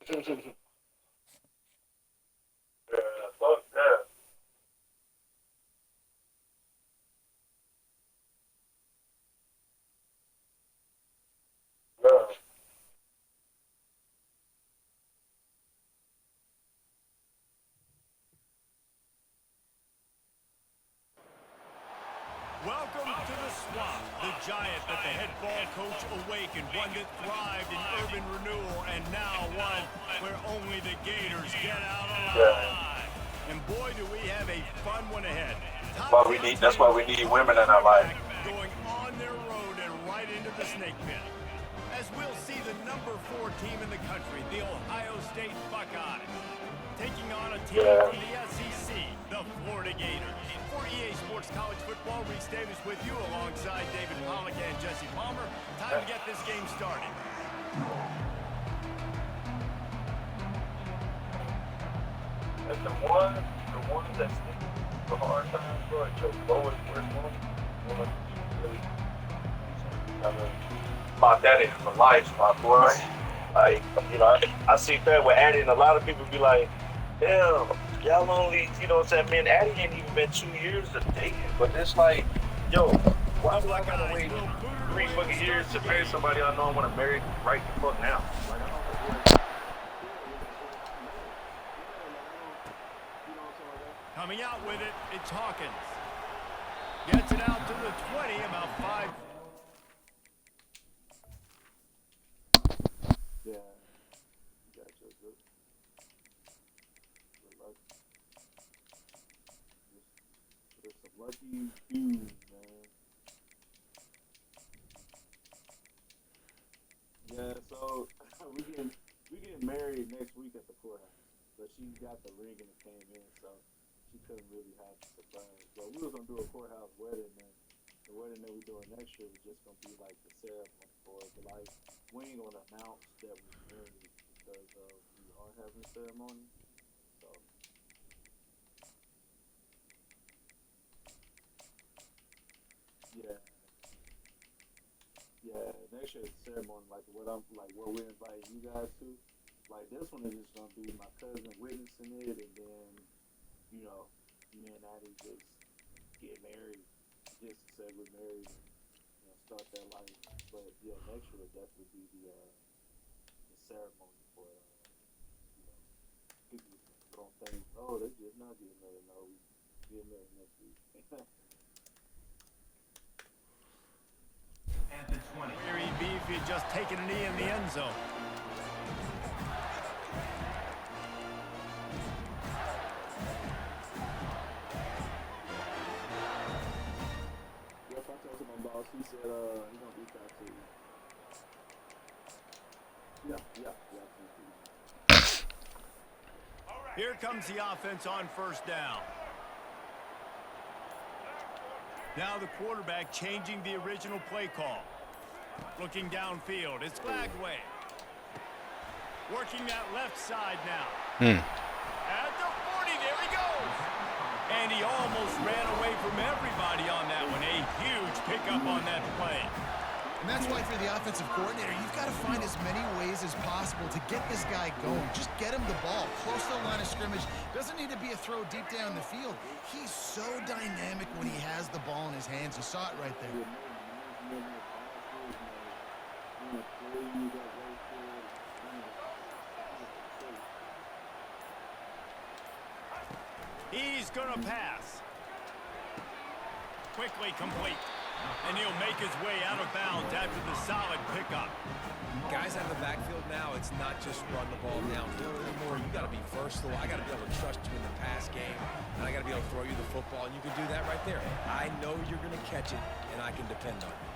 fuck that. Yeah. Welcome to the swamp, the giant that the head ball coach awakened, one that thrived in urban renewal, and now one where only the Gators get out Yeah. alive. And boy, do we have a fun one ahead. Why Top we 10 need. That's why teams we need coming women in on our their life. back, going on their road and right into the snake pit. As we'll see the number 4 team in the country, the Ohio State Buckeyes, taking on a team Yeah. from the SEC, the Florida Gators. For EA Sports College Football, Reese Davis with you alongside David Pollack and Jesse Palmer. Time to get this game started. And the ones that stick the hard times, bro, your lowest worst one really lock that in for life, my boy. Like, I see that with Addie, and a lot of people be like, damn, y'all only, what I'm saying, man, Addie ain't even been 2 years of dating, but it's like, yo, why do I gotta wait 3 fucking years to marry somebody I know I want to marry right the fuck now? Like, I don't know. Coming out with it, it's Hawkins. Gets it out to the 20, about 5. Yeah, gotcha. Good. There's some lucky dudes, man. Yeah, so we getting married next week at the courthouse, but she got the ring and it came in, so she couldn't really have the surprise. But we was gonna do a courthouse wedding, and the wedding that we doing next year was just gonna be like the ceremony for it, but like we ain't gonna announce that we're married because we are having a ceremony. So yeah, yeah. Next year's ceremony, like what we're inviting you guys to. Like this one is just gonna be my cousin witnessing it, and then you know, me and Addie just get married, just to say we're married and start that life. But yeah, next year will definitely be the ceremony for you know people don't think, oh, they just not getting married. No, we get married next week. At the 20. Where he'd be if he'd just taken a knee in the end zone. Yep, I talked to my boss. He said he gonna reach out to you. Yeah, yeah, yeah. Here comes the offense on first down. Now the quarterback changing the original play call. Looking downfield, it's Flagway. Working that left side now. At the 40, there he goes. And he almost ran away from everybody on that one. A huge pickup on that play. And that's why for the offensive coordinator, you've got to find as many ways as possible to get this guy going. Just get him the ball close to the line of scrimmage. Doesn't need to be a throw deep down the field. He's so dynamic when he has the ball in his hands. You saw it right there. He's going to pass. Quickly complete. And he'll make his way out of bounds after the solid pickup. Guys out of the backfield now, it's not just run the ball downfield anymore. You got to be versatile. I got to be able to trust you in the pass game, and I got to be able to throw you the football, and you can do that right there. I know you're going to catch it, and I can depend on you.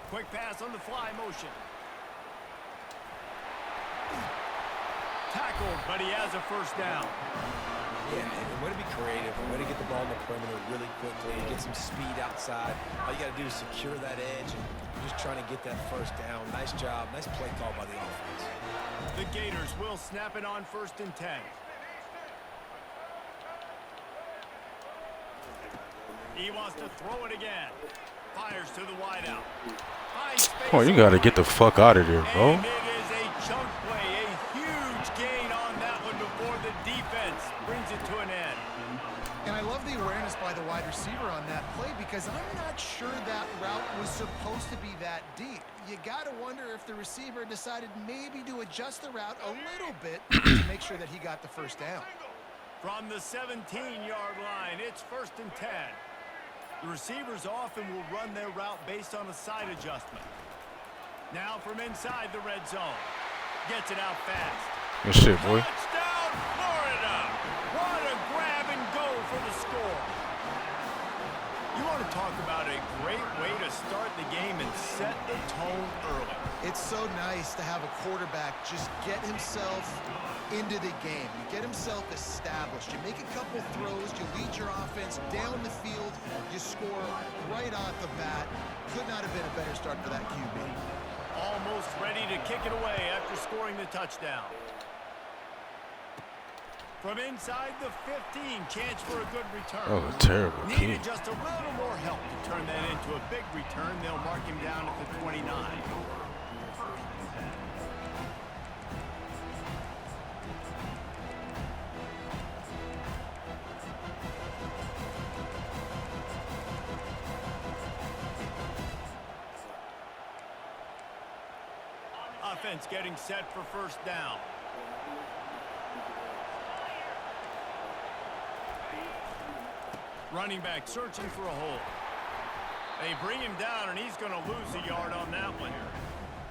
Quick pass on the fly motion. Tackled, but he has a first down. Yeah, and way to be creative, way to get the ball in the perimeter really quickly, get some speed outside. All you got to do is secure that edge, and you're just trying to get that first down. Nice job, nice play call by the offense. The Gators will snap it on 1st and 10. He wants to throw it again. Fires to the wideout. Oh, you gotta get the fuck out of there, bro. And it is a chunk play, a huge gain on that one before the defense brings it to an end. And I love the awareness by the wide receiver on that play because I'm not sure that route was supposed to be that deep. You got to wonder if the receiver decided maybe to adjust the route a little bit to make sure that he got the first down. From the 17-yard line, it's 1st and 10. The receivers often will run their route based on a side adjustment. Now from inside the red zone. Gets it out fast. Good shit, boy. Touchdown, Florida! What a grab and go for the score. You want to talk about a great way to start the game and set the tone early. It's so nice to have a quarterback just get himself into the game. You get himself established. You make a couple throws. You lead your offense down the field. You score right off the bat. Could not have been a better start for that QB. Almost ready to kick it away after scoring the touchdown. From inside the 15, chance for a good return. That was a terrible kick. Needed just a little more help to turn that into a big return. They'll mark him down at the 29. Offense getting set for 1st down. Running back searching for a hole. They bring him down, and he's going to lose a yard on that one.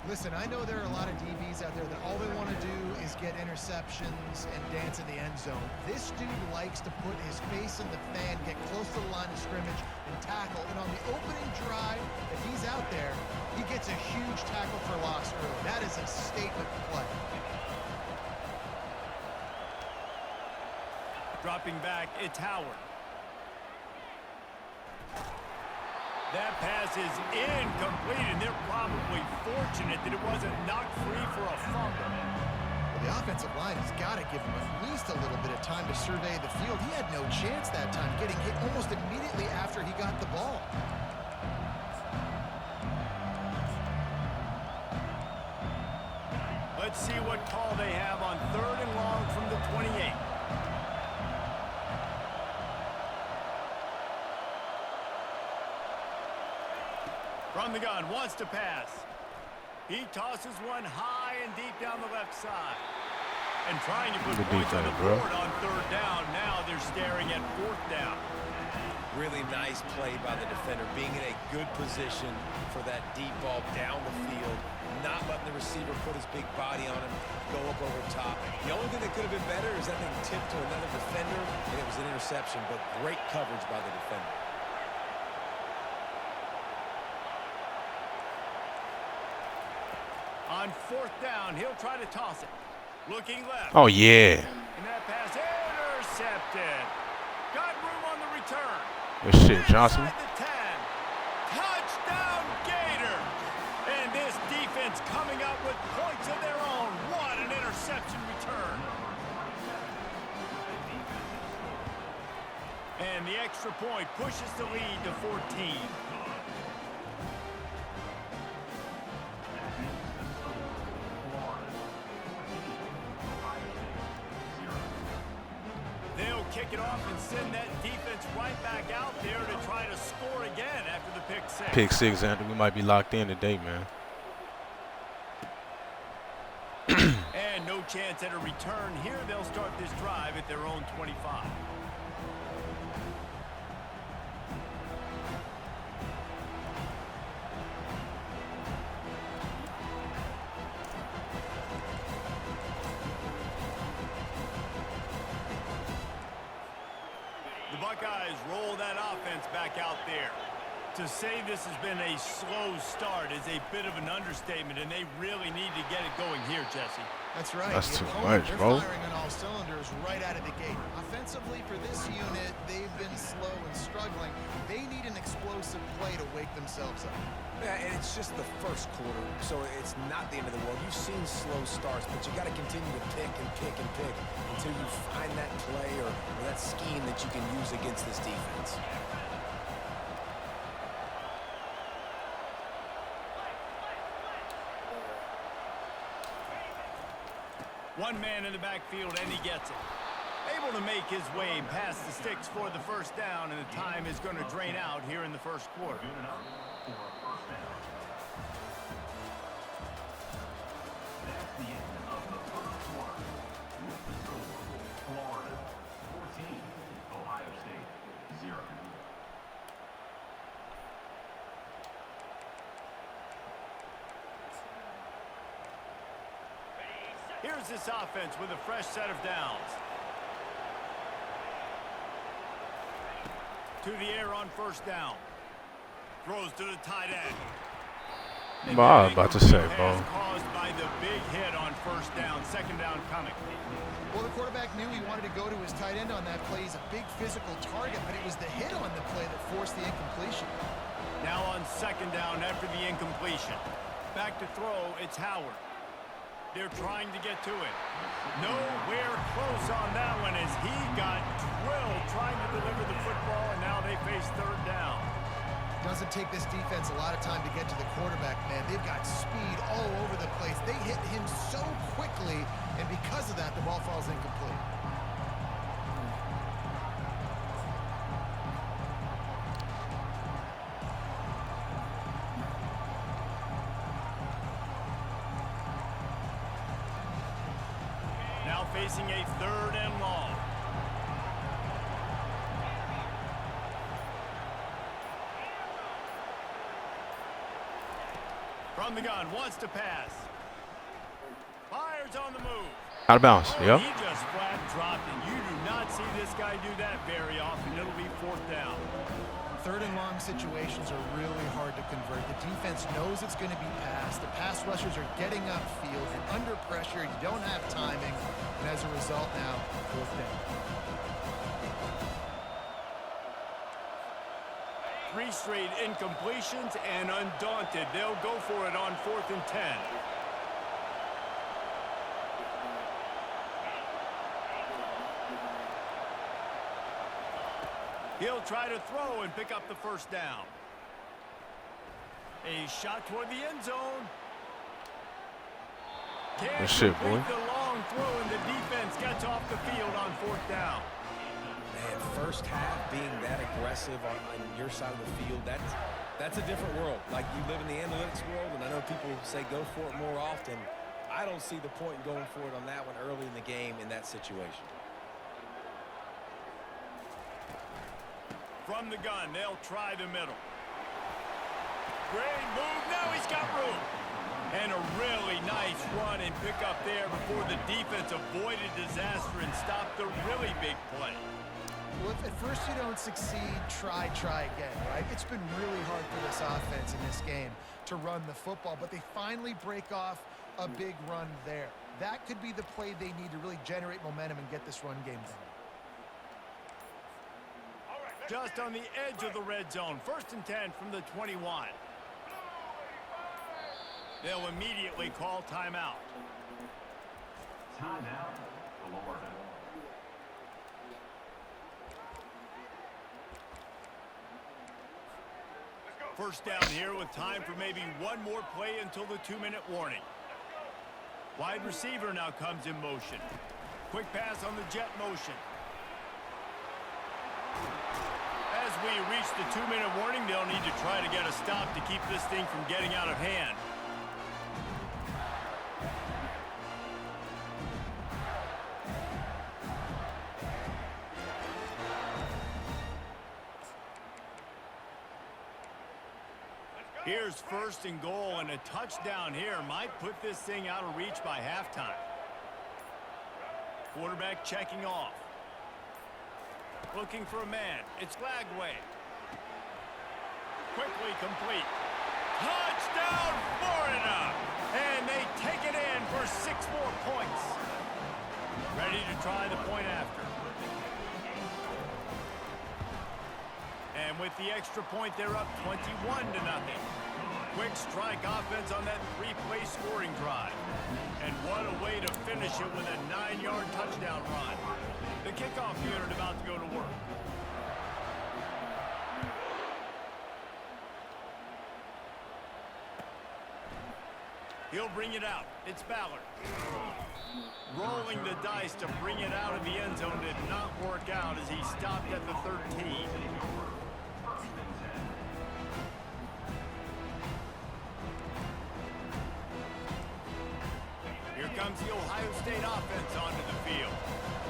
Listen, I know there are a lot of DBs out there that all they want to do is get interceptions and dance in the end zone. This dude likes to put his face in the fan, get close to the line of scrimmage, and tackle. And on the opening drive, if he's out there, he gets a huge tackle for loss early. That is a statement play. Dropping back, it's Howard. That pass is incomplete, and they're probably fortunate that it wasn't knocked free for a fumble. Well, the offensive line has got to give him at least a little bit of time to survey the field. He had no chance that time, getting hit almost immediately after he got the ball. Let's see what call they have on 3rd and long from the 28. From the gun, wants to pass. He tosses one high and deep down the left side. And trying to put points on the board on 3rd down. Now they're staring at 4th down. Really nice play by the defender, being in a good position for that deep ball down the field, not letting the receiver put his big body on him, go up over top. The only thing that could have been better is that thing tipped to another defender, and it was an interception, but great coverage by the defender. On 4th down, he'll try to toss it. Looking left. Oh, yeah. And that pass intercepted. Got room on the return. Good shit, Johnson. Inside the 10. Touchdown, Gator. And this defense coming up with points of their own. What an interception return. And the extra point pushes the lead to 14. They'll kick it off and send that defense right back out there to try to score again after the pick six. Pick six, Andrew. We might be locked in today, man. And no chance at a return here. They'll start this drive at their own 25. The Buckeyes roll that offense back out there. To say this has been a slow start is a bit of an understatement, and they really need to get it going here, Jesse. That's right. That's The too opponent, much, they're bro. firing on all cylinders right out of the gate. Offensively, for this unit, they've been slow and struggling. They need an explosive play to wake themselves up. Yeah, and it's just the first quarter, so it's not the end of the world. You've seen slow starts, but you got to continue to pick and pick and pick until you find that play or that scheme that you can use against this defense. One man in the backfield, and he gets it. Able to make his way past the sticks for the first down, and the time is going to drain out here in the first quarter. Here's this offense with a fresh set of downs. To the air on first down. Throws to the tight end. I was about to say, bro. Caused by the big hit on first down. Second down coming. Well, the quarterback knew he wanted to go to his tight end on that play. He's a big physical target, but it was the hit on the play that forced the incompletion. Now on second down after the incompletion. Back to throw, it's Howard. They're trying to get to it. Nowhere close on that one as he got drilled trying to deliver the football, and now they face third down. Doesn't take this defense a lot of time to get to the quarterback, man. They've got speed all over the place. They hit him so quickly, and because of that, the ball falls incomplete. Now facing a third and long. From the gun, wants to pass. Fires on the move. Out of bounds. Oh, Yep. he just flat dropped it. You do not see this guy do that very often. It'll be fourth down. Third and long situations are really hard to convert. The defense knows it's going to be passed. The pass rushers are getting upfield. You're under pressure. You don't have timing. And as a result now, fourth down. 3 straight incompletions, and undaunted, they'll go for it on 4th and 10. He'll try to throw and pick up the first down. A shot toward the end zone. Good shit, boy. The long throw, and the defense gets off the field on 4th down. Man, first half being that aggressive on your side of the field, that's a different world. Like, you live in the analytics world, and I know people say go for it more often. I don't see the point in going for it on that one early in the game in that situation. From the gun, they'll try the middle. Great move. Now he's got room. And a really nice run and pick up there before the defense avoided disaster and stopped the really big play. Well, if at first you don't succeed, try again, right? It's been really hard for this offense in this game to run the football, but they finally break off a big run there. That could be the play they need to really generate momentum and get this run game done. Just on the edge of the red zone. 1st and 10 from the 21. They'll immediately call timeout. Timeout, Florida. First down here with time for maybe one more play until the 2-minute warning. Wide receiver now comes in motion. Quick pass on the jet motion. As we reach the 2-minute warning, they'll need to try to get a stop to keep this thing from getting out of hand. Here's 1st and goal, and a touchdown here might put this thing out of reach by halftime. Quarterback checking off. Looking for a man. It's Lagway. Quickly complete. Touchdown, Florida! And they take it in for 6 more points. Ready to try the point after. And with the extra point, they're up 21-0. Quick strike offense on that 3-play scoring drive. And what a way to finish it with a 9-yard touchdown run. The kickoff unit about to go to work. He'll bring it out. It's Ballard. Rolling the dice to bring it out of the end zone did not work out as he stopped at the 13. Here comes the Ohio State offense onto the field.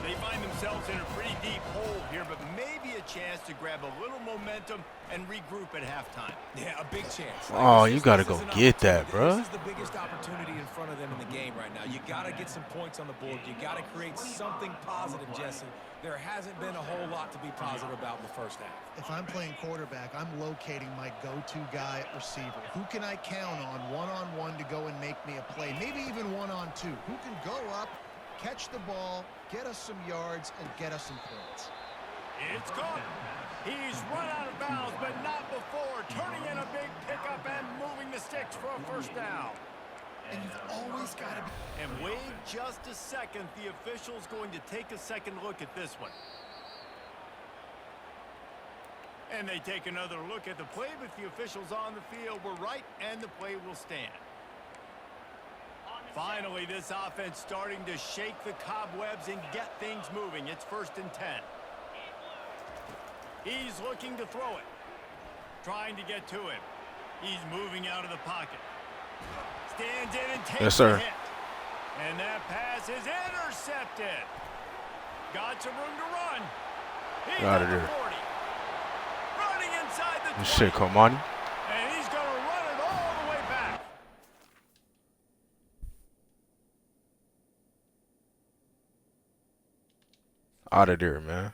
They find themselves in a pretty deep hole here, but maybe a chance to grab a little momentum and regroup at halftime. Yeah, a big chance. Oh, you got to go get that, bro. This is the biggest opportunity in front of them in the game right now. You got to get some points on the board. You got to create something positive, Jesse. There hasn't been a whole lot to be positive about in the first half. If I'm playing quarterback, I'm locating my go-to guy at receiver. Who can I count on one-on-one to go and make me a play? Maybe even one-on-two. Who can go up, catch the ball, get us some yards, and get us some points? It's caught. He's run out of bounds, but not before. Turning in a big pickup and moving the sticks for a first down. And you've always got to be... And wait just a second. The official's going to take a second look at this one. And they take another look at the play, but the officials on the field were right, and the play will stand. Finally, this offense starting to shake the cobwebs and get things moving. It's 1st and 10. He's looking to throw it. Trying to get to him. He's moving out of the pocket. Stands in and takes the hit. And that pass is intercepted. Got some room to run. He's out of at the there. 40. Running inside the 20. Shit, Komani. And he's going to run it all the way back. Out of there, man.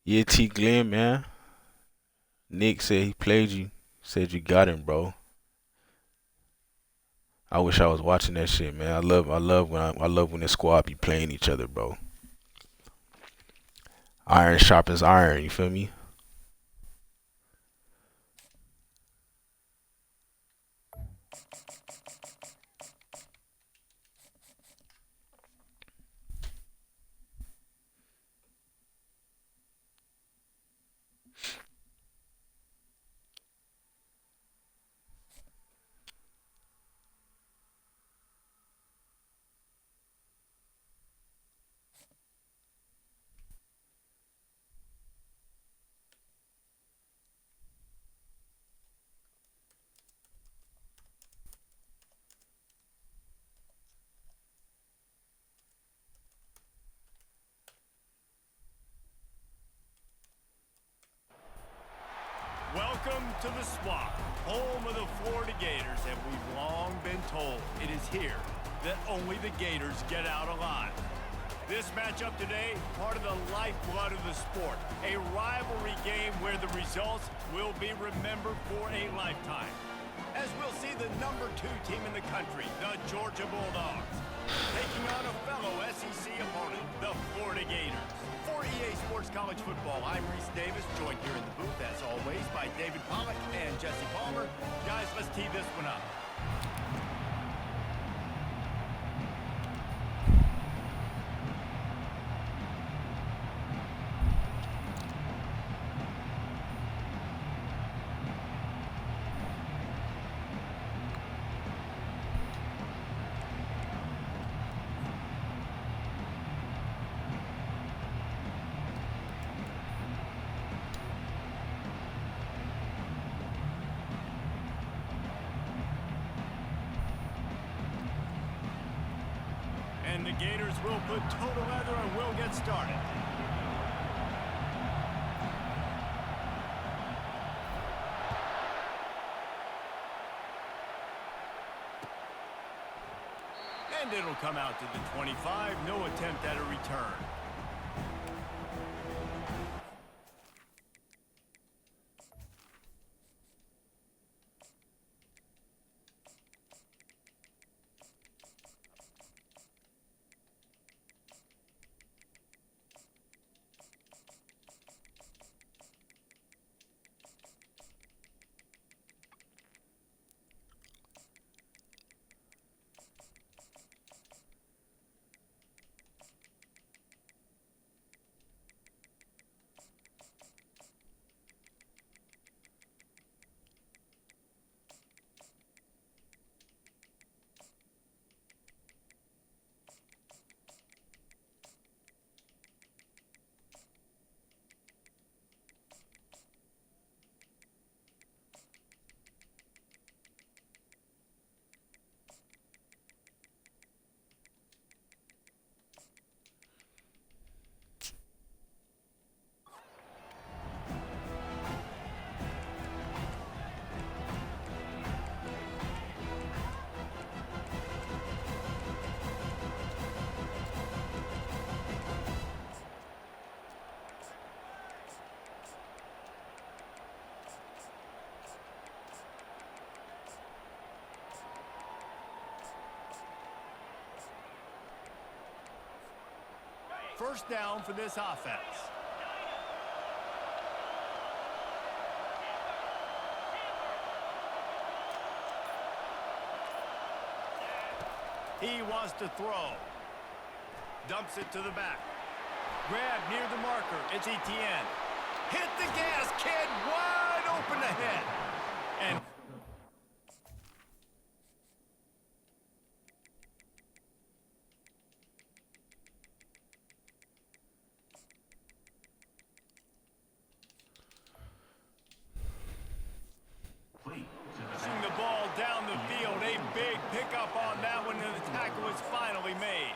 Yeah, T. Glenn, man. Nick said he played you. Said you got him, bro. I wish I was watching that shit, man. I love when the squad be playing each other, bro. Iron sharpens iron, you feel me? Welcome to the Swamp, home of the Florida Gators, and we've long been told it is here that only the Gators get out alive. This matchup today, part of the lifeblood of the sport, a rivalry game where the results will be remembered for a lifetime. As we'll see the #2 team in the country, the Georgia Bulldogs, taking on a fellow SEC opponent, the Florida Gators. For EA Sports College Football, I'm Reese Davis, joined here in the booth, as always, by David Pollack and Jesse Palmer. Guys, let's tee this one up. And the Gators will put total leather and will get started. And it'll come out to the 25. No attempt at a return. first down for this offense. He wants to throw. Dumps it to the back. Grab near the marker. It's Etienne. Hit the gas, kid. Wide open ahead. And pushing the ball down the field. A big pickup on that one, and the tackle is finally made.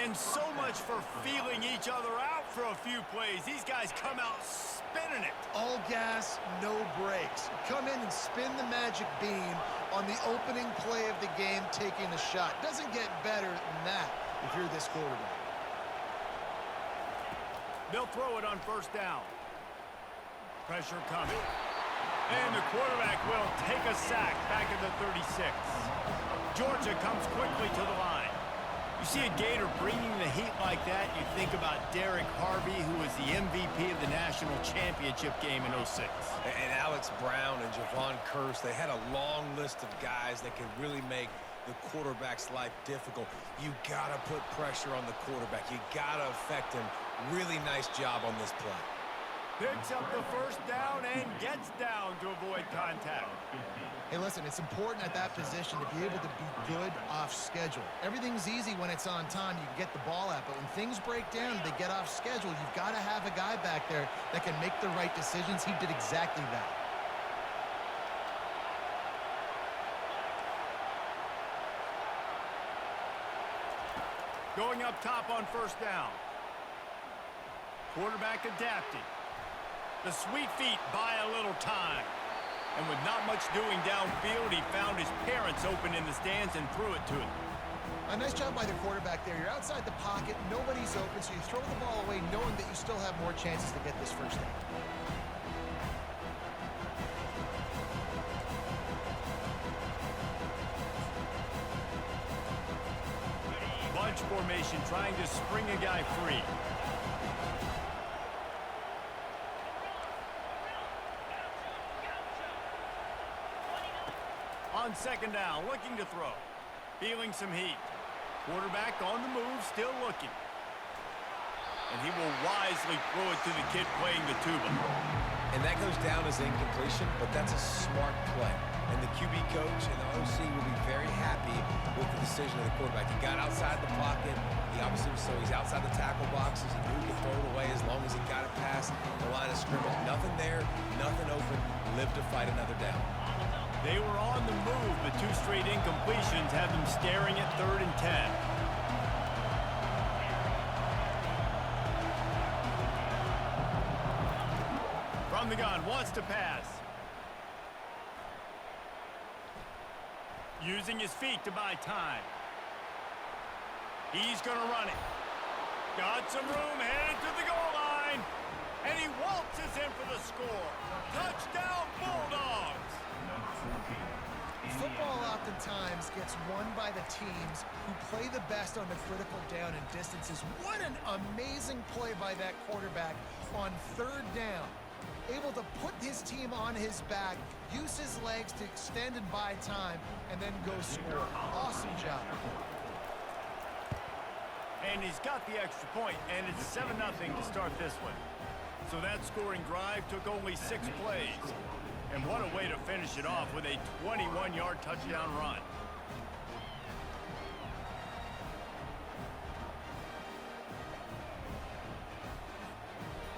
And so much for feeling each other out for a few plays. These guys come out spinning it. All gas, no brakes. Come in and spin the magic bean on the opening play of the game, taking the shot. Doesn't get better than that if you're this quarterback. They'll throw it on first down. Pressure coming. And the quarterback will take a sack back at the 36. Georgia comes quickly to the line. You see a Gator bringing the heat like that, you think about Derek Harvey, who was the MVP of the national championship game in '06. And Alex Brown and Javon Curse, they had a long list of guys that could really make the quarterback's life difficult. You got to put pressure on the quarterback. You got to affect him. Really nice job on this play. Picks up the first down and gets down to avoid contact. Hey, listen, it's important at that position to be able to be good off schedule. Everything's easy when it's on time. You can get the ball out, but when things break down, they get off schedule. You've got to have a guy back there that can make the right decisions. He did exactly that. Going up top on first down. Quarterback adapted. The sweet feet buy a little time. And with not much doing downfield, he found his parents open in the stands and threw it to him. A nice job by the quarterback there. You're outside the pocket, nobody's open, so you throw the ball away knowing that you still have more chances to get this first down. Bunch formation trying to spring a guy free. On second down, looking to throw. Feeling some heat. Quarterback on the move, still looking. And he will wisely throw it to the kid playing the tuba. And that goes down as incompletion, but that's a smart play. And the QB coach and the OC will be very happy with the decision of the quarterback. He got outside the pocket. He obviously was, so he's outside the tackle boxes. He knew he could throw it away as long as he got it past the line of scrimmage. Nothing there, nothing open. Live to fight another down. They were on the move, but two straight incompletions have them staring at 3rd and 10. From the gun, wants to pass. Using his feet to buy time. He's going to run it. Got some room, headed to the goal line. And he waltzes in for the score. Touchdown, Bulldogs! Football oftentimes gets won by the teams who play the best on the critical down and distances. What an amazing play by that quarterback on 3rd down. Able to put his team on his back, use his legs to extend and buy time, and then go score. Awesome job. And he's got the extra point, and it's 7-0 to start this one. So that scoring drive took only 6 plays. And what a way to finish it off with a 21-yard touchdown run.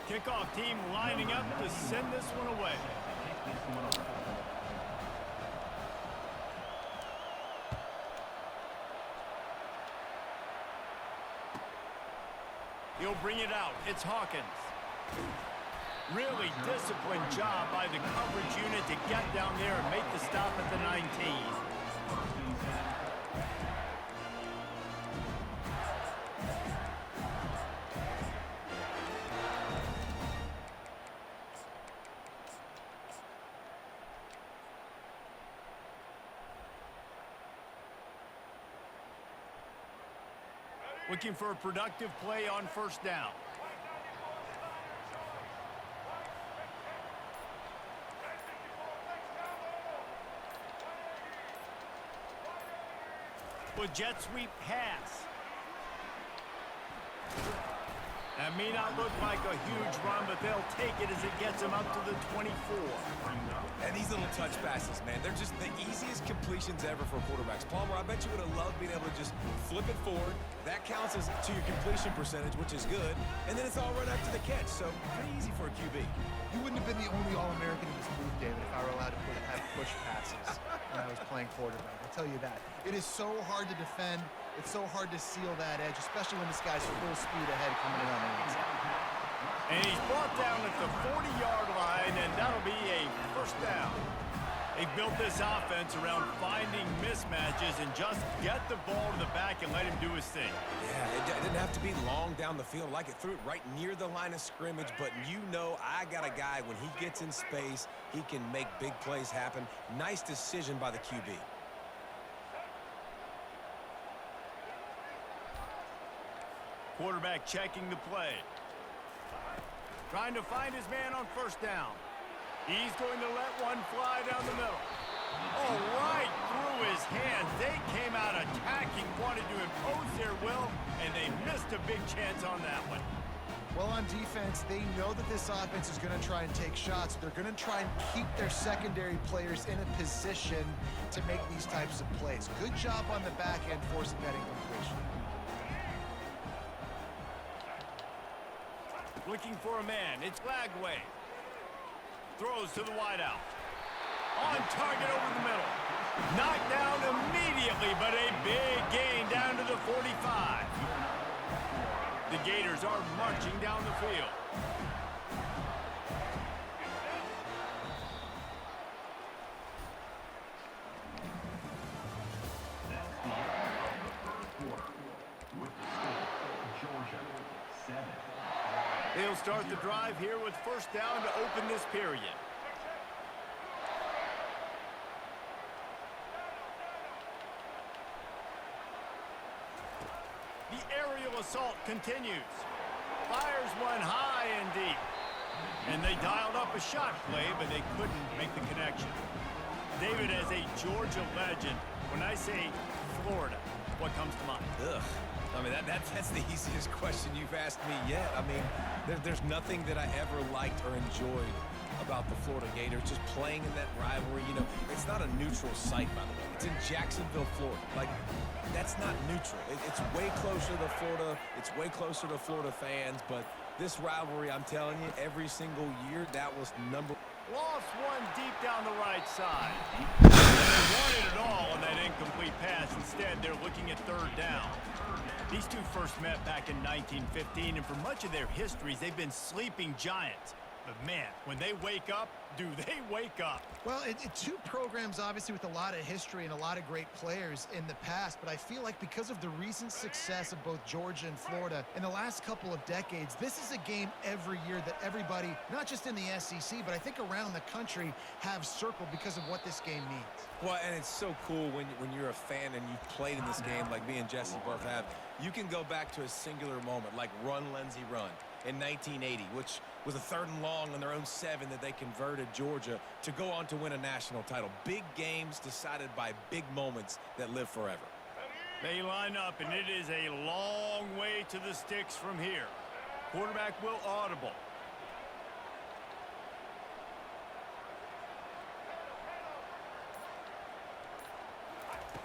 Kickoff team lining up to send this one away. He'll bring it out. It's Hawkins. Really disciplined job by the coverage unit to get down there and make the stop at the 19. Looking for a productive play on first down. With jet sweep pass. That may not look like a huge run, but they'll take it as it gets them up to the 24. And these little touch passes, man, they're just the easiest completions ever for quarterbacks. Palmer, I bet you would have loved being able to just flip it forward. That counts as to your completion percentage, which is good. And then it's all run after the catch, so pretty easy for a QB. You wouldn't have been the only All-American in this booth, David, if I were allowed to have push passes when I was playing quarterback. I'll tell you that. It is so hard to defend. It's so hard to seal that edge, especially when this guy's full speed ahead coming in on the inside. And he's brought down at the 40-yard line, and that'll be a first down. They built this offense around finding mismatches and just get the ball to the back and let him do his thing. Yeah, it didn't have to be long down the field. Like it threw it right near the line of scrimmage, but you know I got a guy, when he gets in space, he can make big plays happen. Nice decision by the QB. Quarterback checking the play. Trying to find his man on first down. He's going to let one fly down the middle. Oh, right through his hands. They came out attacking, wanted to impose their will, and they missed a big chance on that one. Well, on defense, they know that this offense is going to try and take shots. They're going to try and keep their secondary players in a position to make these types of plays. Good job on the back end forcing that incompletion. Looking for a man. It's Lagway. Throws to the wideout. On target over the middle. Knocked down immediately, but a big gain down to the 45. The Gators are marching down the field. They'll start the drive here with first down to open this period. The aerial assault continues. Fires one high and deep. And they dialed up a shot play, but they couldn't make the connection. David, as a Georgia legend, when I say Florida, what comes to mind? Ugh. I mean, that's the easiest question you've asked me yet. I mean, there's nothing that I ever liked or enjoyed about the Florida Gators, just playing in that rivalry. You know, it's not a neutral site, by the way. It's in Jacksonville, Florida. Like, that's not neutral. It's way closer to Florida. It's way closer to Florida fans. But this rivalry, I'm telling you, every single year, that was number. Lost one deep down the right side. They wanted it all on that incomplete pass. Instead, they're looking at third down. These two first met back in 1915, and for much of their histories, they've been sleeping giants. But man, when they wake up, do they wake up? Well, two programs obviously with a lot of history and a lot of great players in the past, but I feel like because of the recent success of both Georgia and Florida in the last couple of decades, this is a game every year that everybody, not just in the SEC, but I think around the country, have circled because of what this game means. Well, and it's so cool when you're a fan and you've played in this game like me and Jesse both have. You can go back to a singular moment like Run, Lindsey, Run in 1980, which was a 3rd and long on their own 7 that they converted Georgia to go on to win a national title. Big games decided by big moments that live forever. They line up, and it is a long way to the sticks from here. Quarterback will audible.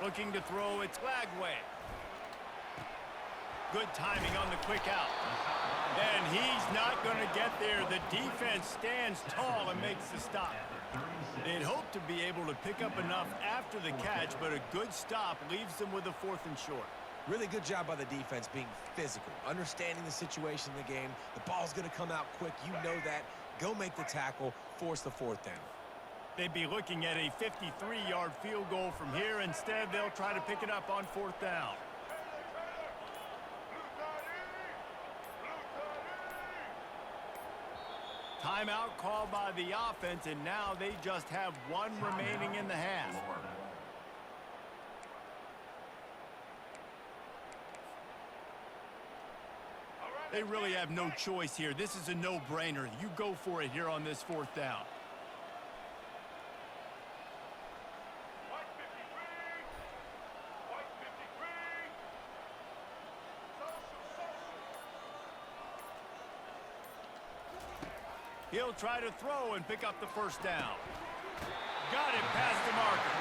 Looking to throw, it's Lagway. Good timing on the quick out. And he's not going to get there. The defense stands tall and makes the stop. They'd hope to be able to pick up enough after the catch, but a good stop leaves them with a 4th and short. Really good job by the defense being physical, understanding the situation in the game. The ball's going to come out quick. You know that. Go make the tackle, force the 4th down. They'd be looking at a 53-yard field goal from here. Instead, they'll try to pick it up on 4th down. Timeout called by the offense, and now they just have one remaining in the half. They really have no choice here. This is a no-brainer. You go for it here on this 4th down. He'll try to throw and pick up the 1st down. Got it past the marker.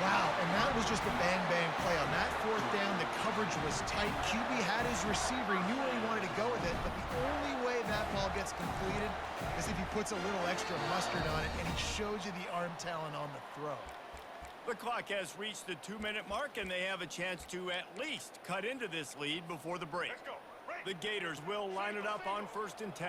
Wow, and that was just a bang-bang play. On that 4th down, the coverage was tight. QB had his receiver. He knew where he wanted to go with it, but the only way that ball gets completed is if he puts a little extra mustard on it, and he shows you the arm talent on the throw. The clock has reached the 2-minute mark, and they have a chance to at least cut into this lead before the break. The Gators will line it up on 1st and 10.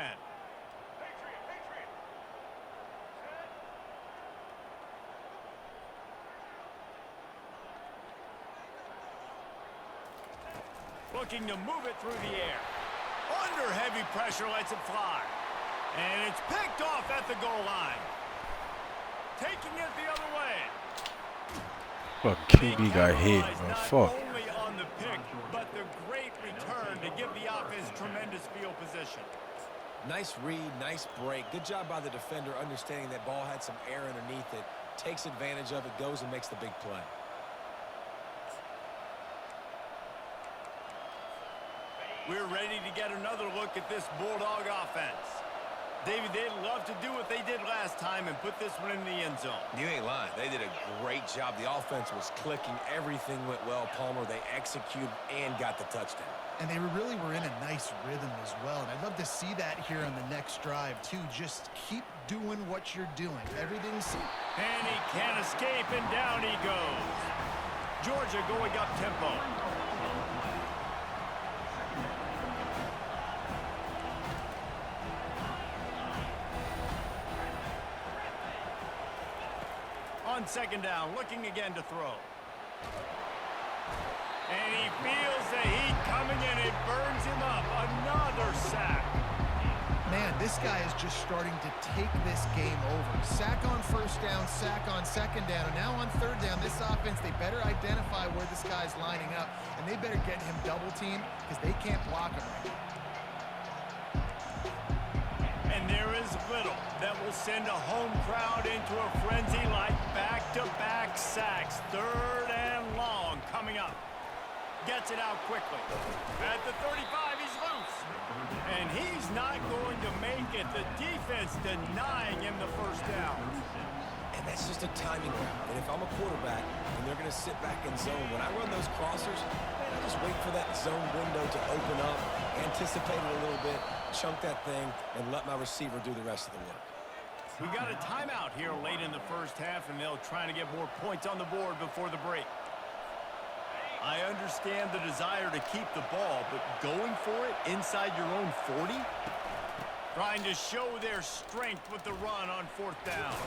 Looking to move it through the air. Under heavy pressure, lets it fly. And it's picked off at the goal line. Taking it the other way. Fuck, QB got hit, bro. Not Fuck. only on the pick, but the great return to give the offense tremendous field position. Nice read, nice break. Good job by the defender understanding that ball had some air underneath it. Takes advantage of it, goes and makes the big play. We're ready to get another look at this Bulldog offense. David, they'd love to do what they did last time and put this one in the end zone. You ain't lying. They did a great job. The offense was clicking. Everything went well. Palmer, they executed and got the touchdown. And they really were in a nice rhythm as well. And I'd love to see that here on the next drive, too. Just keep doing what you're doing. Everything's... And he can't escape, and down he goes. Georgia going up tempo. On 2nd down, looking again to throw. And he feels the heat coming in. It burns him up. Another sack. Man, this guy is just starting to take this game over. Sack on 1st down, sack on 2nd down, and now on 3rd down, this offense, they better identify where this guy's lining up, and they better get him double-teamed because they can't block him right now. And there is little that will send a home crowd into a frenzy like back-to-back sacks. 3rd and long coming up. Gets it out quickly. At the 35, he's loose. And he's not going to make it. The defense denying him the 1st down. And that's just a timing route. And if I'm a quarterback and they're going to sit back in zone, when I run those crossers, man, I just wait for that zone window to open up, anticipate it a little bit, chunk that thing, and let my receiver do the rest of the work. We got a timeout here late in the 1st half, and they'll try to get more points on the board before the break. I understand the desire to keep the ball, but going for it inside your own 40? Trying to show their strength with the run on 4th down.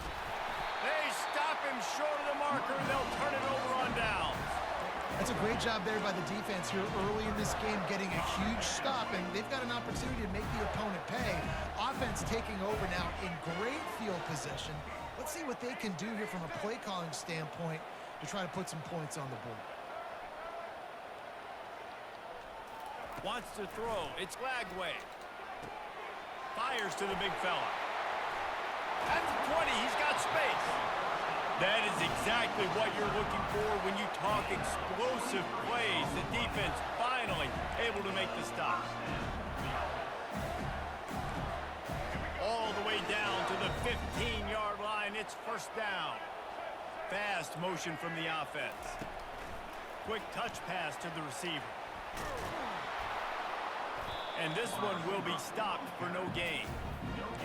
They stop him short of the marker, and they'll turn it over on downs. That's a great job there by the defense here early in this game, getting a huge stop, and they've got an opportunity to make the opponent pay. Offense taking over now in great field position. Let's see what they can do here from a play calling standpoint to try to put some points on the board. Wants to throw. It's Lagway. Fires to the big fella. At the 20, he's got space. That is exactly what you're looking for when you talk explosive plays. The defense finally able to make the stop. All the way down to the 15-yard line. It's 1st down. Fast motion from the offense. Quick touch pass to the receiver. And this one will be stopped for no gain.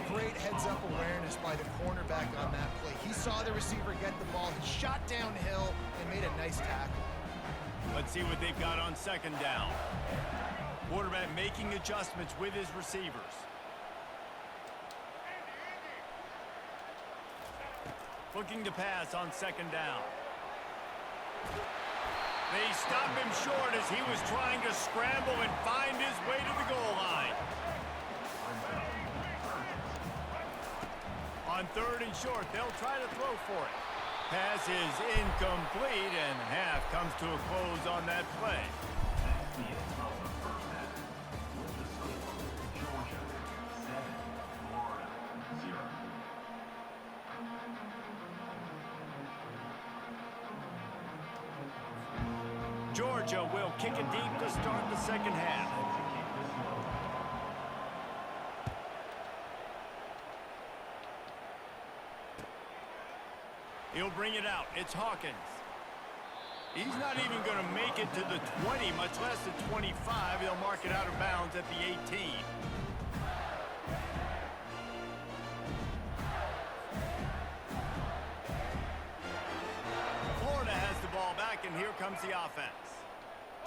Great heads-up awareness by the cornerback on that play. He saw the receiver get the ball. He shot downhill and made a nice tackle. Let's see what they've got on 2nd down. Quarterback making adjustments with his receivers. Looking to pass on 2nd down. They stop him short as he was trying to scramble and find his way to the goal line. On 3rd and short, they'll try to throw for it. Pass is incomplete, and half comes to a close on that play. Georgia will kick it deep to start the second half. He'll bring it out. It's Hawkins. He's not even going to make it to the 20, much less the 25. He'll mark it out of bounds at the 18. Florida has the ball back, and here comes the offense.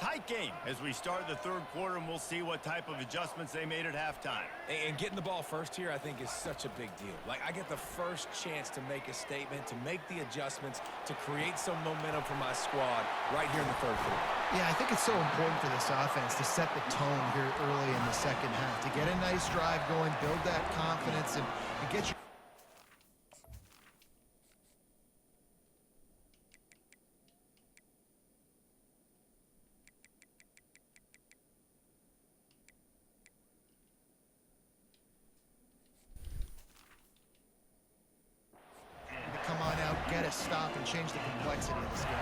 Tight game as we start the third quarter, and we'll see what type of adjustments they made at halftime. And getting the ball first here, I think, is such a big deal. Like, I get the first chance to make a statement, to make the adjustments, to create some momentum for my squad right here in the third quarter. Yeah, I think it's so important for this offense to set the tone here early in the second half, to get a nice drive going, build that confidence, and get your... Come on out, get a stop, and change the complexity of this game.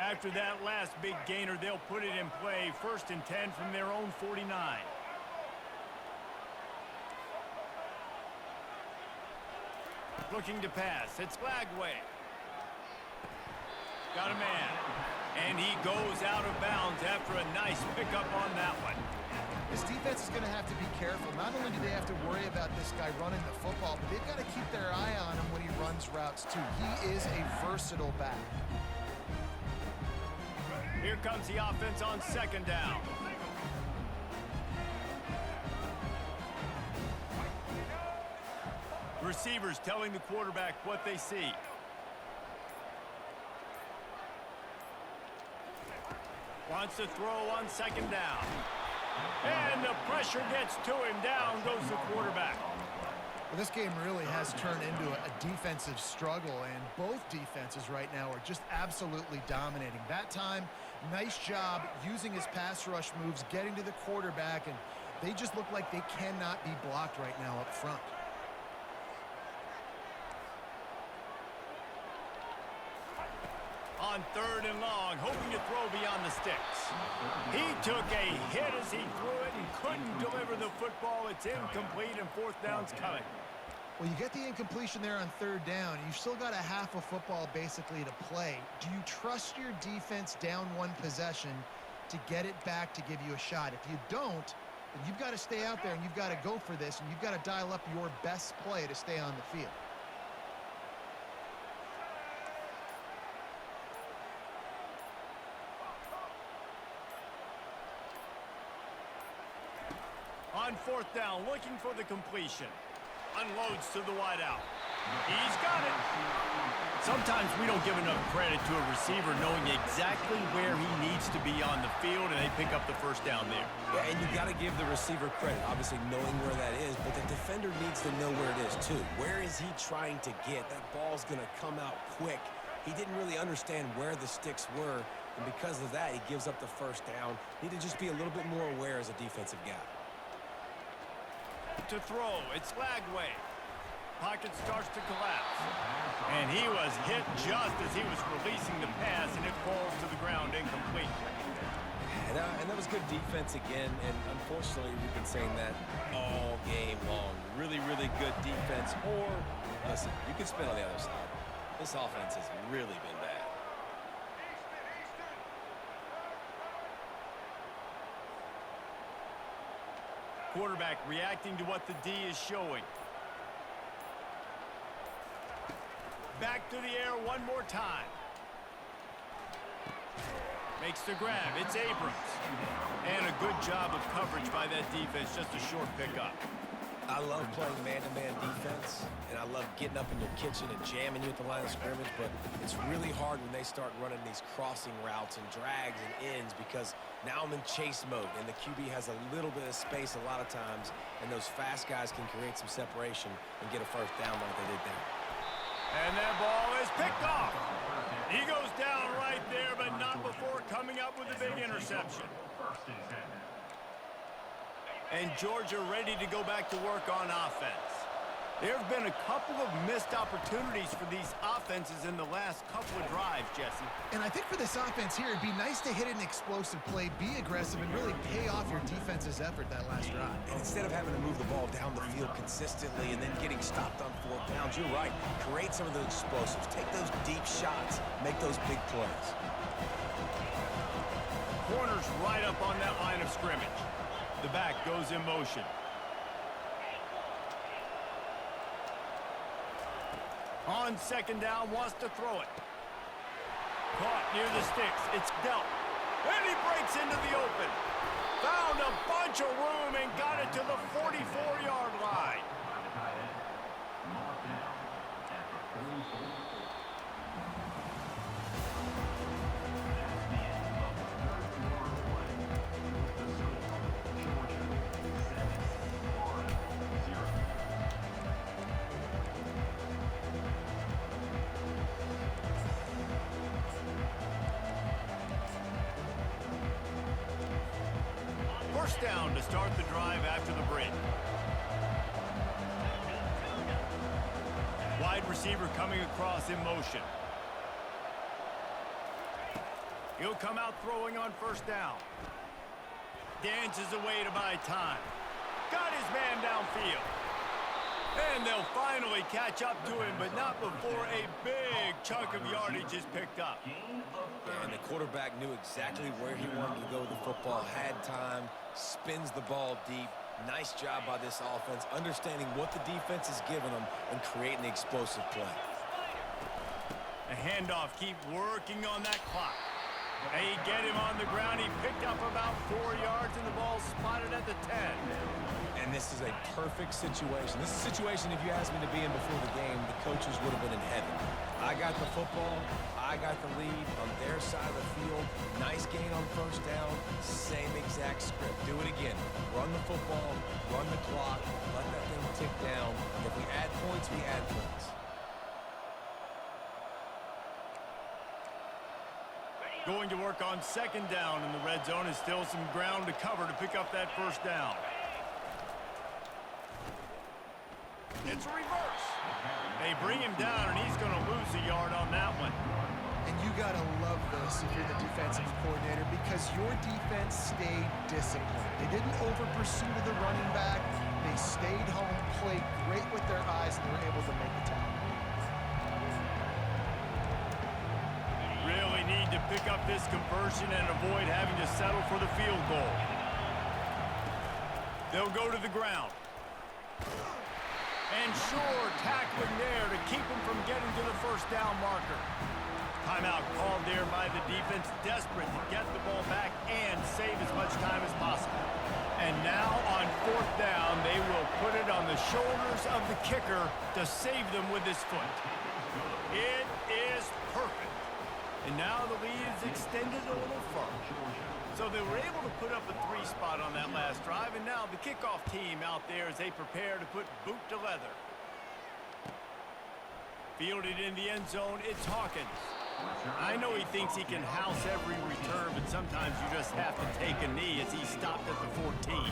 After that last big gainer, they'll put it in play. 1st and 10 from their own 49. Looking to pass. It's Lagway. Got a man. And he goes out of bounds after a nice pickup on that one. This defense is going to have to be careful. Not only do they have to worry about this guy running the football, but they've got to keep their eye on him when he runs routes too. He is a versatile back. Here comes the offense on 2nd down. Receivers telling the quarterback what they see. Wants to throw on 2nd down. And the pressure gets to him. Down goes the quarterback. Well, this game really has turned into a defensive struggle, and both defenses right now are just absolutely dominating. That time, nice job using his pass rush moves, getting to the quarterback, and they just look like they cannot be blocked right now up front. On 3rd and long, hoping to throw beyond the sticks. He took a hit as he threw it and couldn't deliver the football. It's incomplete, and 4th down's coming. Well, you get the incompletion there on 3rd down. You've still got a half of football basically to play. Do you trust your defense down 1 possession to get it back to give you a shot? If you don't, then you've got to stay out there and you've got to go for this, and you've got to dial up your best play to stay on the field. On 4th down, looking for the completion. Unloads to the wideout. He's got it. Sometimes we don't give enough credit to a receiver knowing exactly where he needs to be on the field, and they pick up the 1st down there. Yeah, and you got to give the receiver credit, obviously knowing where that is, but the defender needs to know where it is too. Where is he trying to get? That ball's going to come out quick. He didn't really understand where the sticks were, and because of that, he gives up the 1st down. Need to just be a little bit more aware as a defensive guy. To throw, it's Lagway. Pocket starts to collapse. And he was hit just as he was releasing the pass, and it falls to the ground incomplete. And that was good defense again, and unfortunately we've been saying that all game long. Really, really good defense. Or, listen, you can spin on the other side. This offense has really been bad. Quarterback reacting to what the D is showing. Back to the air one more time. Makes the grab. It's Abrams. And a good job of coverage by that defense. Just a short pickup. I love playing man-to-man defense, and I love getting up in your kitchen and jamming you at the line of scrimmage, but it's really hard when they start running these crossing routes and drags and ends because now I'm in chase mode, and the QB has a little bit of space a lot of times, and those fast guys can create some separation and get a 1st down like they did there. And that ball is picked off. He goes down right there, but not before coming up with a big interception. And Georgia ready to go back to work on offense. There have been a couple of missed opportunities for these offenses in the last couple of drives, Jesse. And I think for this offense here, it'd be nice to hit an explosive play, be aggressive, and really pay off your defense's effort that last drive. And instead of having to move the ball down the field consistently and then getting stopped on 4 downs, you're right. Create some of those explosives. Take those deep shots. Make those big plays. Corner's right up on that line of scrimmage. The back goes in motion. On second down, wants to throw it. Caught near the sticks. It's dealt. And he breaks into the open. Found a bunch of room and got it to the 44-yard line. First down to start the drive after the break. Wide receiver coming across in motion. He'll come out throwing on first down. Dances away to buy time. Got his man downfield. And they'll finally catch up to him, but not before a big chunk of yardage is picked up. And the quarterback knew exactly where he wanted to go with the football, had time, spins the ball deep. Nice job by this offense, understanding what the defense is giving them and creating the explosive play. A handoff, keep working on that clock. They get him on the ground. He picked up about 4 yards, and the ball spotted at the 10. And this is a perfect situation. This is a situation, if you asked me to be in before the game, the coaches would have been in heaven. I got the football. I got the lead on their side of the field. Nice gain on first down. Same exact script. Do it again. Run the football. Run the clock. Let that thing tick down. If we add points, we add points. Going to work on second down in the red zone. Is still some ground to cover to pick up that first down. It's a reverse. They bring him down, and he's going to lose a yard on that one. And you got to love this if you're the defensive coordinator, because your defense stayed disciplined. They didn't over-pursue to the running back. They stayed home, played great with their eyes, and were able to make the tackle. Really need to pick up this conversion and avoid having to settle for the field goal. They'll go to the ground. And sure, tackling there to keep him from getting to the first down marker. Timeout called there by the defense, desperate to get the ball back and save as much time as possible. And now on fourth down, they will put it on the shoulders of the kicker to save them with his foot. It is perfect. And now the lead is extended a little further. So they were able to put up a 3 spot on that last drive, and now the kickoff team out there as they prepare to put boot to leather. Fielded in the end zone, it's Hawkins. I know he thinks he can house every return, but sometimes you just have to take a knee as he stopped at the 14.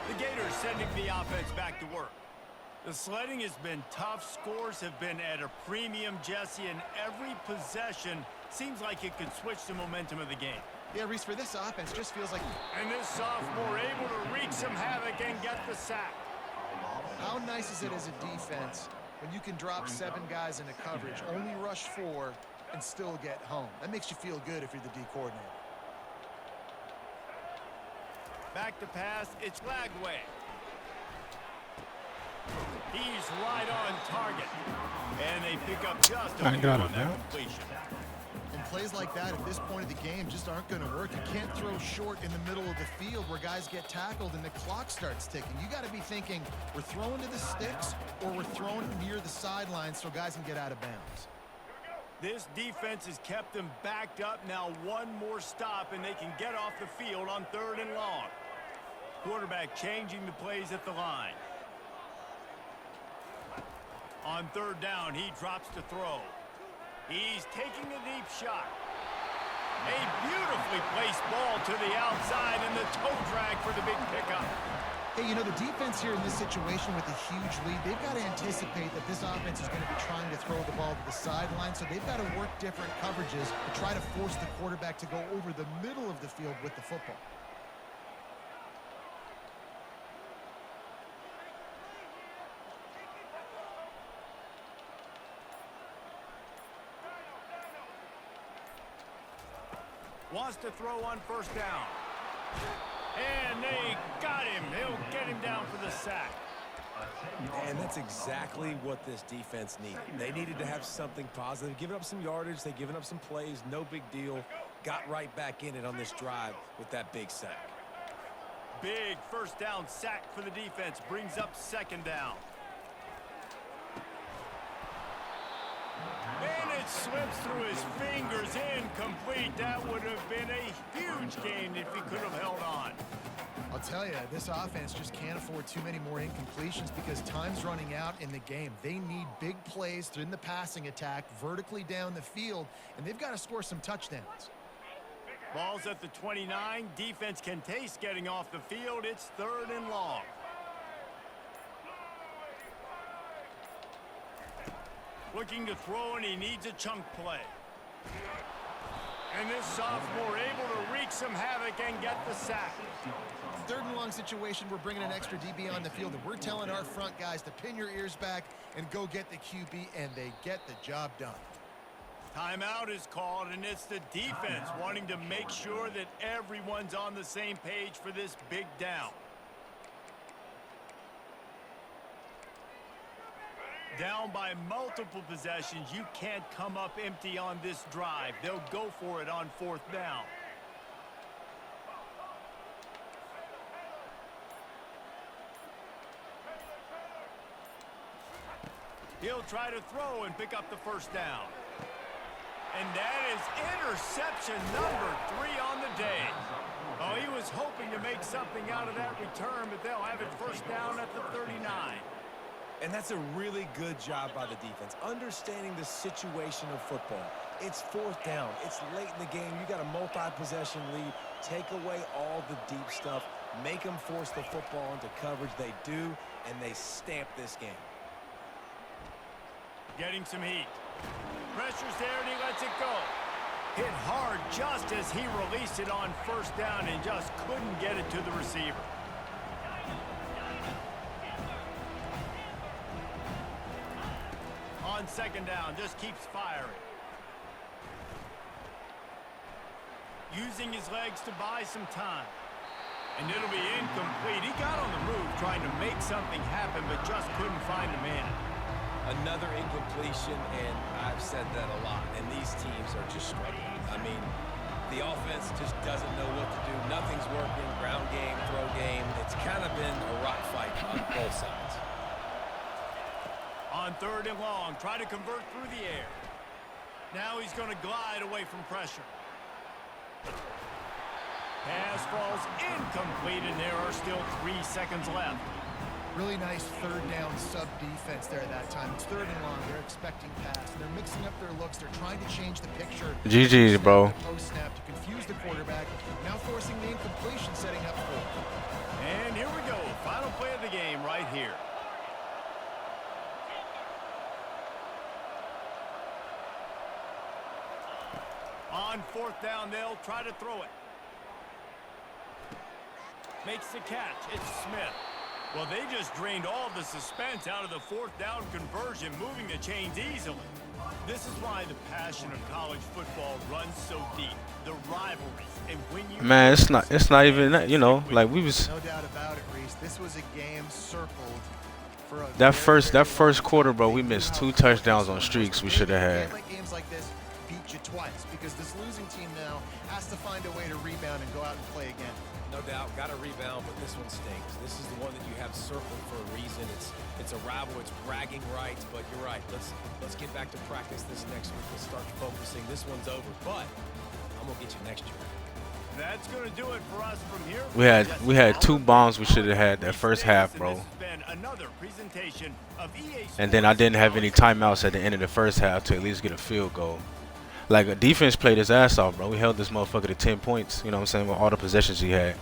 The Gators sending the offense back to work. The sledding has been tough. Scores have been at a premium, Jesse, and every possession seems like it could switch the momentum of the game. Yeah, Reese, for this offense, just feels like... And this sophomore able to wreak some havoc and get the sack. How nice is it as a defense when you can drop 7 guys into coverage, only rush 4, and still get home? That makes you feel good if you're the D coordinator. Back to pass, it's Lagway. He's right on target. And they pick up just a few on that completion. And plays like that at this point of the game just aren't going to work. You can't throw short in the middle of the field where guys get tackled and the clock starts ticking. You got to be thinking, we're throwing to the sticks or we're throwing near the sidelines so guys can get out of bounds. This defense has kept them backed up. Now one more stop and they can get off the field on 3rd and long. Quarterback changing the plays at the line. On 3rd down, he drops to throw. He's taking a deep shot. A beautifully placed ball to the outside and the toe drag for the big pickup. Hey, you know, the defense here in this situation with a huge lead, they've got to anticipate that this offense is going to be trying to throw the ball to the sideline, so they've got to work different coverages to try to force the quarterback to go over the middle of the field with the football. Wants to throw on first down. And they got him. They'll get him down for the sack. And that's exactly what this defense needed. They needed to have something positive. Giving up some yardage, they've given up some plays, no big deal. Got right back in it on this drive with that big sack. Big first down sack for the defense. Brings up second down. And it slips through his fingers, incomplete. That would have been a huge gain if he could have held on. I'll tell you, this offense just can't afford too many more incompletions because time's running out in the game. They need big plays in the passing attack, vertically down the field, and they've got to score some touchdowns. Ball's at the 29. Defense can taste getting off the field. It's 3rd and long. Looking to throw, and he needs a chunk play. And this sophomore able to wreak some havoc and get the sack. 3rd and long situation, we're bringing an extra DB on the field, and we're telling our front guys to pin your ears back and go get the QB, and they get the job done. Timeout is called, and it's the defense wanting to make sure that everyone's on the same page for this big down. Down by multiple possessions, you can't come up empty on this drive. They'll go for it on 4th down. He'll try to throw and pick up the first down. And that is interception number 3 on the day. Oh, he was hoping to make something out of that return, but they'll have it first down at the 39. And that's a really good job by the defense, understanding the situation of football. It's 4th down. It's late in the game. You got a multi-possession lead. Take away all the deep stuff. Make them force the football into coverage. They do, and they stamp this game. Getting some heat. Pressure's there, and he lets it go. Hit hard just as he released it on first down and just couldn't get it to the receiver. On 2nd down, just keeps firing. Using his legs to buy some time. And it'll be incomplete. He got on the move trying to make something happen, but just couldn't find a man. Another incompletion, and I've said that a lot, and these teams are just struggling. I mean, the offense just doesn't know what to do. Nothing's working. Ground game, throw game. It's kind of been a rock fight on both sides. On 3rd and long, try to convert through the air. Now he's going to glide away from pressure. Pass falls incomplete, and there are still 3 seconds left. Really nice 3rd down sub defense there that time. It's 3rd and long. They're expecting pass, and they're mixing up their looks. They're trying to change the picture. GG's, bro. Post snap to confuse the quarterback. Now forcing the incompletion, setting up 4th. And here we go. Final play of the game right here. On 4th down, they'll try to throw it. Makes the catch. It's Smith. Well, they just drained all the suspense out of the 4th down conversion, moving the chains easily. This is why the passion of college football runs so deep. The rivalries, and when you Man, it's not even, you know, like we was No doubt about it, Reese. This was a game circled for a that first quarter, bro. We missed 2 touchdowns on streaks we should have had. Like games like this beat you twice because this losing team now has to find a way to rebound and go out and play again. No doubt, got a rebound, but this one stinks. This is the one that you have circled for a reason. It's a rival, it's bragging rights, but you're right. Let's get back to practice this next week. Let's start focusing. This one's over, but I'm gonna get you next year. That's gonna do it for us from here. We had 2 bombs we should have had that first half, bro. Another presentation of EA And then I didn't have any timeouts at the end of the first half to at least get a field goal. Like, a defense played his ass off, bro. We held this motherfucker to 10 points. You know what I'm saying? With all the possessions he had.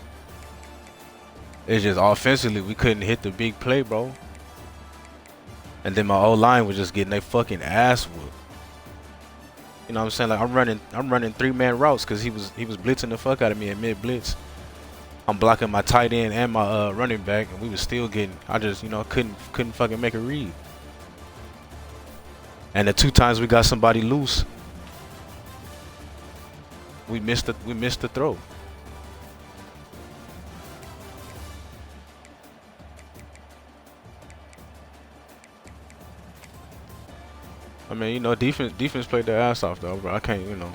It's just offensively we couldn't hit the big play, bro. And then my old line was just getting their fucking ass whooped. You know what I'm saying? Like, I'm running 3-man routes because he was blitzing the fuck out of me in mid blitz. I'm blocking my tight end and my running back, and we was still getting. I just, you know, couldn't fucking make a read. And the 2 times we got somebody loose, we missed the throw. I mean, you know, defense played their ass off though, bro. I can't, you know.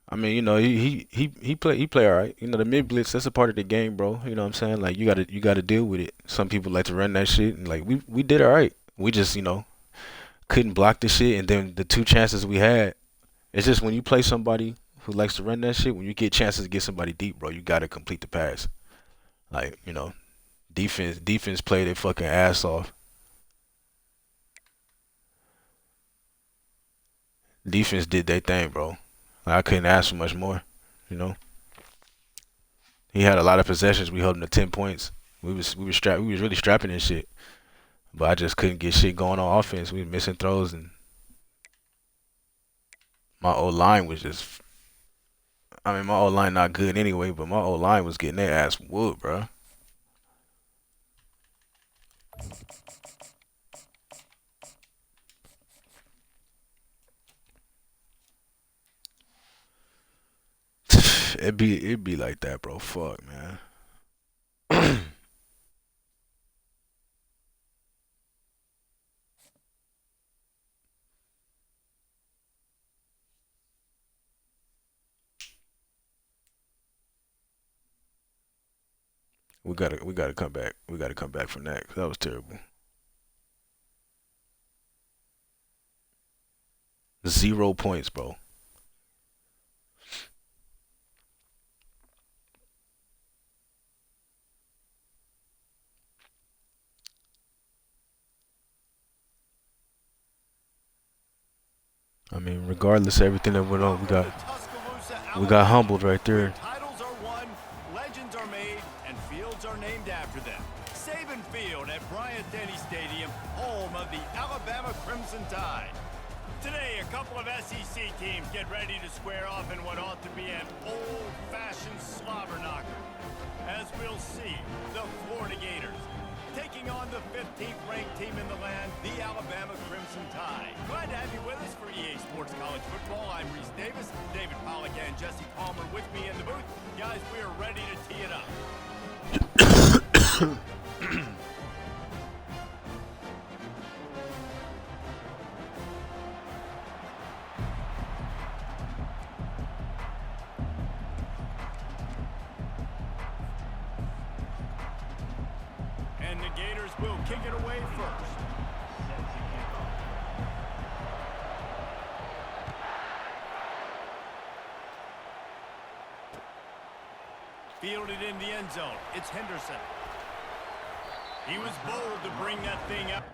I mean, you know, he play all right. You know, the mid blitz, that's a part of the game, bro. You know what I'm saying? Like, you gotta deal with it. Some people like to run that shit, and like we did all right. We just, you know, couldn't block the shit, and then the 2 chances we had, it's just when you play somebody who likes to run that shit, when you get chances to get somebody deep, bro, you gotta complete the pass. Like, you know, defense played their fucking ass off. Defense did their thing, bro. Like, I couldn't ask for much more, you know. He had a lot of possessions. We held him to 10 points. We was really strapping and shit. But I just couldn't get shit going on offense. We was missing throws, and my old line was just. I mean, my old line not good anyway, but my old line was getting their ass whooped, bro. It'd be like that, bro. Fuck, man. We gotta come back. We gotta come back from that, 'cause that was terrible. 0 points, bro. I mean, regardless of everything that went on, we got humbled right there. Titles are won, legends are made, and fields are named after them. Saban Field at Bryant-Denny Stadium, home of the Alabama Crimson Tide. Today, a couple of SEC teams get ready to square off in what ought to be an old-fashioned slobber knocker. As we'll see, the Florida Gators taking on the 15th ranked team in the land, the Alabama Crimson Tide. Glad to have you with us for EA Sports College Football. I'm Reese Davis, David Pollack and Jesse Palmer with me in the booth. Guys, we are ready to tee it up. And the Gators will kick it away first. Fielded in the end zone. It's Henderson. He was bold to bring that thing up.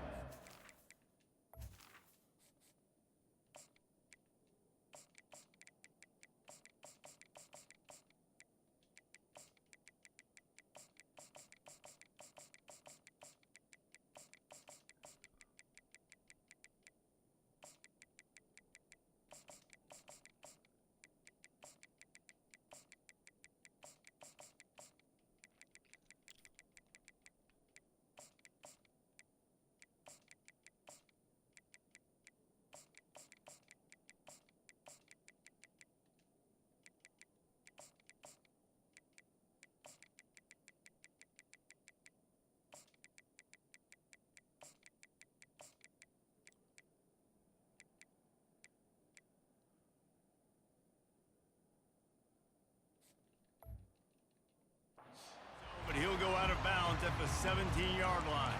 But he'll go out of bounds at the 17-yard line.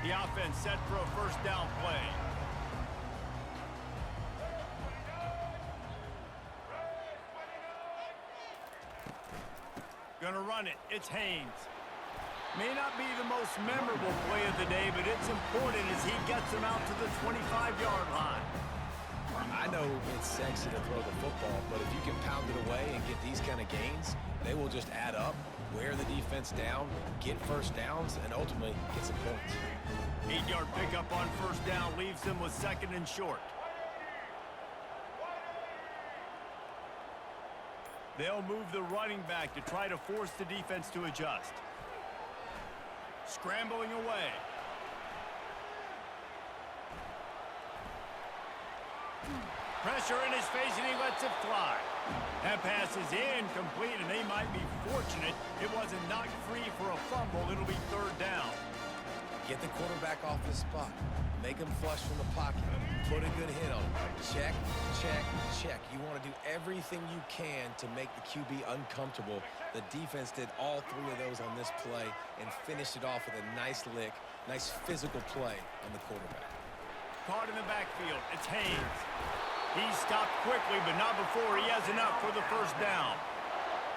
The offense set for a first down play. Gonna run it. It's Haynes. May not be the most memorable play of the day, but it's important as he gets them out to the 25-yard line. I know it's sexy to throw the football, but if you can pound it away and get these kind of gains, they will just add up, wear the defense down, get first downs, and ultimately get some points. 8-yard pickup on first down leaves them with second and short. They'll move the running back to try to force the defense to adjust. Scrambling away. Pressure in his face, and he lets it fly. That pass is incomplete, and they might be fortunate it wasn't knocked free for a fumble. It'll be third down. Get the quarterback off his spot. Make him flush from the pocket. Put a good hit on him. Check, check, check. You want to do everything you can to make the QB uncomfortable. The defense did all three of those on this play and finished it off with a nice lick, nice physical play on the quarterback. Caught in the backfield. It's Haynes. He stopped quickly, but not before he has enough for the first down.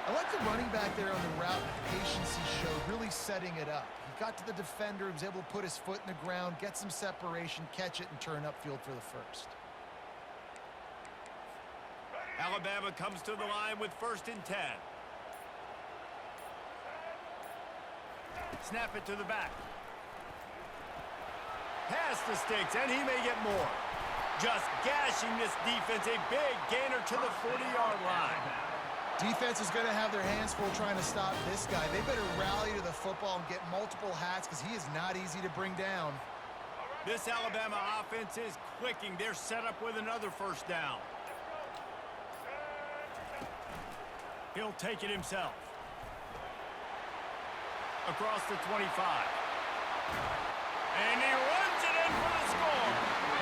I like the running back there on the route, the patience he showed, really setting it up. He got to the defender, he was able to put his foot in the ground, get some separation, catch it, and turn upfield for the first. Alabama comes to the line with first and 10. Snap it to the back. Pass the sticks, and he may get more. Just gashing this defense, a big gainer to the 40-yard line. Defense is going to have their hands full trying to stop this guy. They better rally to the football and get multiple hats because he is not easy to bring down. This Alabama offense is clicking. They're set up with another first down. He'll take it himself. Across the 25. And he runs it in for the score.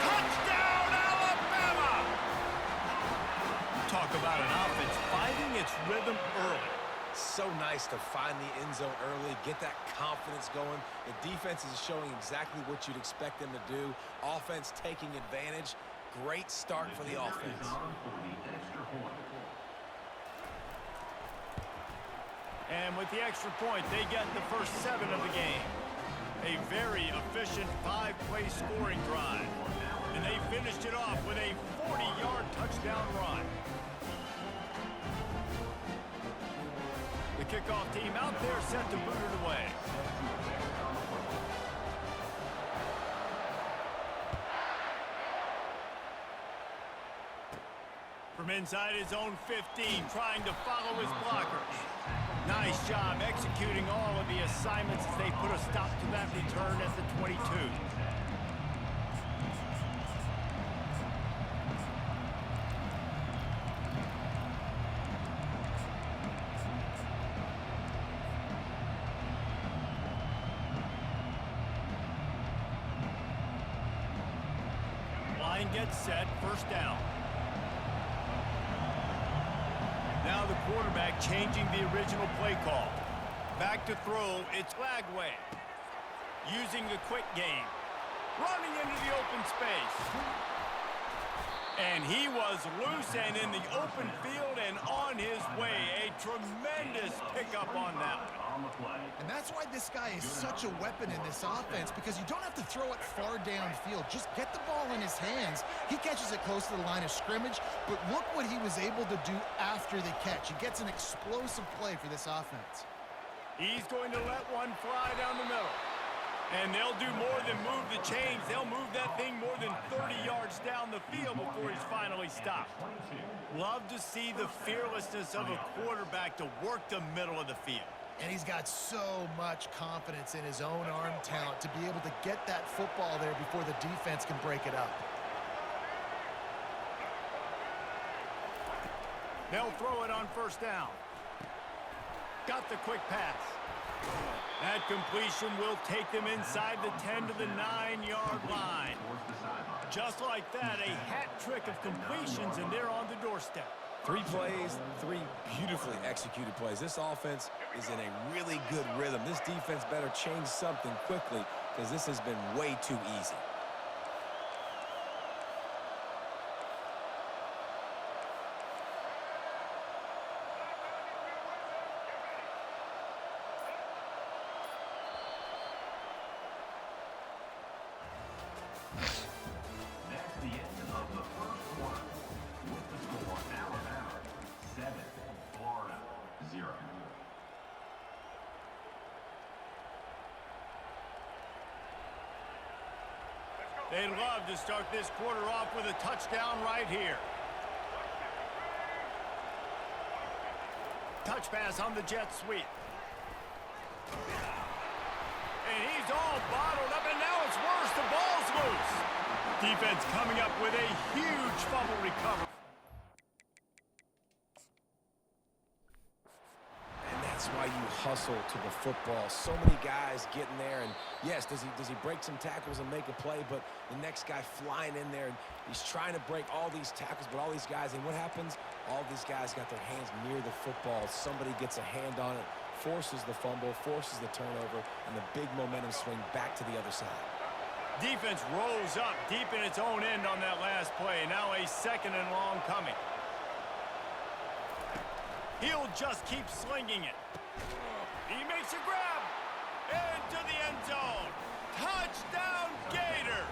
Touchdown, Alabama! Talk about an offense finding its rhythm early. So nice to find the end zone early, get that confidence going. The defense is showing exactly what you'd expect them to do. Offense taking advantage. Great start for the offense. And with the extra point, they get the first 7 of the game. A very efficient 5-play scoring drive. And they finished it off with a 40-yard touchdown run. The kickoff team out there set to boot it away. From inside his own 15, trying to follow his blockers. Nice job executing all of the assignments as they put a stop to that return at the 22. Line gets set, first down. Now the quarterback changing the original play call. Back to throw, it's Lagway. Using the quick game. Running into the open space. And he was loose and in the open field and on his way. A tremendous pickup on that one. And that's why this guy is such a weapon in this offense, because you don't have to throw it far downfield. Just get the ball in his hands. He catches it close to the line of scrimmage, but look what he was able to do after the catch. He gets an explosive play for this offense. He's going to let one fly down the middle. And they'll do more than move the chains. They'll move that thing more than 30 yards down the field before he's finally stopped. Love to see the fearlessness of a quarterback to work the middle of the field. And he's got so much confidence in his own arm talent to be able to get that football there before the defense can break it up. They'll throw it on first down. Got the quick pass. That completion will take them inside the 10 to the 9-yard line. Just like that, a hat trick of completions, and they're on the doorstep. 3 plays, 3 beautifully executed plays. This offense is in a really good rhythm. This defense better change something quickly, because this has been way too easy. They'd love to start this quarter off with a touchdown right here. Touch pass on the jet sweep. And he's all bottled up, and now it's worse. The ball's loose. Defense coming up with a huge fumble recovery. That's why you hustle to the football. So many guys getting there, and yes, does he break some tackles and make a play, but the next guy flying in there, and he's trying to break all these tackles, but all these guys, and what happens? All these guys got their hands near the football. Somebody gets a hand on it, forces the fumble, forces the turnover, and the big momentum swing back to the other side. Defense rolls up deep in its own end on that last play. Now a 2nd and long coming. He'll just keep slinging it. He makes a grab into the end zone. Touchdown, Gators!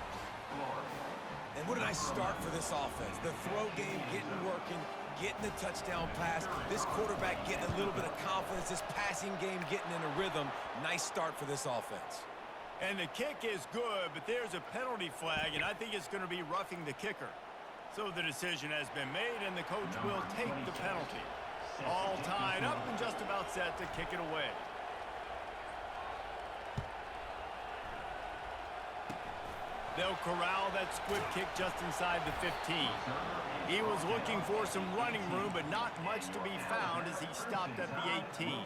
And what a nice start for this offense. The throw game working, getting the touchdown pass. This quarterback getting a little bit of confidence. This passing game getting in a rhythm. Nice start for this offense. And the kick is good, but there's a penalty flag, and I think it's going to be roughing the kicker. So the decision has been made, and the coach will take the penalty. All tied up and just about set to kick it away. They'll corral that squib kick just inside the 15. He was looking for some running room, but not much to be found as he stopped at the 18.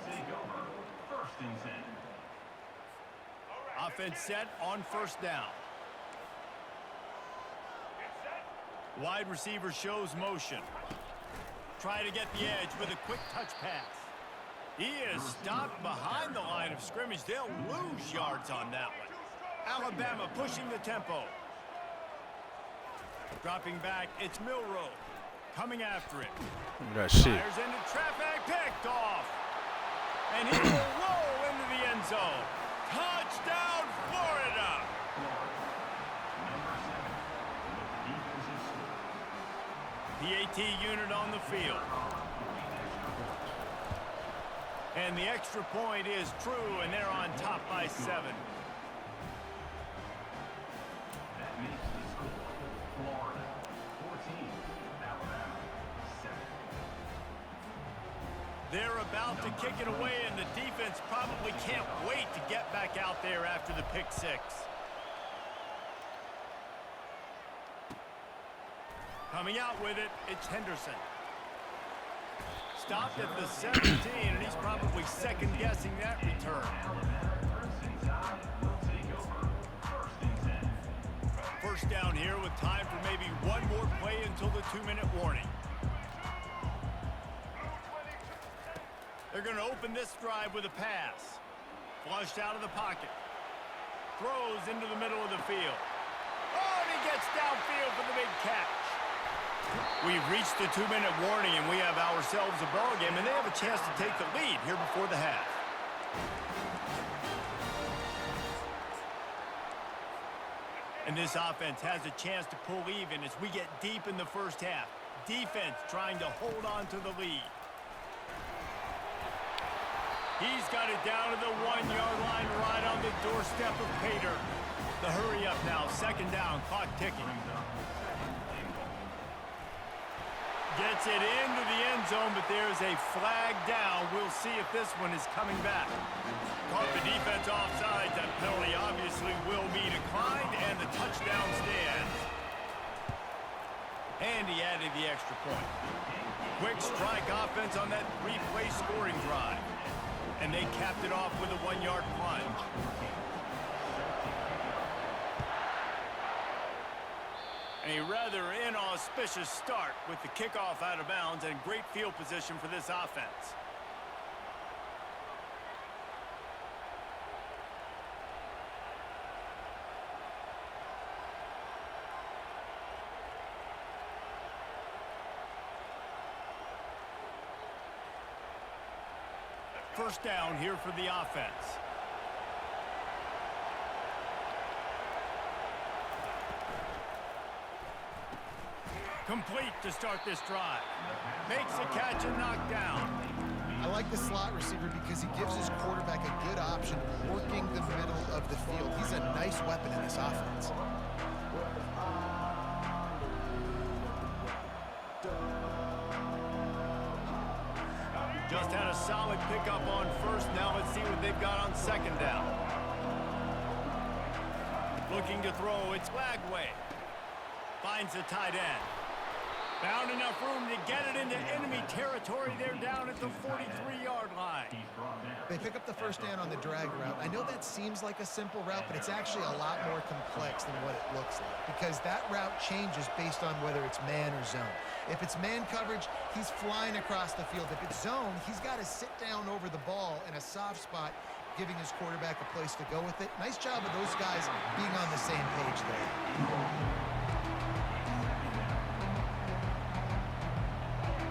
Offense set on 1st down. Wide receiver shows motion. Try to get the edge with a quick touch pass. He is stopped behind the line of scrimmage. They'll lose yards on that one. Alabama pushing the tempo. Dropping back, it's Milrow. Coming after it. That shit. Fires into traffic, picked off. And he will roll into the end zone. Touchdown, Florida! PAT unit on the field. And the extra point is true, and they're on top by 7. That makes the score Florida 14, Alabama 7. They're about to kick it away, and the defense probably can't wait to get back out there after the pick 6. Coming out with it, it's Henderson. Stopped at the 17, and he's probably second-guessing that return. First down here with time for maybe one more play until the 2-minute warning. They're going to open this drive with a pass. Flushed out of the pocket. Throws into the middle of the field. Oh, and he gets downfield for the big catch. We've reached the 2-minute warning, and we have ourselves a ball game, and they have a chance to take the lead here before the half. And this offense has a chance to pull even as we get deep in the first half. Defense trying to hold on to the lead. He's got it down to the 1-yard line right on the doorstep of Pater. The hurry up now, 2nd down, clock ticking. Gets it into the end zone, but there's a flag down. We'll see if this one is coming back. Caught the defense offside. That penalty obviously will be declined, and the touchdown stands. And he added the extra point. Quick strike offense on that 3-play scoring drive. And they capped it off with a 1-yard plunge. A rather inauspicious start with the kickoff out of bounds and great field position for this offense. First down here for the offense. Complete to start this drive. Makes a catch and knocked down. I like the slot receiver because he gives his quarterback a good option working the middle of the field. He's a nice weapon in this offense. Just had a solid pickup on first. Now let's see what they've got on second down. Looking to throw. It's Lagway. Finds the tight end. Found enough room to get it into enemy territory. They're down at the 43-yard line. They pick up the first down on the drag route. I know that seems like a simple route, but it's actually a lot more complex than what it looks like because that route changes based on whether it's man or zone. If it's man coverage, he's flying across the field. If it's zone, he's got to sit down over the ball in a soft spot, giving his quarterback a place to go with it. Nice job of those guys being on the same page there.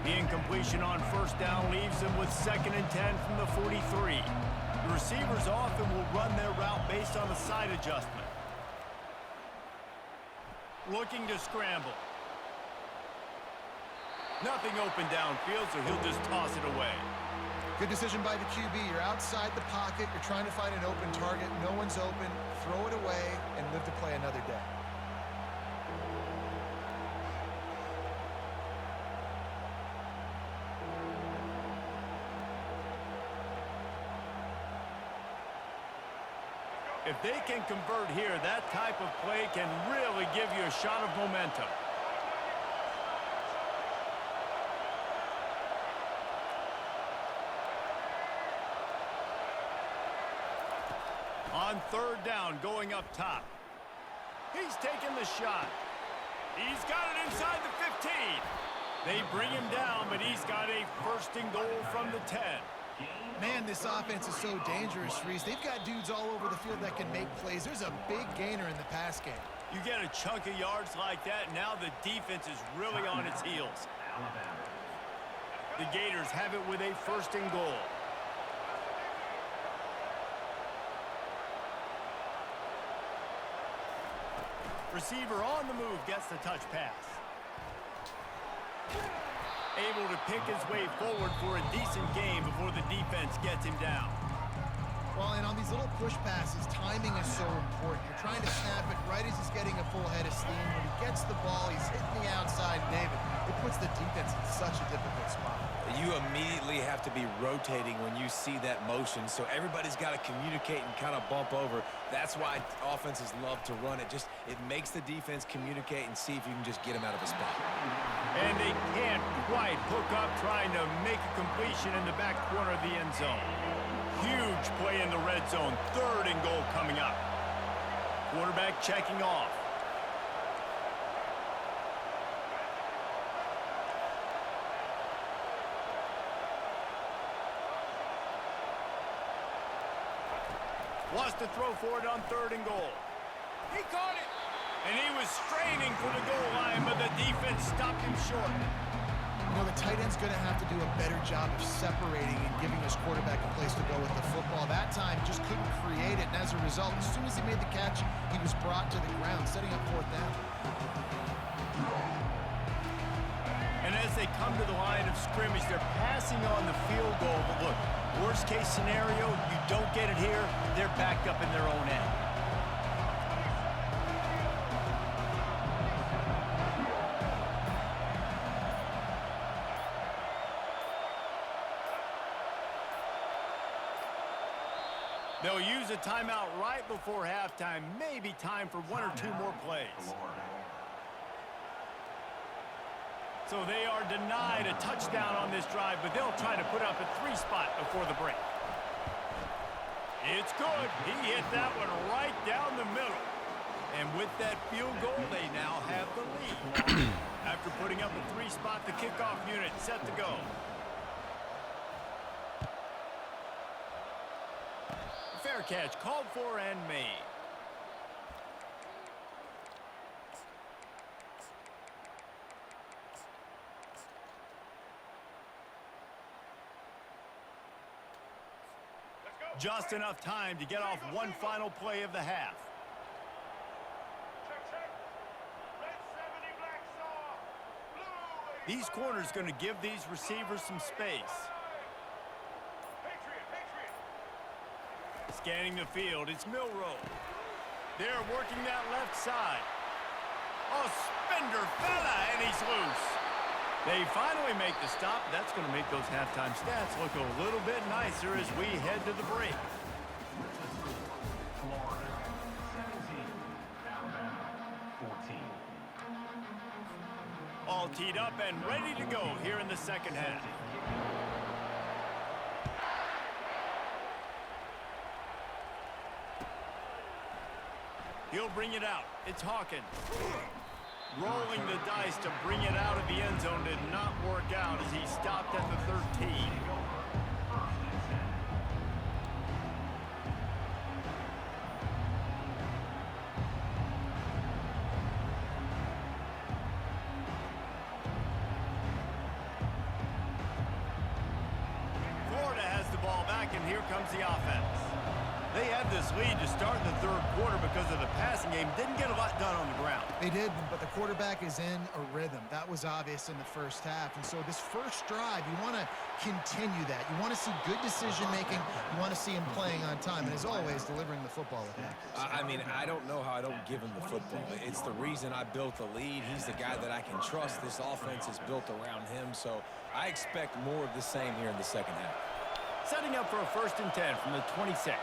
The incompletion on first down leaves them with 2nd and 10 from the 43. The receivers often will run their route based on a side adjustment. Looking to scramble. Nothing open downfield, so he'll just toss it away. Good decision by the QB. You're outside the pocket. You're trying to find an open target. No one's open. Throw it away and live to play another day. If they can convert here, that type of play can really give you a shot of momentum. On third down, going up top. He's taking the shot. He's got it inside the 15. They bring him down, but he's got a 1st and goal from the 10. Man, this offense is so dangerous, Reese. They've got dudes all over the field that can make plays. There's a big gainer in the pass game. You get a chunk of yards like that, now the defense is really on its heels. The Gators have it with a 1st and goal. Receiver on the move gets the touch pass. Able to pick his way forward for a decent game before the defense gets him down. Well, and on these little push passes, timing is so important. You're trying to snap it right as he's getting a full head of steam. When he gets the ball, he's hitting the outside, David. It puts the defense in such a difficult spot. You immediately have to be rotating when you see that motion, so everybody's got to communicate and kind of bump over. That's why offenses love to run it. It makes the defense communicate and see if you can just get him out of a spot. And they can't quite hook up trying to make a completion in the back corner of the end zone. Huge play in the red zone. 3rd and goal coming up. Quarterback checking off. Wants to throw for it on 3rd and goal. He caught it. And he was straining for the goal line, but the defense stopped him short. You know, the tight end's going to have to do a better job of separating and giving his quarterback a place to go with the football. That time, just couldn't create it, and as a result, as soon as he made the catch, he was brought to the ground, setting up 4th down. And as they come to the line of scrimmage, they're passing on the field goal. But look, worst case scenario, you don't get it here, they're backed up in their own end. They'll use a timeout right before halftime. Maybe time for 1 or 2 more plays. So they are denied a touchdown on this drive, but they'll try to put up a 3 spot before the break. It's good. He hit that one right down the middle. And with that field goal, they now have the lead. After putting up a 3 spot, the kickoff unit set to go. Fair catch called for and made. Just enough time to get off one final play of the half. These corners going to give these receivers some space. Scanning the field, it's Milrow. They're working that left side. Oh, spender fella, and he's loose. They finally make the stop. That's going to make those halftime stats look a little bit nicer as we head to the break. Florida 17, Alabama 14. All teed up and ready to go here in the second half. He'll bring it out. It's Hawkins. Rolling the dice to bring it out of the end zone did not work out as he stopped at the 13. Florida has the ball back, and here comes the offense. They had this lead to start in the third quarter because of the passing game. Didn't get a lot done on the ground. They did, but the quarterback is in a rhythm. That was obvious in the first half. And so this first drive, you want to continue that. You want to see good decision-making. You want to see him playing on time. And as always, delivering the football with accuracy. I mean, I don't know how I don't give him the football. It's the reason I built the lead. He's the guy that I can trust. This offense is built around him. So I expect more of the same here in the second half. Setting up for a 1st and 10 from the 26.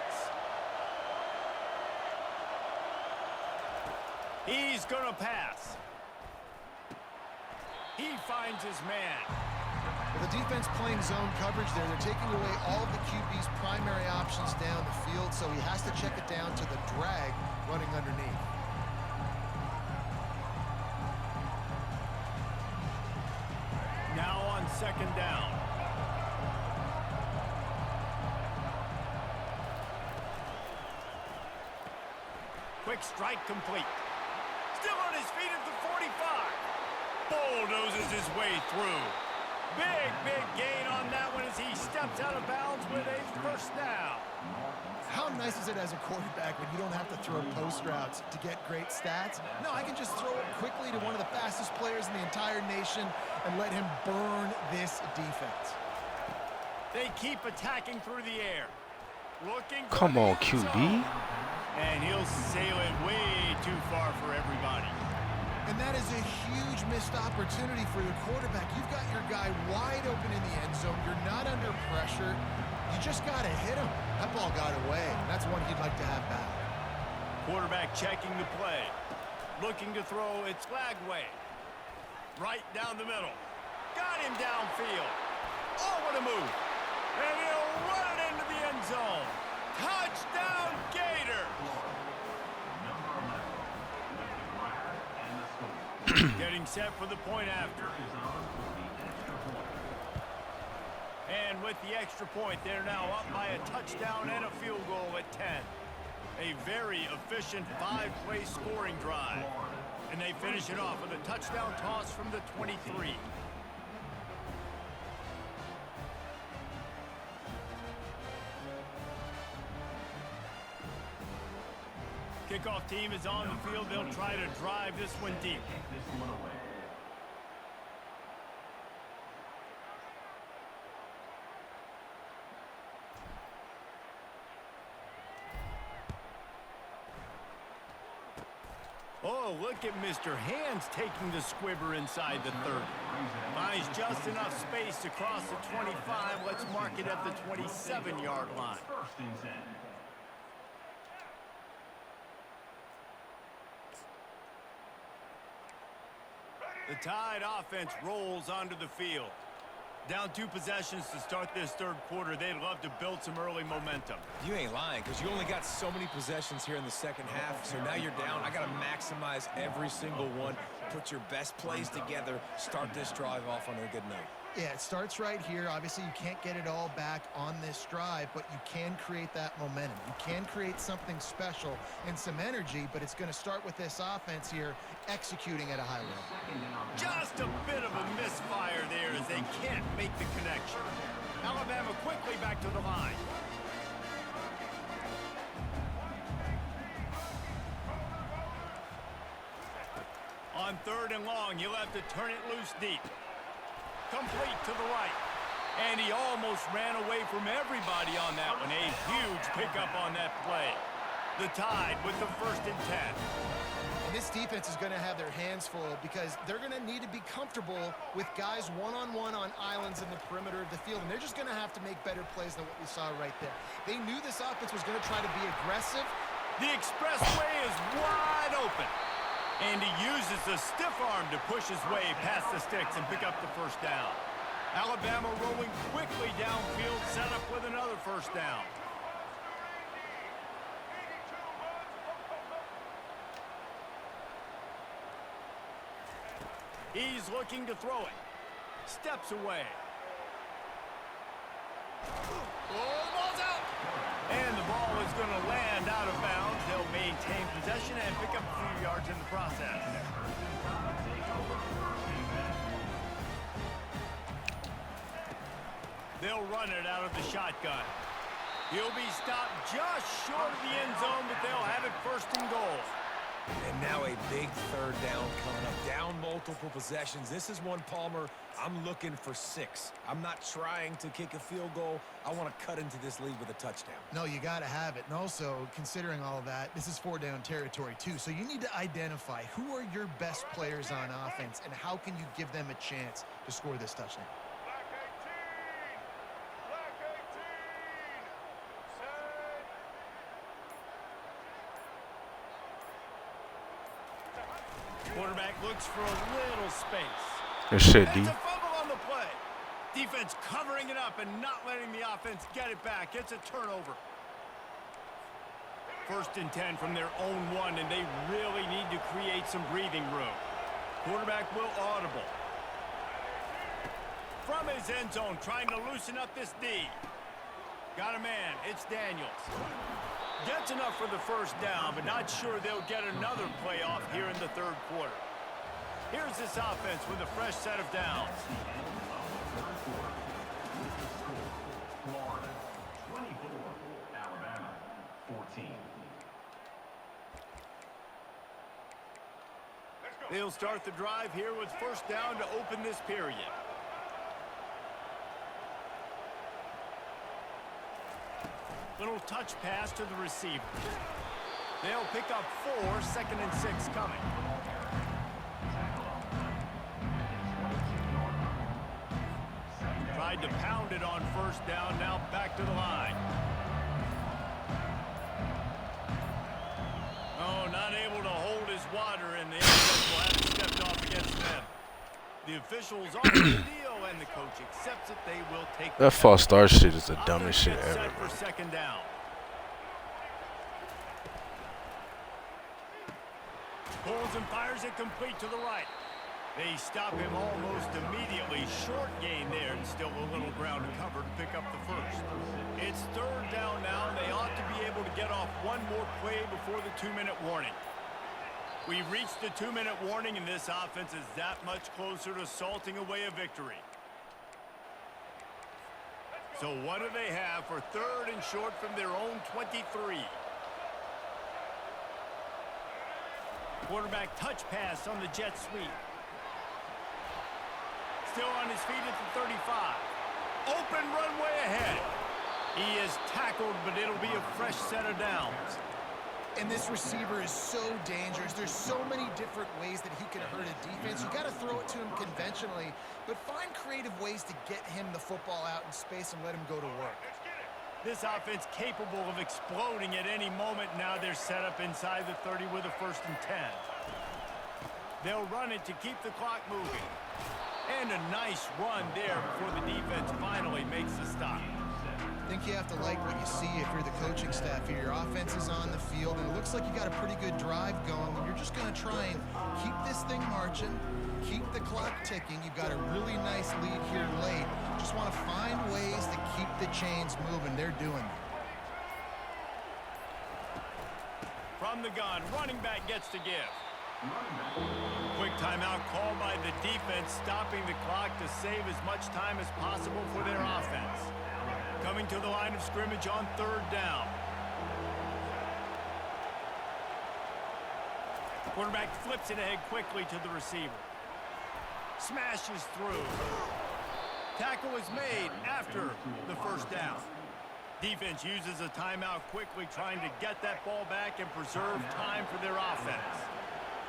He's going to pass. He finds his man. With the defense playing zone coverage there, they're taking away all of the QB's primary options down the field, so he has to check it down to the drag running underneath. Now on 2nd down. Quick strike complete. Still on his feet at the 45. Bulldozes his way through. Big gain on that one as he steps out of bounds with a 1st down. How nice is it as a quarterback when you don't have to throw post routes to get great stats? No, I can just throw it quickly to one of the fastest players in the entire nation and let him burn this defense. They keep attacking through the air. Looking. Come on, QB. And he'll sail it way too far for everybody. And that is a huge missed opportunity for your quarterback. You've got your guy wide open in the end zone. You're not under pressure. You just got to hit him. That ball got away. That's one he'd like to have back. Quarterback checking the play. Looking to throw. It's Lagway. Right down the middle. Got him downfield. Oh, what a move. And he'll run it into the end zone. Touchdown, Gators! Getting set for the point after. And with the extra point, they're now up by a touchdown and a field goal at 10. A very efficient 5-play scoring drive. And they finish it off with a touchdown toss from the 23. Kickoff team is on the field. They'll try to drive this one deep. Oh, look at Mr. Hands taking the squibber inside the 30. Finds just enough space to cross the 25. Let's mark it at the 27-yard line. 1st and 10. The Tide offense rolls onto the field. Down 2 possessions to start this third quarter. They'd love to build some early momentum. You ain't lying, because you only got so many possessions here in the second half, so now you're down. I got to maximize every single one, put your best plays together, start this drive off on a good note. Yeah, it starts right here. Obviously, you can't get it all back on this drive, but you can create that momentum. You can create something special and some energy, but it's going to start with this offense here executing at a high level. Just a bit of a misfire there as they can't make the connection. Alabama quickly back to the line. third and long. He'll have to turn it loose deep. Complete to the right. And he almost ran away from everybody on that one. A huge pickup on that play. The Tide with the 1st and 10. And this defense is going to have their hands full because they're going to need to be comfortable with guys one-on-one on islands in the perimeter of the field. And they're just going to have to make better plays than what we saw right there. They knew this offense was going to try to be aggressive. The expressway is wide open. And he uses the stiff arm to push his way past the sticks and pick up the 1st down. Alabama rolling quickly downfield, set up with another 1st down. He's looking to throw it. Steps away. Oh, the ball's out. And the ball is going to land out of bounds. They'll maintain possession and pick up a few yards in the process. They'll run it out of the shotgun. He'll be stopped just short of the end zone, but they'll have it 1st and goal. And now a big 3rd down coming up. Down multiple possessions. This is one, Palmer, I'm looking for 6. I'm not trying to kick a field goal. I want to cut into this lead with a touchdown. No, you got to have it. And also, considering all of that, this is 4-down territory too. So you need to identify who are your best players on offense and how can you give them a chance to score this touchdown. Quarterback looks for a little space. Good shit, D. It's a fumble on the play. Defense covering it up and not letting the offense get it back. It's a turnover. 1st and 10 from their own 1, and they really need to create some breathing room. Quarterback will audible. From his end zone, trying to loosen up this D. Got a man. It's Daniels. Gets enough for the 1st down, but not sure they'll get another play off here in the 3rd quarter. Here's this offense with a fresh set of downs. Florida 24, Alabama 14. They'll start the drive here with 1st down to open this period. Little touch pass to the receiver. They'll pick up 4, 2nd and 6 coming. Tried to pound it on 1st down, now back to the line. Oh, not able to hold his water, and the offense will have it stepped off against them. The officials offer the deal, and the coach accepts it. They will take That false start shit is the dumbest shit ever, set for bro. 2nd down. Pulls and fires it complete to the right. They stop him almost immediately. Short gain there, and still a little ground to cover to pick up the 1st. It's 3rd down now, and they ought to be able to get off one more play before the 2-minute warning. We've reached the 2-minute warning, and this offense is that much closer to salting away a victory. So what do they have for 3rd and short from their own 23? Quarterback touch pass on the jet sweep. Still on his feet at the 35. Open runway ahead. He is tackled, but it'll be a fresh set of downs. And this receiver is so dangerous. There's so many different ways that he can hurt a defense. You got to throw it to him conventionally, but find creative ways to get him the football out in space and let him go to work. This offense capable of exploding at any moment. Now they're set up inside the 30 with a 1st and 10. They'll run it to keep the clock moving. And a nice run there before the defense finally makes the stop. I think you have to like what you see if you're the coaching staff here. Your offense is on the field, and it looks like you got a pretty good drive going, and you're just going to try and keep this thing marching, keep the clock ticking. You've got a really nice lead here late. Just want to find ways to keep the chains moving. They're doing that. From the gun, running back gets to give. Quick timeout called by the defense, stopping the clock to save as much time as possible for their offense. Coming to the line of scrimmage on 3rd down. Quarterback flips it ahead quickly to the receiver. Smashes through. Tackle is made after the first down. Defense uses a timeout quickly, trying to get that ball back and preserve time for their offense.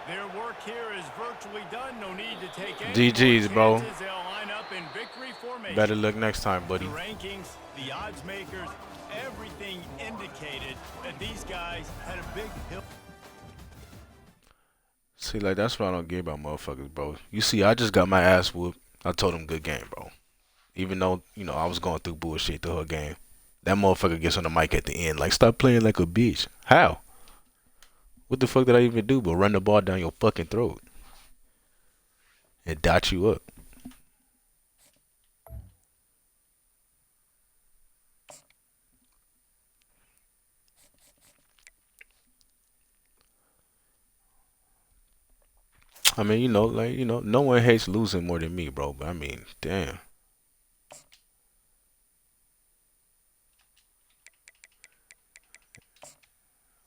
Their work here is virtually done. No need to take any GG's, more bro. chances. They'll line up in victory formation. Better look next time, buddy. The rankings, the odds makers, everything indicated that these guys had a big hill. See, like, that's what I don't get about motherfuckers, bro. You see, I just got my ass whooped. I told him good game, bro. Even though, you know, I was going through bullshit the whole game. That motherfucker gets on the mic at the end. Like, stop playing like a bitch. How? What the fuck did I even do but run the ball down your fucking throat? And dot you up. I mean, you know, like, you know, no one hates losing more than me, bro. But I mean, damn.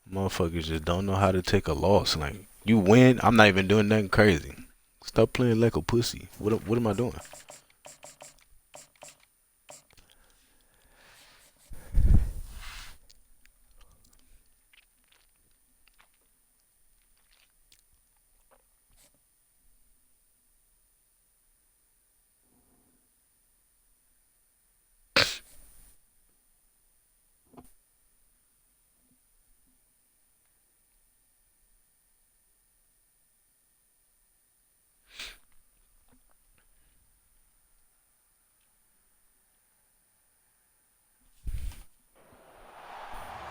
Motherfuckers just don't know how to take a loss. Like, you win, I'm not even doing nothing crazy. Stop playing like a pussy. What am I doing?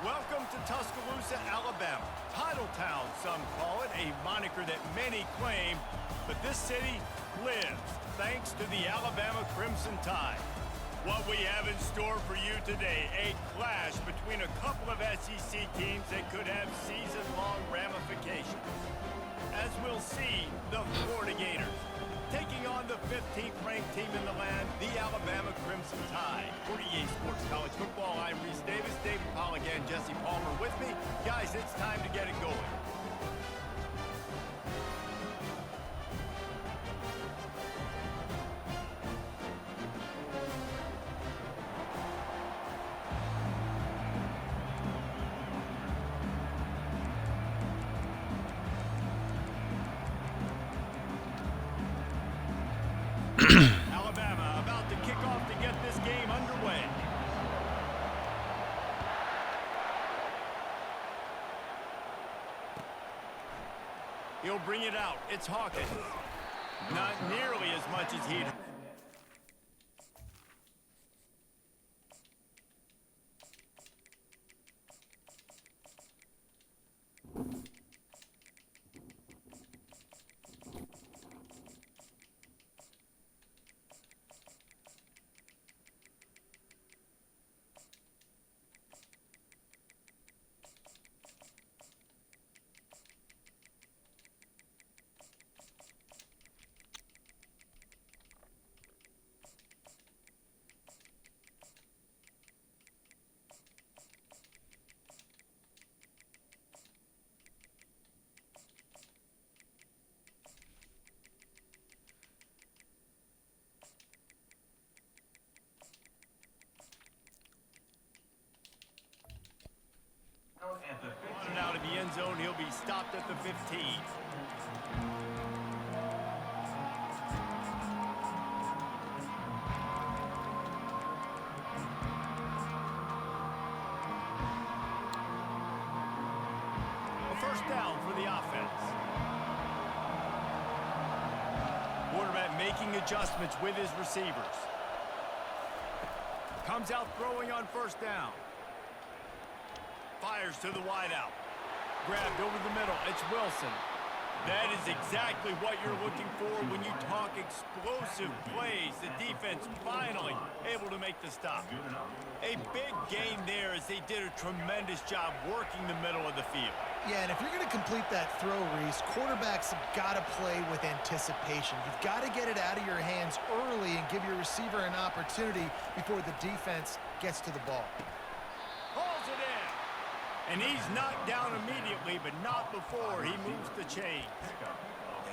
Welcome to Tuscaloosa, Alabama. Title Town, some call it, a moniker that many claim, but this city lives thanks to the Alabama Crimson Tide. What we have in store for you today, a clash between a couple of SEC teams that could have season-long ramifications. As we'll see, the Florida Gators taking on the 15th ranked team in the land, the Alabama Crimson Tide. For EA Sports College Football, I'm Reese Davis, David Paul again, Jesse Palmer with me. Guys, it's time to get it going. Alabama about to kick off to get this game underway. He'll bring it out. It's Hawkins. Not nearly as much as he'd. At the 15. On and out of the end zone, he'll be stopped at the 15. A first down for the offense. Quarterback making adjustments with his receivers. Comes out throwing on first down. Fires to the wideout. Grabbed over the middle. It's Wilson. That is exactly what you're looking for when you talk explosive plays. The defense finally able to make the stop. A big gain there as they did a tremendous job working the middle of the field. Yeah, and if you're going to complete that throw, Reese, quarterbacks have got to play with anticipation. You've got to get it out of your hands early and give your receiver an opportunity before the defense gets to the ball. Hauls it in. And he's knocked down immediately, but not before he moves the chains.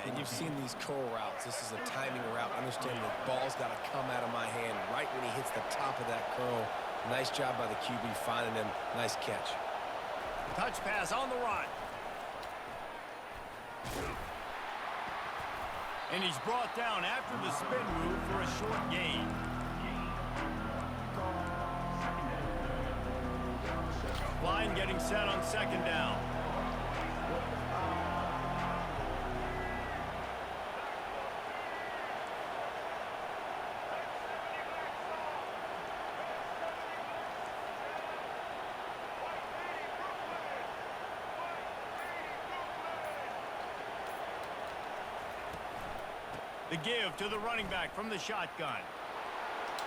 And you've seen these curl routes. This is a timing route. Understand the ball's got to come out of my hand right when he hits the top of that curl. Nice job by the QB finding him. Nice catch. Touch pass on the run. And he's brought down after the spin move for a short gain. Line getting set on second down. The give to the running back from the shotgun.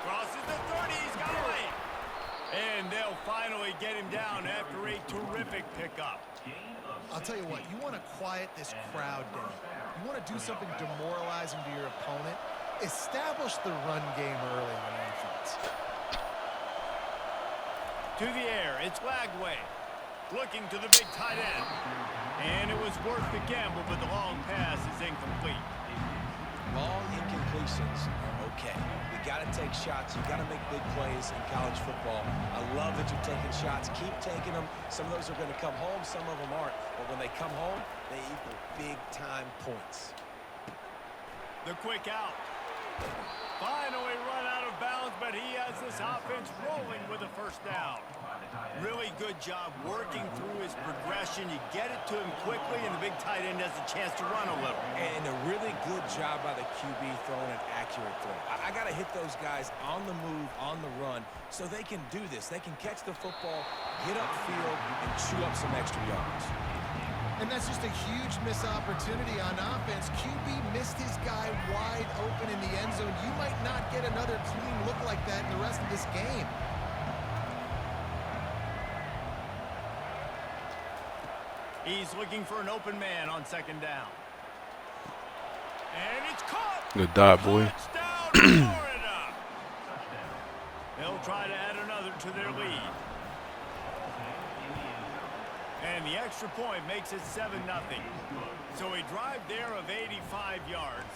Crosses the 30, he's got away. And they'll finally get him down after a terrific pickup. I'll tell you what, you want to quiet this crowd down. You want to do something demoralizing to your opponent. Establish the run game early on offense. To the air, it's Lagway. Looking to the big tight end. And it was worth the gamble, but the long pass is incomplete. Long incompletions are okay. We got to take shots. You got to make big plays in college football. I love that you're taking shots. Keep taking them. Some of those are going to come home. Some of them aren't. But when they come home, they equal big-time points. The quick out. Finally run out of bounds, but he has this offense rolling with a first down. Really good job working through his progression. You get it to him quickly, and the big tight end has a chance to run a little. And a really good job by the QB throwing an accurate throw. I got to hit those guys on the move, on the run, so they can do this. They can catch the football, get upfield, and chew up some extra yards. And that's just a huge missed opportunity on offense. QB missed his guy wide open in the end zone. You might not get another clean look like that in the rest of this game. He's looking for an open man on second down. And it's caught. Good dot, boy. Touchdown, Florida. They'll try to add another to their lead. And the extra point makes it 7-0. So a drive there of 85 yards.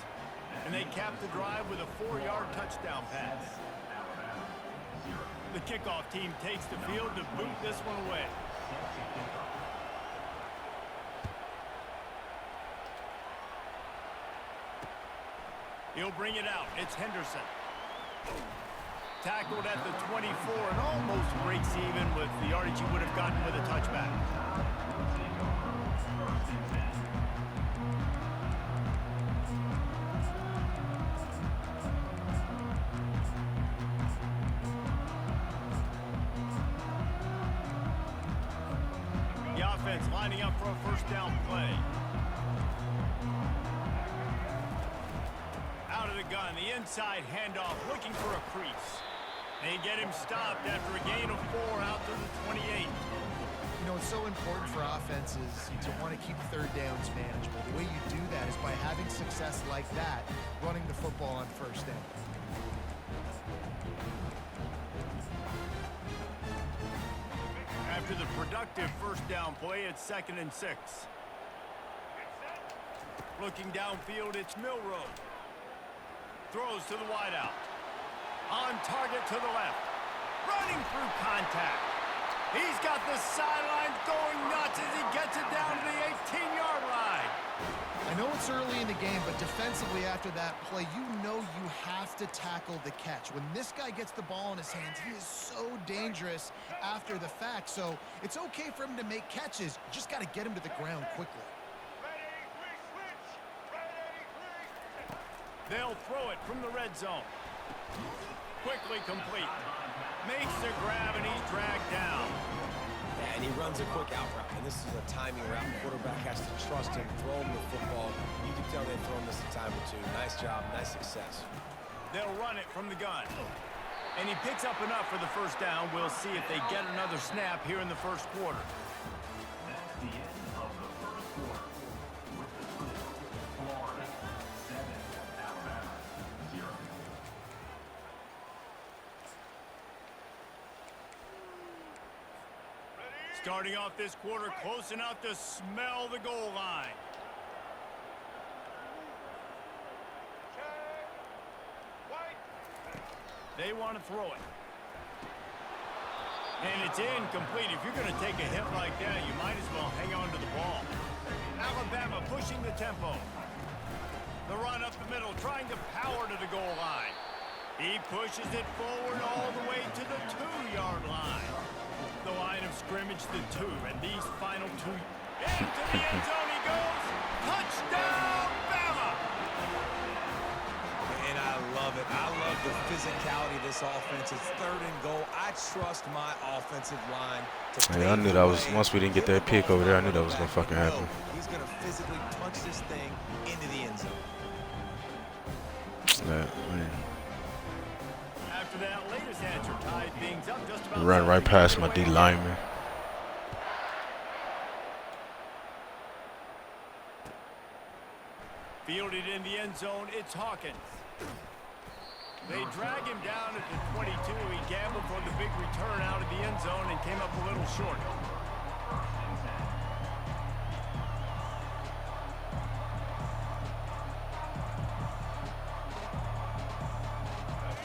And they cap the drive with a 4-yard touchdown pass. The kickoff team takes the field to boot this one away. He'll bring it out. It's Henderson. Tackled at the 24 and almost breaks even with the yardage he would have gotten with a touchback. The offense lining up for a first down play. Out of the gun, the inside handoff, looking for a crease. They get him stopped after a gain of 4 out to the 28. You know, it's so important for offenses to want to keep third downs manageable. The way you do that is by having success like that, running the football on first down. After the productive first down play, it's 2nd and 6. Looking downfield, it's Milrow. Throws to the wideout. On target to the left. Running through contact. He's got the sidelines going nuts as he gets it down to the 18-yard line. I know it's early in the game, but defensively after that play, you know you have to tackle the catch. When this guy gets the ball in his hands, he is so dangerous after the fact. So it's okay for him to make catches. You just got to get him to the ground quickly. They'll throw it from the red zone. Quickly complete. Makes the grab, and he's dragged down. And he runs a quick out route. And this is a timing route. The quarterback has to trust him, throw him the football. You can tell they've thrown this a time or two. Nice job, nice success. They'll run it from the gun. And he picks up enough for the first down. We'll see if they get another snap here in the first quarter. That's the end of the first quarter. With the score, Florida 7, Alabama 0. Starting off this quarter close enough to smell the goal line. They want to throw it. And it's incomplete. If you're going to take a hit like that, you might as well hang on to the ball. Alabama pushing the tempo. The run up the middle, trying to power to the goal line. He pushes it forward all the way to the 2-yard line. The line of scrimmage, the 2, and these final 2. Into the end zone he goes. Touchdown, Bama! And I love it. I love the physicality of this offense. It's 3rd and goal. I trust my offensive line to Yeah, I knew that was, once we didn't get that pick over there, I knew that was going to fucking happen. He's going to physically punch this thing into the end zone. Man. After that latest answer tied things up just about. Run right past my D lineman. Fielded in the end zone, it's Hawkins. They drag him down at the 22. He gambled for the big return out of the end zone and came up a little short.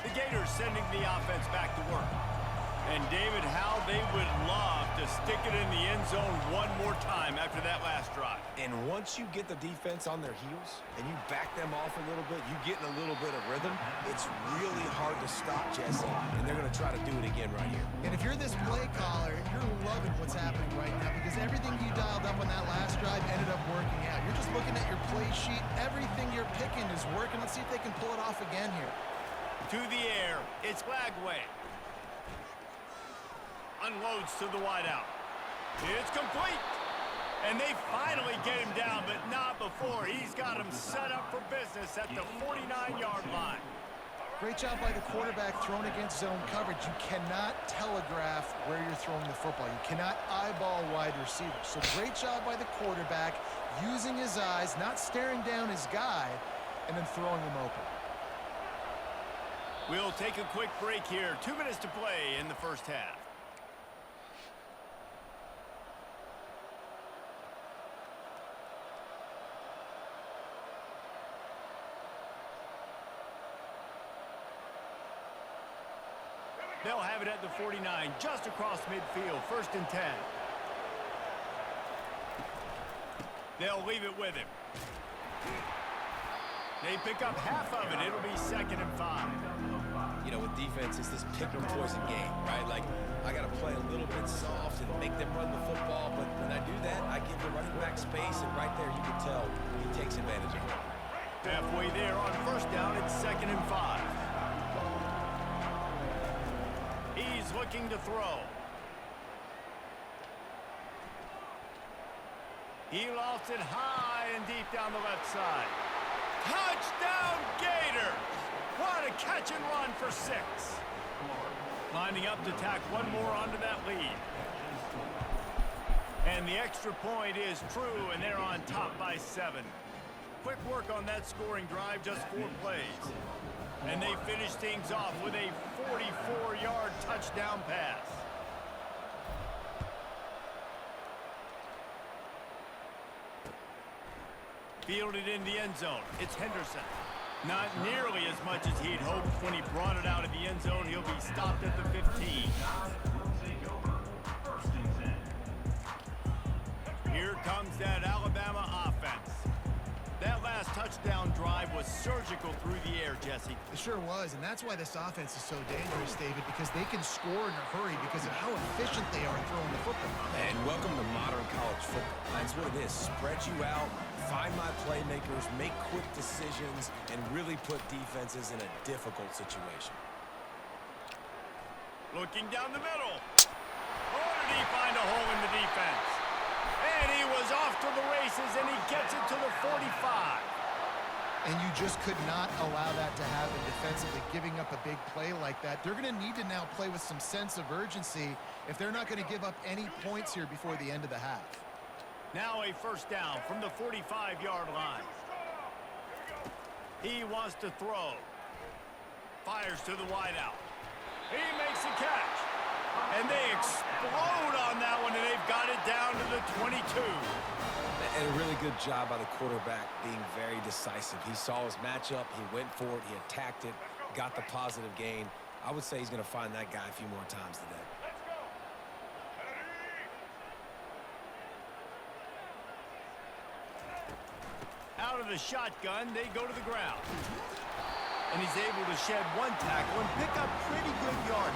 The Gators sending the offense back to work. And David, how they would love to stick it in the end zone one more time after that last drive. And once you get the defense on their heels and you back them off a little bit, you get in a little bit of rhythm, it's really hard to stop, Jesse. And they're going to try to do it again right here. And if you're this play caller, you're loving what's happening right now because everything you dialed up on that last drive ended up working out. You're just looking at your play sheet. Everything you're picking is working. Let's see if they can pull it off again here. To the air, it's Lagway. Unloads to the wideout. It's complete. And they finally get him down, but not before. He's got him set up for business at the 49-yard line. Great job by the quarterback thrown against zone coverage. You cannot telegraph where you're throwing the football. You cannot eyeball wide receivers. So great job by the quarterback using his eyes, not staring down his guy, and then throwing him open. We'll take a quick break here. 2 minutes to play in the first half. They'll have it at the 49, just across midfield, 1st and 10. They'll leave it with him. They pick up half of it. It'll be 2nd and 5. You know, with defense, it's this pick or poison game, right? Like, I got to play a little bit soft and make them run the football, but when I do that, I give the running back space, and right there you can tell he takes advantage of it. Halfway there on 1st down, it's 2nd and 5. He's looking to throw. He lofts it high and deep down the left side. Touchdown Gators! What a catch and run for 6. Lining up to tack one more onto that lead. And the extra point is true, and they're on top by 7. Quick work on that scoring drive, just 4 plays. And they finish things off with a 44-yard touchdown pass. Fielded in the end zone. It's Henderson. Not nearly as much as he'd hoped when he brought it out of the end zone. He'll be stopped at the 15. Here comes that Alabama offense. That last touchdown drive was surgical through the air, Jesse. It sure was, and that's why this offense is so dangerous, David, because they can score in a hurry because of how efficient they are throwing the football. And welcome to modern college football. That's what it is. Spread you out, find my playmakers, make quick decisions, and really put defenses in a difficult situation. Looking down the middle. Oh, did he find a hole in the defense? And he was off to the races, and he gets it to the 45. And you just could not allow that to happen defensively, giving up a big play like that. They're going to need to now play with some sense of urgency if they're not going to give up any points here before the end of the half. Now a 1st down from the 45-yard line. He wants to throw. Fires to the wideout. He makes the catch. And they explode on that one, and they've got it down to the 22. And a really good job by the quarterback being very decisive. He saw his matchup, he went for it, he attacked it, got the positive gain. I would say he's going to find that guy a few more times today. Out of the shotgun, they go to the ground. And he's able to shed one tackle and pick up pretty good yardage.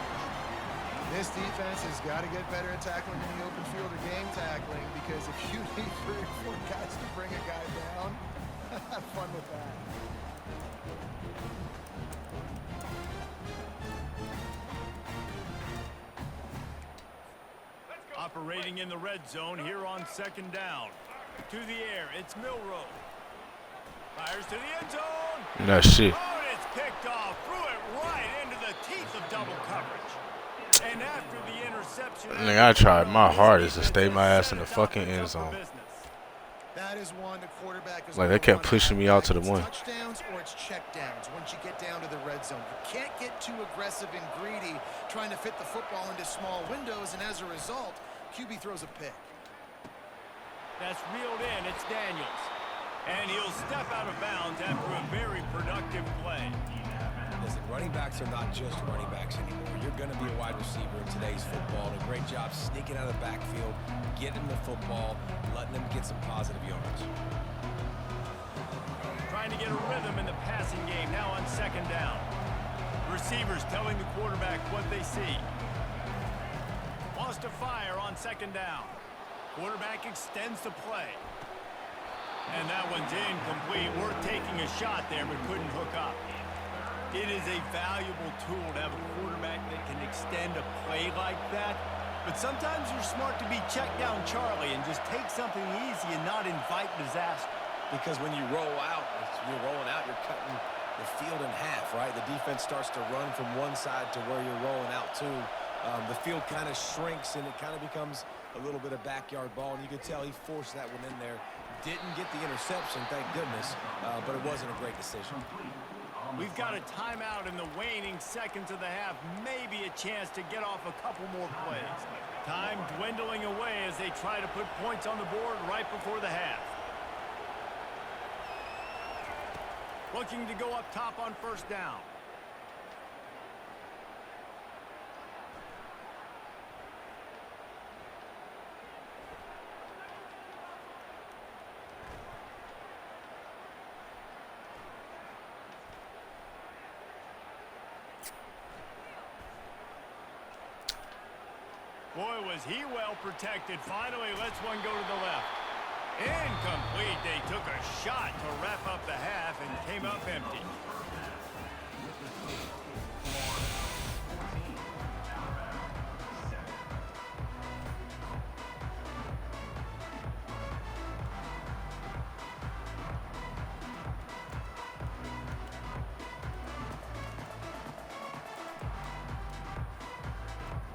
This defense has got to get better at tackling in the open field or game tackling, because if you need 3 or 4 guys to bring a guy down, have fun with that. Operating in the red zone here on 2nd down. To the air, it's Milroe. Fires to the end zone. That shit. Oh, and it's picked off. Threw it right into the teeth of double coverage. And after the interception... Nigga, I tried my hardest to stay my ass in the fucking end zone. That is one the quarterback is Like, they kept pushing me out to the one. Touchdowns or it's checkdowns once you get down to the red zone. You can't get too aggressive and greedy trying to fit the football into small windows, and as a result, QB throws a pick. That's reeled in. It's Daniels. And he'll step out of bounds after a very productive play. Listen, running backs are not just running backs anymore. You're going to be a wide receiver in today's football. And a great job sneaking out of the backfield, getting the football, letting them get some positive yards. Trying to get a rhythm in the passing game now on 2nd down. Receivers telling the quarterback what they see. Wants to fire on 2nd down. Quarterback extends the play. And that one's incomplete. Worth taking a shot there, but couldn't hook up. It is a valuable tool to have a quarterback that can extend a play like that. But sometimes you're smart to be check down Charlie and just take something easy and not invite disaster. Because when you roll out, you're rolling out, you're cutting the field in half, right? The defense starts to run from one side to where you're rolling out to. The field kind of shrinks, and it kind of becomes a little bit of backyard ball. And you could tell he forced that one in there. Didn't get the interception, thank goodness, but it wasn't a great decision. We've got a timeout in the waning seconds of the half. Maybe a chance to get off a couple more plays. Time dwindling away as they try to put points on the board right before the half. Looking to go up top on 1st down. Boy, was he well protected. Finally lets one go to the left. Incomplete. They took a shot to wrap up the half and came up empty.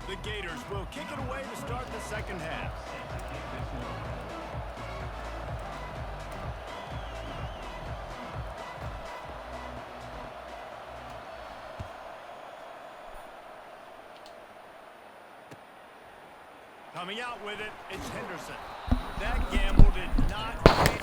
The Gators will kick it away to start the 2nd half. Coming out with it, it's Henderson. That gamble did not pay.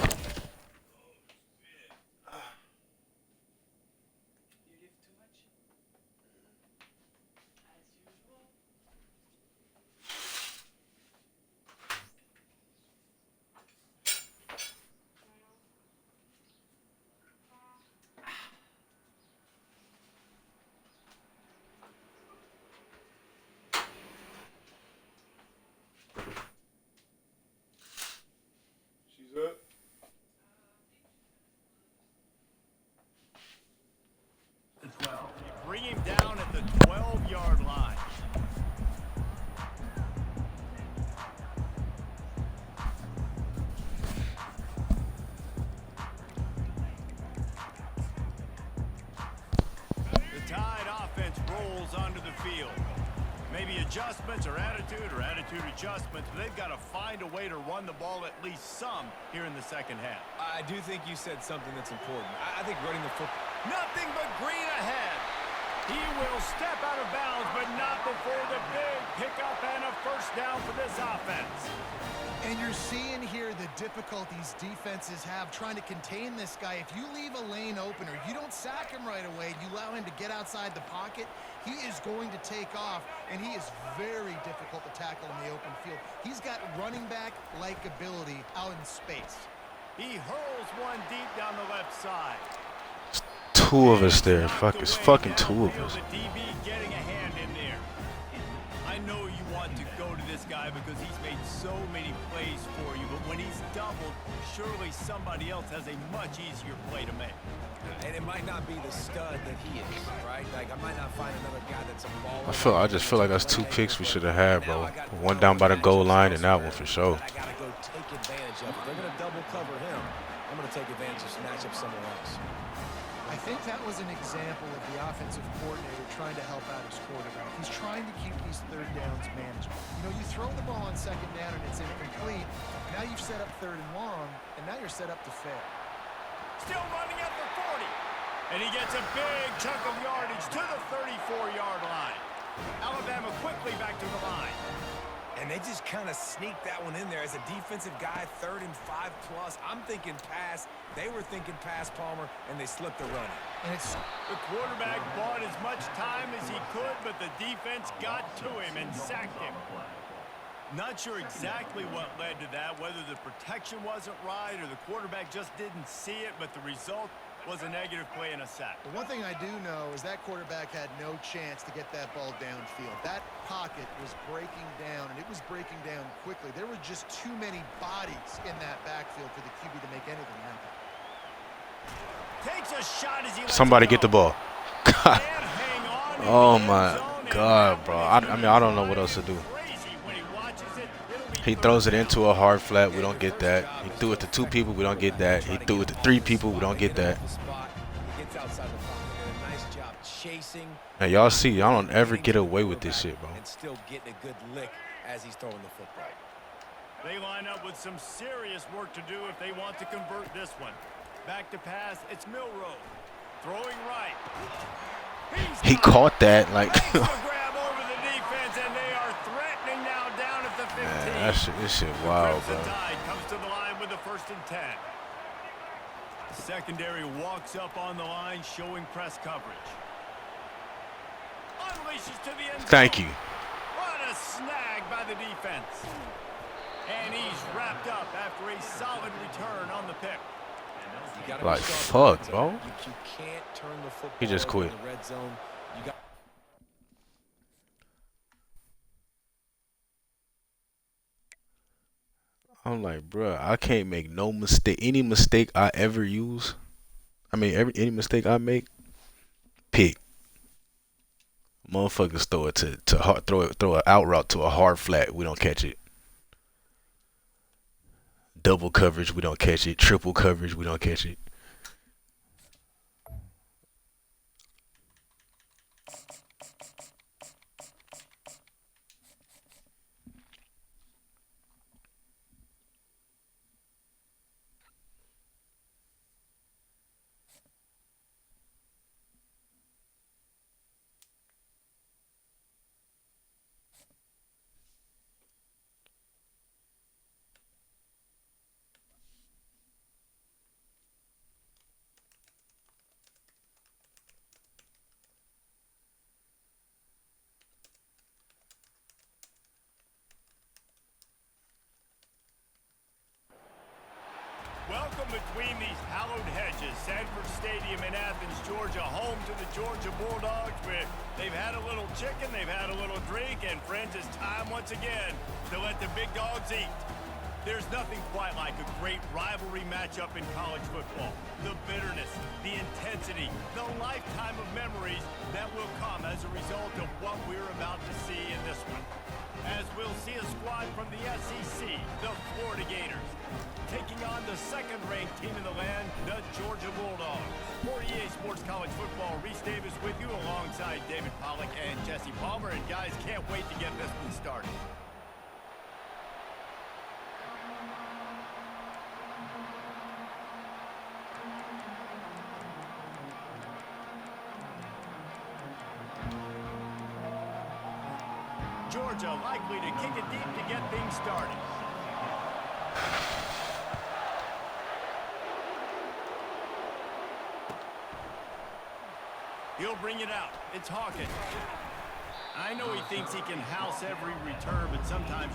Bring him down at the 12-yard line. The Tide offense rolls onto the field. Maybe adjustments or attitude adjustments, but they've got to find a way to run the ball at least some here in the 2nd half. I do think you said something that's important. I think running the football. Nothing but green ahead. He will step out of bounds, but not before the big pickup and a first down for this offense. And you're seeing here the difficulties defenses have trying to contain this guy. If you leave a lane open or you don't sack him right away, you allow him to get outside the pocket, he is going to take off, and he is very difficult to tackle in the open field. He's got running back-like ability out in space. He hurls one deep down the left side. Two of us there. It's fucking two of us. The DB getting a hand in there. I know you want to go to this guy because he's made so many plays for you, but when he's doubled, surely somebody else has a much easier play to make. And it might not be the stud that he is, right? Like, I might not find another guy that's a baller. I just feel like that's two picks we should have had, bro. One down by the goal line and that one for sure. I gotta go take advantage of it. They're gonna double cover him. I'm gonna take advantage of match up somewhere else. I think that was an example of the offensive coordinator trying to help out his quarterback. He's trying to keep these third downs manageable. You know, you throw the ball on second down and it's incomplete. Now you've set up third and long, and now you're set up to fail. Still running at the 40. And he gets a big chunk of yardage to the 34-yard line. Alabama quickly back to the line. And they just kind of sneaked that one in there as a defensive guy, 3rd and 5 plus. I'm thinking pass. They were thinking pass, Palmer, and they slipped the run. And it's The quarterback bought as much time as he could, but the defense got to him and sacked him. Not sure exactly what led to that, whether the protection wasn't right or the quarterback just didn't see it, but the result was a negative play and a sack. the one thing I do know is that quarterback had no chance to get that ball downfield. That pocket was breaking down, and it was breaking down quickly. There were just too many bodies in that backfield for the QB to make anything happen. Takes a shot as he lets Somebody it get the go. ball. And hang on in Oh the end my zone, and God, that bro. one is I mean, I don't know what else to do. crazy when he watches it. It'll be He third throws it down. into a hard flat. We don't get that. He threw it to 2 people. We don't get that. He threw it to 3 people. We don't get that. He gets outside the pocket. Did a nice job chasing. And y'all see, y'all don't ever get away with this shit, bro. And still getting a good lick as he's throwing the football. They line up with some serious work to do if they want to convert this one. Back to pass, it's Milrow. Throwing right. He caught that like Makes the grab over the defense, and they are threatening now down at the 15. man, this shit wild, Crimson bro. Tide comes to the line with the 1st and 10. The secondary walks up on the line, showing press coverage. Unleashes to the end zone. Thank you. What a snag by the defense. And he's wrapped up after a solid return on the pick. You gotta Like, be sharp fuck, in the red bro. zone. You can't turn the football He just over quit. in the red zone. You got I'm like, bruh, I can't make no mistake. Any mistake I ever use, any mistake I make, pick. Motherfuckers throw it to hard, throw an out route to a hard flat. We don't catch it. Double coverage, we don't catch it. Triple coverage, we don't catch it. Welcome between these hallowed hedges. Sanford Stadium in Athens, Georgia, home to the Georgia Bulldogs, where they've had a little chicken, they've had a little drink, and friends, it's time once again to let the big dogs eat. There's nothing quite like a great rivalry matchup in college football. The bitterness, the intensity, the lifetime of memories that will come as a result of what we're about to see in this one. As we'll see a squad from the SEC, the Florida Gators, taking on the second-ranked team in the land, the Georgia Bulldogs. For EA Sports College Football, Reese Davis with you alongside David Pollack and Jesse Palmer. And guys, can't wait to get this one started. Georgia likely to kick it deep to get things started. He'll bring it out. It's Hawkins. I know he thinks he can house every return, but sometimes...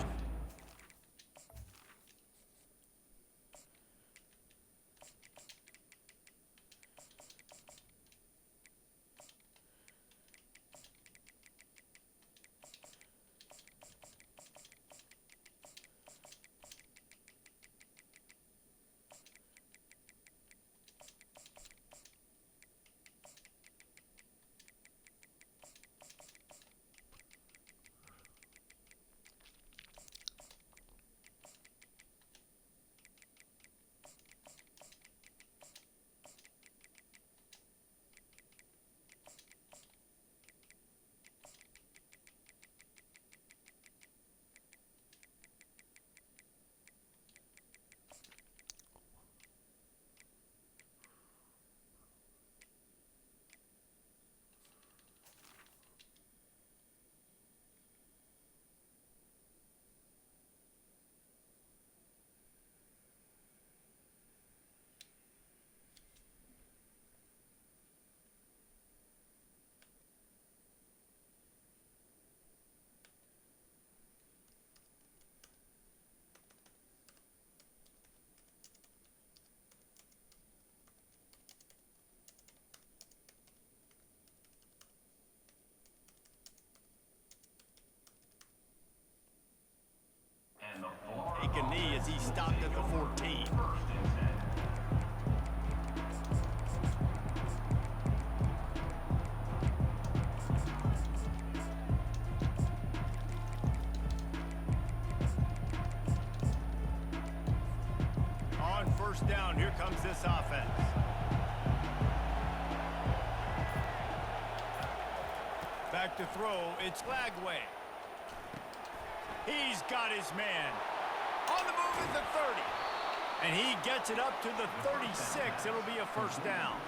And the Florida Take a knee as he stopped at the 14. first and 10. On first down, here comes this offense. Back to throw, it's Flagway. He's got his man. On the move at the 30. And he gets it up to the 36. It'll be a first down.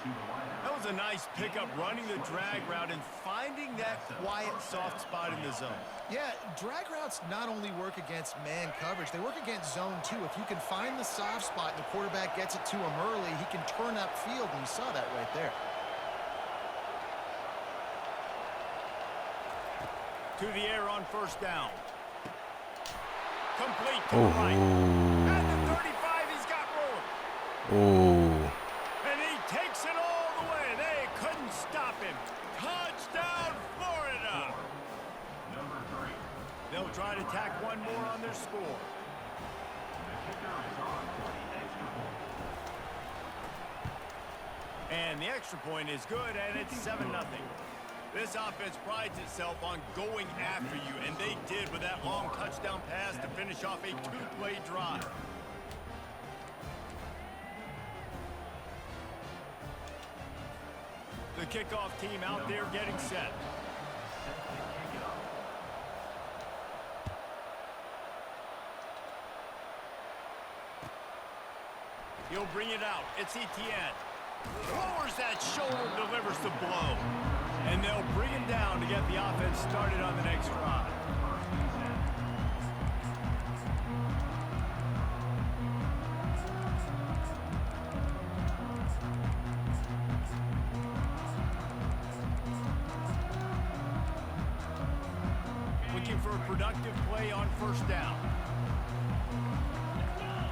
That was a nice pickup, running the drag route and finding that quiet, soft spot in the zone. Yeah, drag routes not only work against man coverage, they work against zone too. If you can find the soft spot and the quarterback gets it to him early, he can turn upfield, and you saw that right there. To the air on first down. Complete to the right. At the 35, he's got room. Oh. And he takes it all the way. They couldn't stop him. Touchdown, Florida. Number 3. They'll try to tack one more on their score. The kicker is on for the extra point. And the extra point is good, and it's 7-0. This offense prides itself on going after you, and they did with that long touchdown pass to finish off a two-play drive. The kickoff team out there getting set. He'll bring it out. It's Etienne. Lowers that shoulder, delivers the blow. And they'll bring him down to get the offense started on the next drive. Looking for a productive play on first down.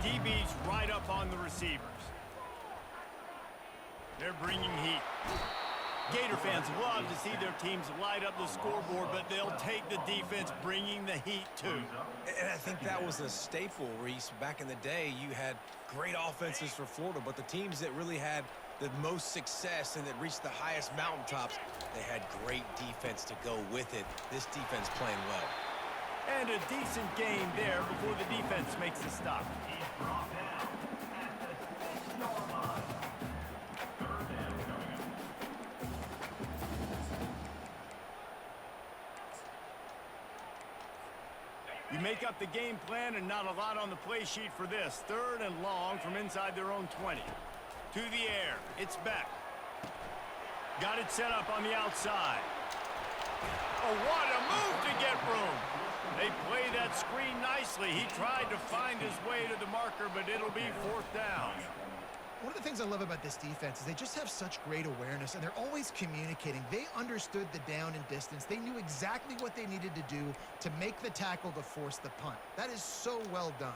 DB's right up on the receivers. They're bringing heat. Gator fans love to see their teams light up the scoreboard, but they'll take the defense bringing the heat too. And I think that was a staple, Reese. Back in the day, you had great offenses for Florida, but the teams that really had the most success and that reached the highest mountaintops, they had great defense to go with it. This defense playing well. And a decent game there before the defense makes a stop. He's brought down at the 6-yard line. Third down coming up. You make up the game plan and not a lot on the play sheet for this. Third and long from inside their own 20. To the air, it's Beck. Got it set up on the outside. Oh, what a move to get room. They play that screen nicely. He tried to find his way to the marker, but it'll be 4th down. One of the things I love about this defense is they just have such great awareness, and they're always communicating. They understood the down and distance. They knew exactly what they needed to do to make the tackle to force the punt. That is so well done.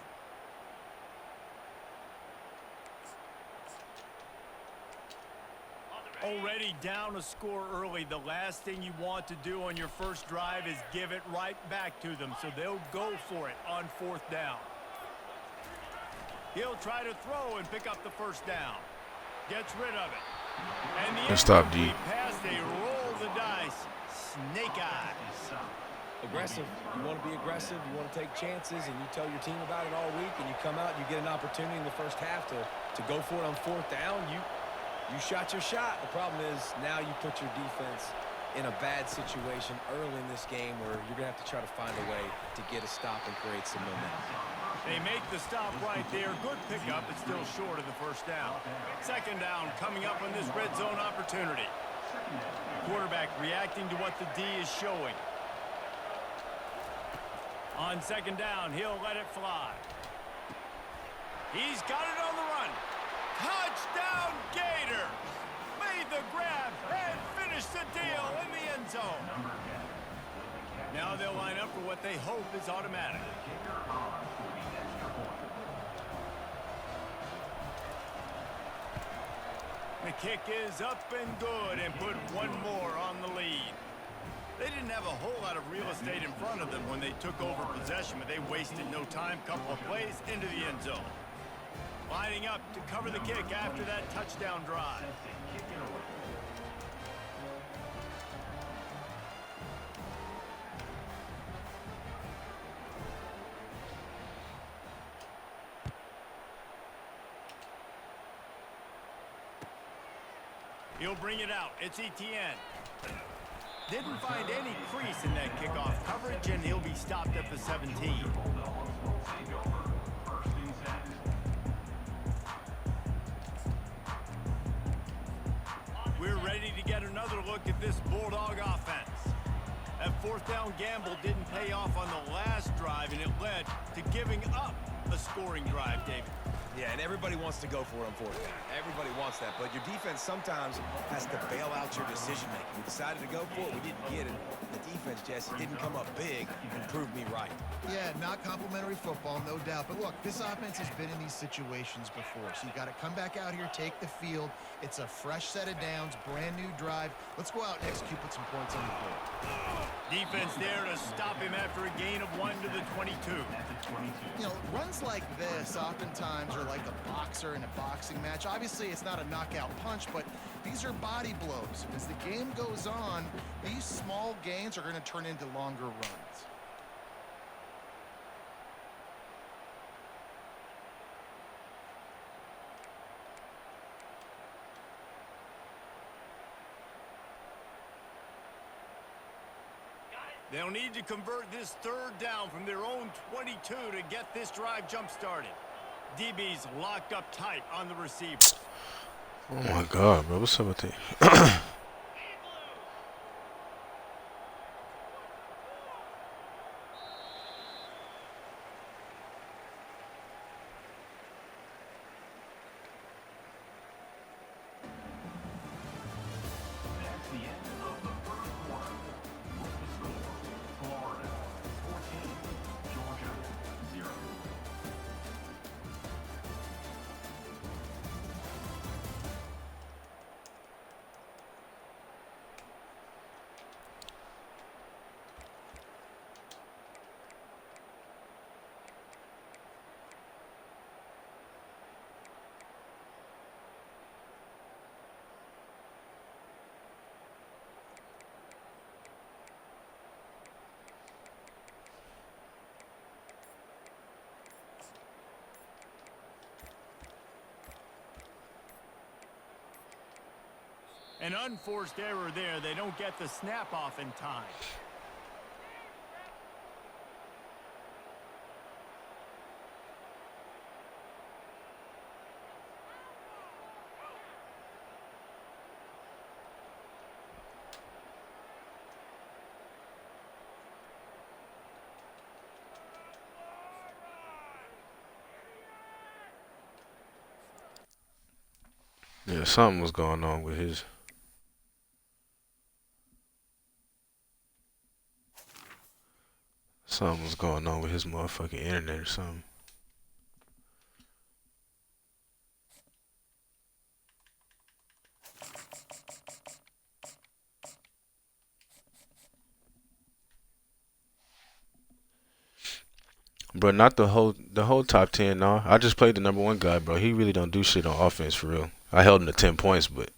Already down a score early. The last thing you want to do on your first drive is give it right back to them, so they'll go for it on 4th down. He'll try to throw and pick up the first down. Gets rid of it. And the Good stop, D. pass, they roll the dice. Snake eyes. Aggressive. You want to be aggressive. You want to take chances, and you tell your team about it all week, and you come out and you get an opportunity in the first half to go for it on 4th down. You shot your shot. The problem is now you put your defense in a bad situation early in this game where you're going to have to try to find a way to get a stop and create some momentum. They make the stop right there. Good pickup, but still short of the first down. 2nd down coming up on this red zone opportunity. Quarterback reacting to what the D is showing. On 2nd down, he'll let it fly. He's got it on the run. Touchdown Gators! Made the grab and finished the deal in the end zone. Now they'll line up for what they hope is automatic. The kick is up and good and put one more on the lead. They didn't have a whole lot of real estate in front of them when they took over possession, but they wasted no time. Couple of plays into the end zone. Lining up to cover the kick after that touchdown drive. He'll bring it out. It's Etienne. Didn't find any crease in that kickoff coverage, and he'll be stopped at the 17. We're ready to get another look at this Bulldog offense. That 4th down gamble didn't pay off on the last drive, and it led to giving up a scoring drive, David. Yeah, and everybody wants to go for it on 4th down. Everybody wants that, but your defense sometimes has to bail out your decision-making. We decided to go for it. We didn't get it. The defense, Jesse, didn't come up big and prove me right. Yeah, not complimentary football, no doubt. But look, this offense has been in these situations before, so you got to come back out here, take the field. It's a fresh set of downs, brand new drive. Let's go out and execute, put some points on the board. Defense there to stop him after a gain of 1 to the 22. You know, runs like this oftentimes are like a boxer in a boxing match. Obviously, it's not a knockout punch, but these are body blows. As the game goes on, these small gains are going to turn into longer runs. They'll need to convert this 3rd down from their own 22 to get this drive jump-started. DB's locked up tight on the receiver. Oh my God, bro. What's up with that? That's the end of the first quarter. With the score, Florida 14, Georgia 0. An unforced error there. They don't get the snap off in time. Yeah, something was going on with his. Something was going on with his motherfucking internet or something. Bro, not the whole top 10, no. I just played the number one guy, bro. He really don't do shit on offense for real. I held him to 10 points, but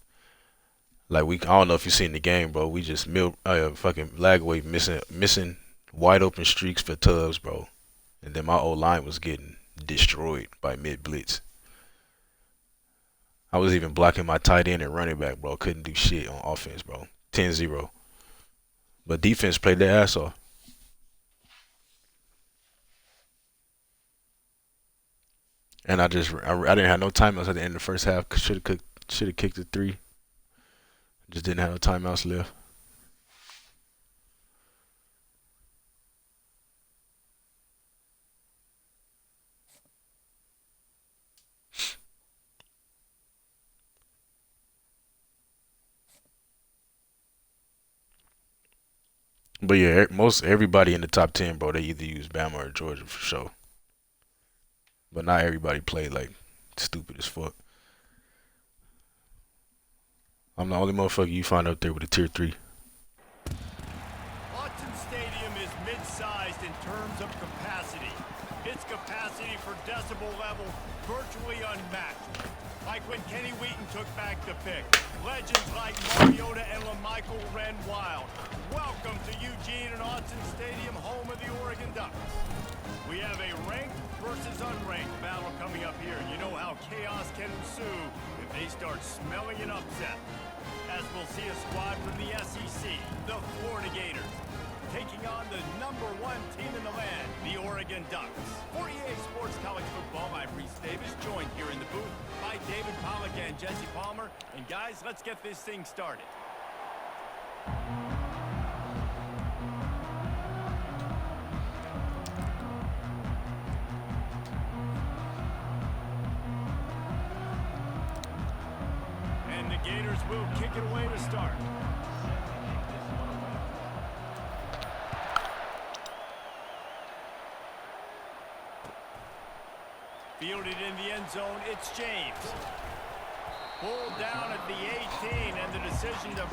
like I don't know if you seen the game, bro. We just fucking Lagway missing wide open streaks for Tubbs, bro. And then my old line was getting destroyed by mid blitz. I was even blocking my tight end and running back, bro. Couldn't do shit on offense, bro. 10-0. But defense played their ass off. And I didn't have no timeouts at the end of the first half. Should have kicked the three. Just didn't have no timeouts left. But yeah, most everybody in the top 10, bro, they either use Bama or Georgia for sure. But not everybody played like stupid as fuck. I'm the only motherfucker you find up there with a tier 3. Autzen Stadium is mid-sized in terms of capacity. Its capacity for decibel level virtually unmatched. Like when Kenny Wheaton took back the pick. Legends like Mariota and LaMichael ran wild. Welcome to Eugene and Autzen Stadium, home of the Oregon Ducks. We have a ranked versus unranked battle coming up here. You know how chaos can ensue if they start smelling an upset. As we'll see a squad from the SEC, the Florida Gators, taking on the #1 team in the land, the Oregon Ducks. For EA Sports College Football, I'm Reese Davis, joined here in the booth by David Pollack and Jesse Palmer. And guys, let's get this thing started. And the Gators will kick it away to start. Fielded in the end zone, it's James. Pulled down at the 18, and the decision to...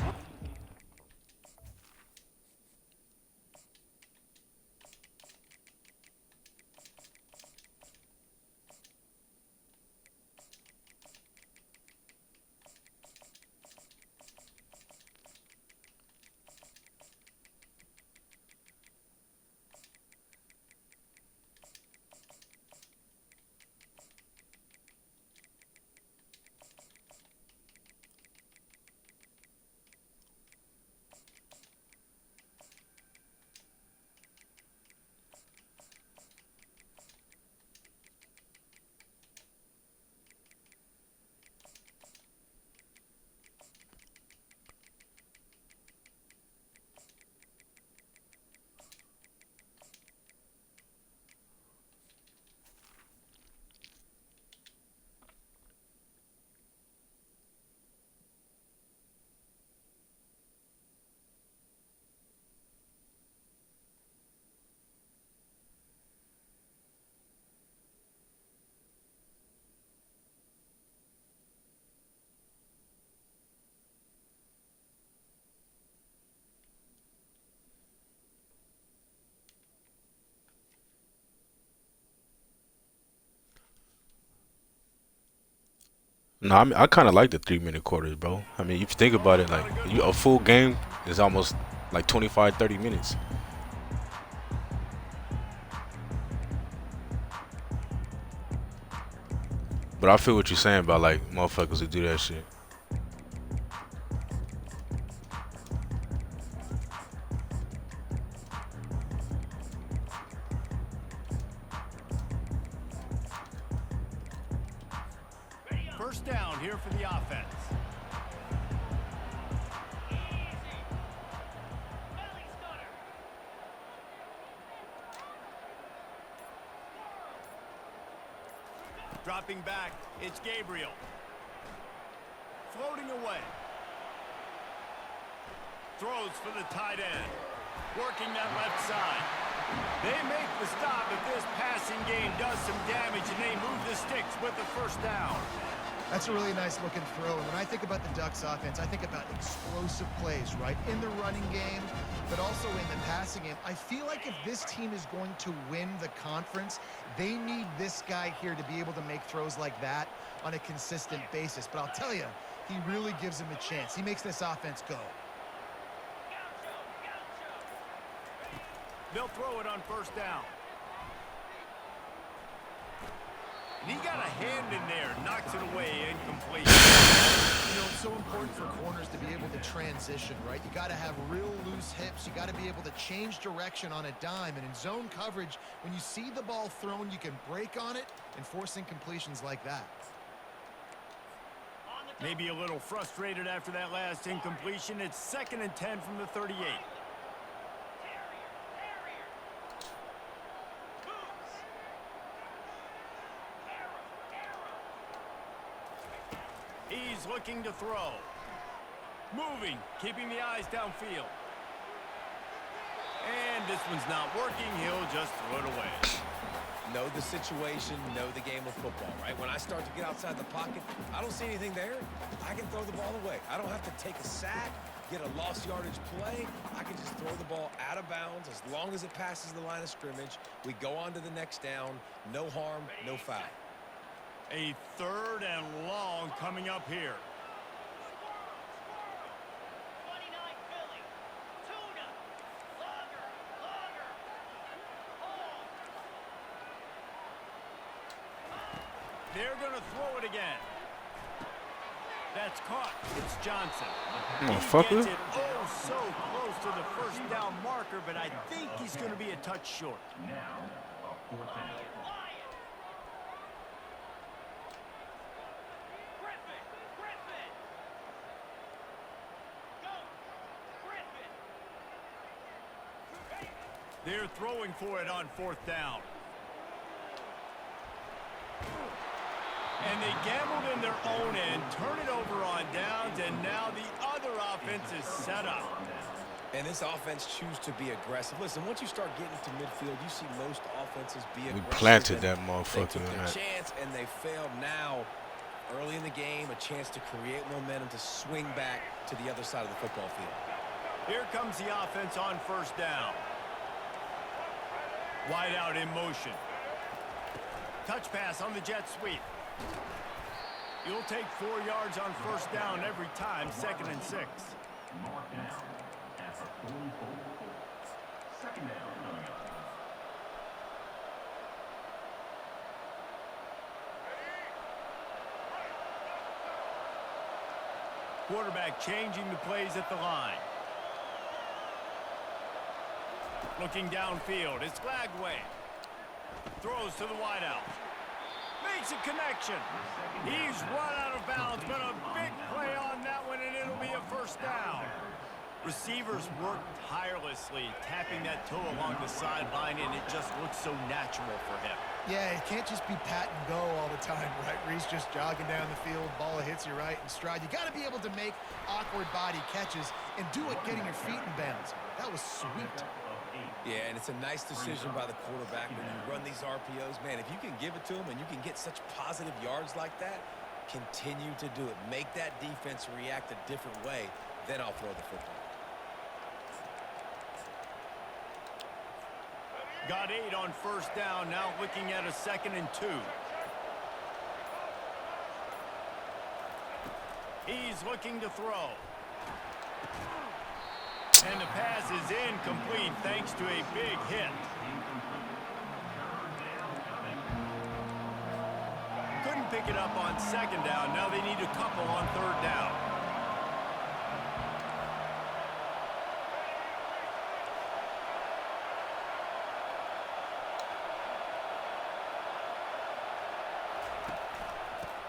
No, I mean, I kind of like the 3-minute quarters, bro. I mean, if you think about it, like a full game is almost like 25, 30 minutes. But I feel what you're saying about like motherfuckers who do that shit. First down here for the offense. Dropping back, it's Gabriel. floating away. Throws for the tight end. Working that left side. They make the stop, but this passing game does some damage, and they move the sticks with the first down. That's a really nice looking throw. And when I think about the Ducks offense, I think about explosive plays, right? In the running game, but also in the passing game. I feel like if this team is going to win the conference, they need this guy here to be able to make throws like that on a consistent basis. But I'll tell you, he really gives him a chance. He makes this offense go. They'll throw it on first down. And he got a hand in there, knocks it away, incomplete. You know, it's so important for corners to be able to transition, right? You got to have real loose hips. You got to be able to change direction on a dime. And in zone coverage, when you see the ball thrown, you can break on it and force incompletions like that. Maybe a little frustrated after that last incompletion. It's 2nd and 10 from the 38. He's looking to throw. Moving, keeping the eyes downfield. And this one's not working. He'll just throw it away. Know the situation, know the game of football, right? When I start to get outside the pocket, I don't see anything there. I can throw the ball away. I don't have to take a sack, get a lost yardage play. I can just throw the ball out of bounds as long as it passes the line of scrimmage. We go on to the next down. No harm, no foul. A 3rd and long coming up here. They're going to throw it again. That's caught. It's Johnson. Motherfucker. He gets it so close to the first down marker, but I think he's going to be a touch short. Now, a 4th down. They're throwing for it on 4th down. And they gambled in their own end, turn it over on downs, and now the other offense is set up. And this offense choose to be aggressive. Listen, once you start getting to midfield, you see most offenses be aggressive. We planted that They motherfucker. took their chance, and they failed. Now, early in the game, a chance to create momentum to swing back to the other side of the football field. Here comes the offense on 1st down. Wide out in motion. Touch pass on the jet sweep. You'll take 4 yards on 1st down every time, 2nd and 6. Mark down at the 44. 2nd down coming up. Quarterback changing the plays at the line. Looking downfield, it's Glagway. Throws to the wideout. Makes a connection. He's run out of bounds, but a big play on that one, and it'll be a 1st down. Receivers work tirelessly, tapping that toe along the sideline, and it just looks so natural for him. Yeah, it can't just be pat and go all the time, right? Reese just jogging down the field, ball hits you right in stride. You got to be able to make awkward body catches and do it getting your feet in bounds. That was sweet. Yeah, and it's a nice decision by the quarterback when you run these RPOs. Man, if you can give it to him and you can get such positive yards like that, continue to do it. Make that defense react a different way, then I'll throw the football. Got 8 on 1st down, now looking at a 2nd and 2. He's looking to throw. And the pass is incomplete thanks to a big hit. Couldn't pick it up on 2nd down. Now they need a couple on 3rd down.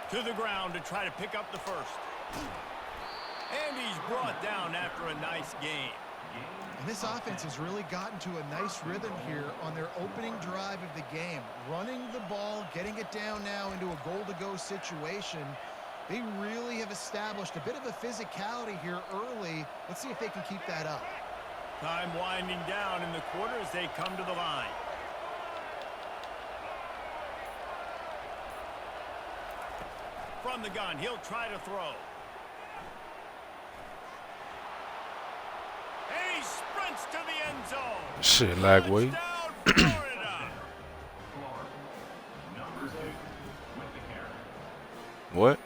To the ground to try to pick up the 1st. And he's brought down after a nice game. And this offense has really gotten to a nice rhythm here on their opening drive of the game. Running the ball, getting it down now into a goal-to-go situation. They really have established a bit of a physicality here early. Let's see if they can keep that up. Time winding down in the quarter as they come to the line. From the gun, he'll try to throw. And he sprints to the end zone. Shit, lag weight. Touchdown, Florida. Number 2 with the carry. What?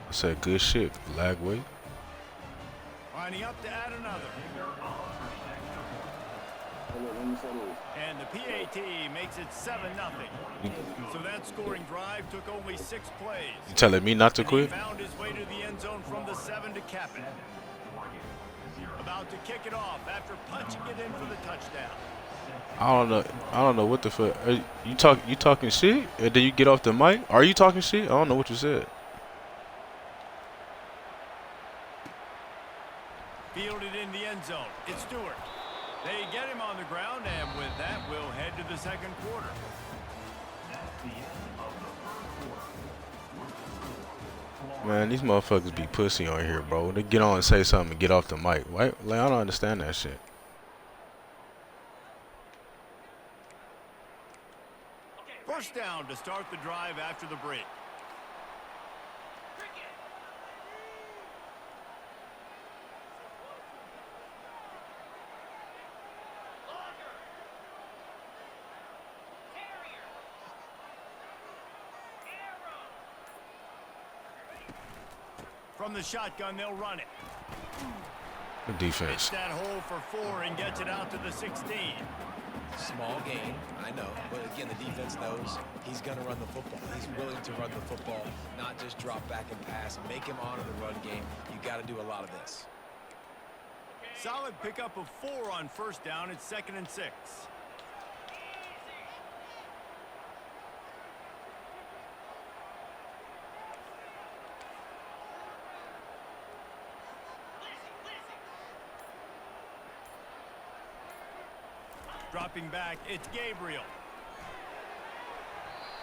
I said good shit. Lag weight. Lining up to add another. And the PAT makes it 7-0. So that scoring drive took only 6 plays. You telling me not to And quit? he found his way to the end zone from the 7 to cap it. About to kick it off after punching it in for the touchdown. I don't know what the fuck. You talking shit? And then you get off the mic? Are you talking shit? I don't know what you said. Fielded in the end zone. It's Stewart. They get him on the ground, and with that, we'll head to the second quarter. That's the end of the first quarter. With the score, Man, these motherfuckers be pussy on here, bro. They get on and say something and get off the mic. Right? Like, I don't understand that shit. First down to start the drive after the break. From the shotgun, they'll run it. The Hits defense. that hole for 4 and gets it out to the 16. Small gain, I know. But again, the defense knows he's going to run the football. He's willing to run the football, not just drop back and pass. Make him honor the run game. You got to do a lot of this. Solid pickup of 4 on first down. It's 2nd and 6. Dropping back, it's Gabriel.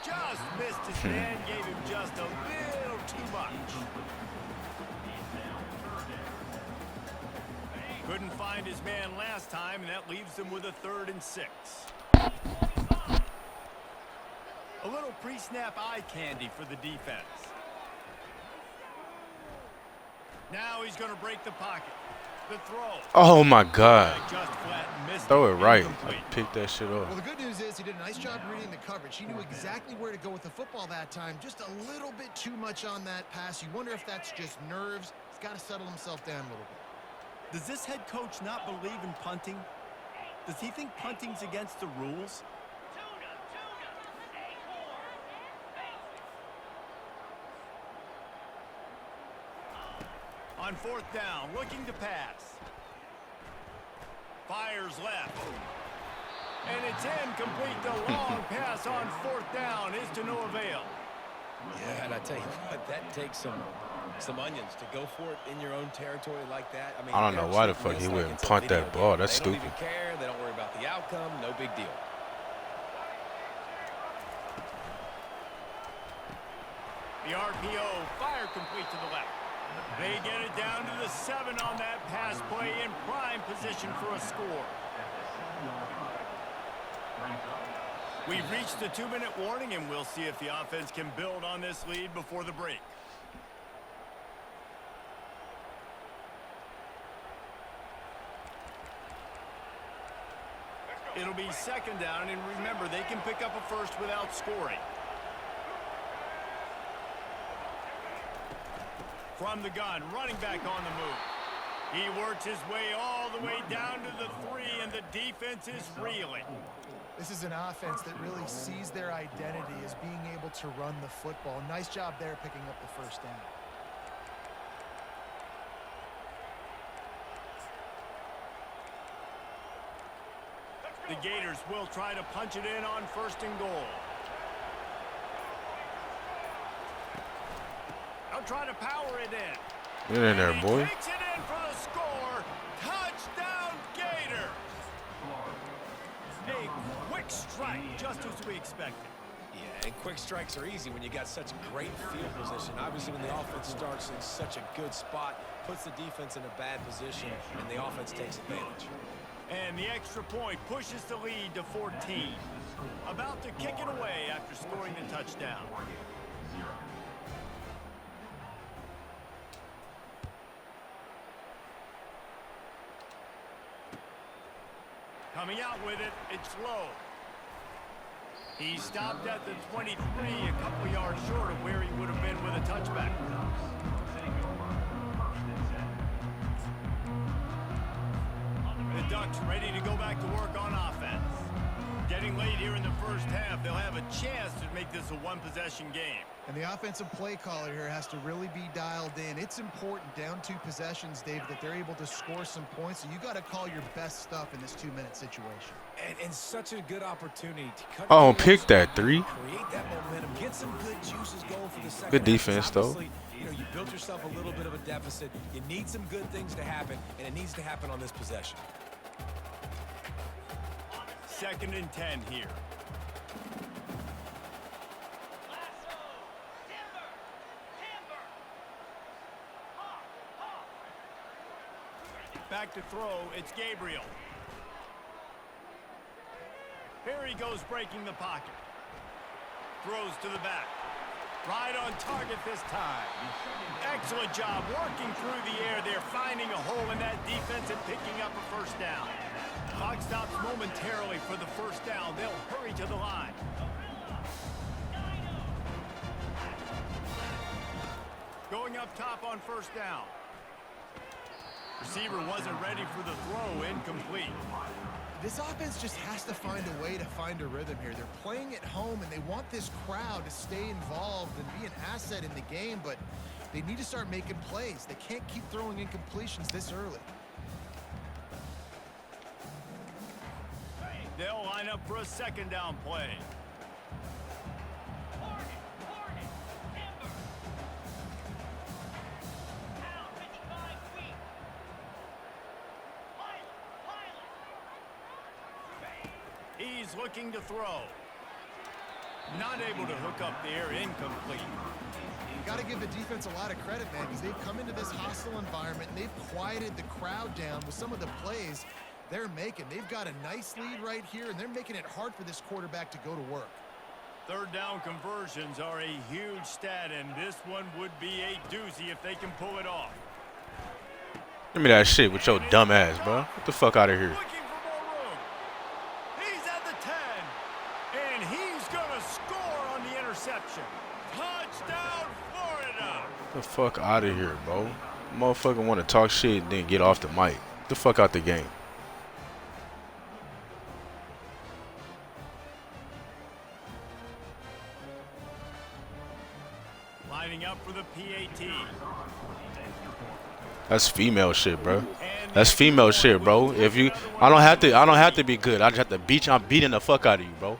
Just missed his man, gave him just a little too much. Couldn't find his man last time, and that leaves him with a 3rd and 6. A little pre-snap eye candy for the defense. Now he's going to break the pocket. The throw. Oh my God. Just flat missed Throw it right. Incomplete. Pick that shit Well, off. the good news is he did a nice job reading the coverage. He knew exactly where to go with the football that time. Just a little bit too much on that pass. You wonder if that's just nerves. He's got to settle himself down a little bit. Does this head coach not believe in punting? Does he think punting's against the rules? On 4th down, looking to pass. Fires left. And it's incomplete. The long pass on 4th down is to no avail. Yeah, and I tell you what, that takes some onions to go for it in your own territory like that. I mean, I don't know why the fuck it's he like wouldn't it's a punt video that ball. game. That's They don't stupid. even care. They don't worry about the outcome. No big deal. The RPO, fire complete to the left. They get it down to the 7 on that pass play in prime position for a score. We've reached the 2-minute warning, and we'll see if the offense can build on this lead before the break. It'll be 2nd down, and remember, they can pick up a first without scoring. From the gun, running back on the move. He works his way all the way down to the 3, and the defense is reeling. This is an offense that really sees their identity as being able to run the football. Nice job there picking up the first down. The Gators will try to punch it in on 1st and goal. They'll try to power it in. Get in there, And he boy. takes it in for the score. Touchdown, Gators. A quick strike, just as we expected. Yeah, and quick strikes are easy when you got such great field position. Obviously, when the offense starts in such a good spot, puts the defense in a bad position, and the offense takes advantage. And the extra point pushes the lead to 14. About to kick it away after scoring the touchdown. Coming out with it, it's low. He stopped at the 23, a couple yards short of where he would have been with a touchback. The Ducks ready to go back to work on offense. Getting late here in the first half, they'll have a chance to make this a one-possession game. And the offensive play caller here has to really be dialed in. It's important down 2 possessions, Dave, that they're able to score some points. So you got to call your best stuff in this 2-minute situation. And such a good opportunity to cut. Oh, pick that 3. Create that momentum. Get some good juices going for the second. Good half, defense, though. You know, you built yourself a little bit of a deficit. You need some good things to happen, and it needs to happen on this possession. 2nd and 10 here. Back to throw, it's Gabriel. Here he goes breaking the pocket. Throws to the back. Right on target this time. Excellent job working through the air there, finding a hole in that defense and picking up a first down. Clock stops momentarily for the first down. They'll hurry to the line. Going up top on first down. Receiver wasn't ready for the throw, incomplete. This offense just has to find a way to find a rhythm here. They're playing at home, and they want this crowd to stay involved and be an asset in the game, but they need to start making plays. They can't keep throwing incompletions this early. They'll line up for a 2nd down play. He's looking to throw. Not able to hook up there, incomplete. You got to give the defense a lot of credit, man, because they've come into this hostile environment, and they've quieted the crowd down with some of the plays they're making. They've got a nice lead right here, and they're making it hard for this quarterback to go to work. 3rd down conversions are a huge stat, and this one would be a doozy if they can pull it off. Give me that shit with your dumb ass, bro. Get the fuck out of here. Looking for more room. He's at the 10, and he's going to score on the interception. Touchdown, Florida. Get the fuck out of here, bro. Motherfucker want to talk shit and then get off the mic. Get the fuck out the game. Lining up for the PAT. That's female shit, bro. That's female shit, bro. If you, I don't have to be good. I just have to beat you. I'm beating the fuck out of you, bro.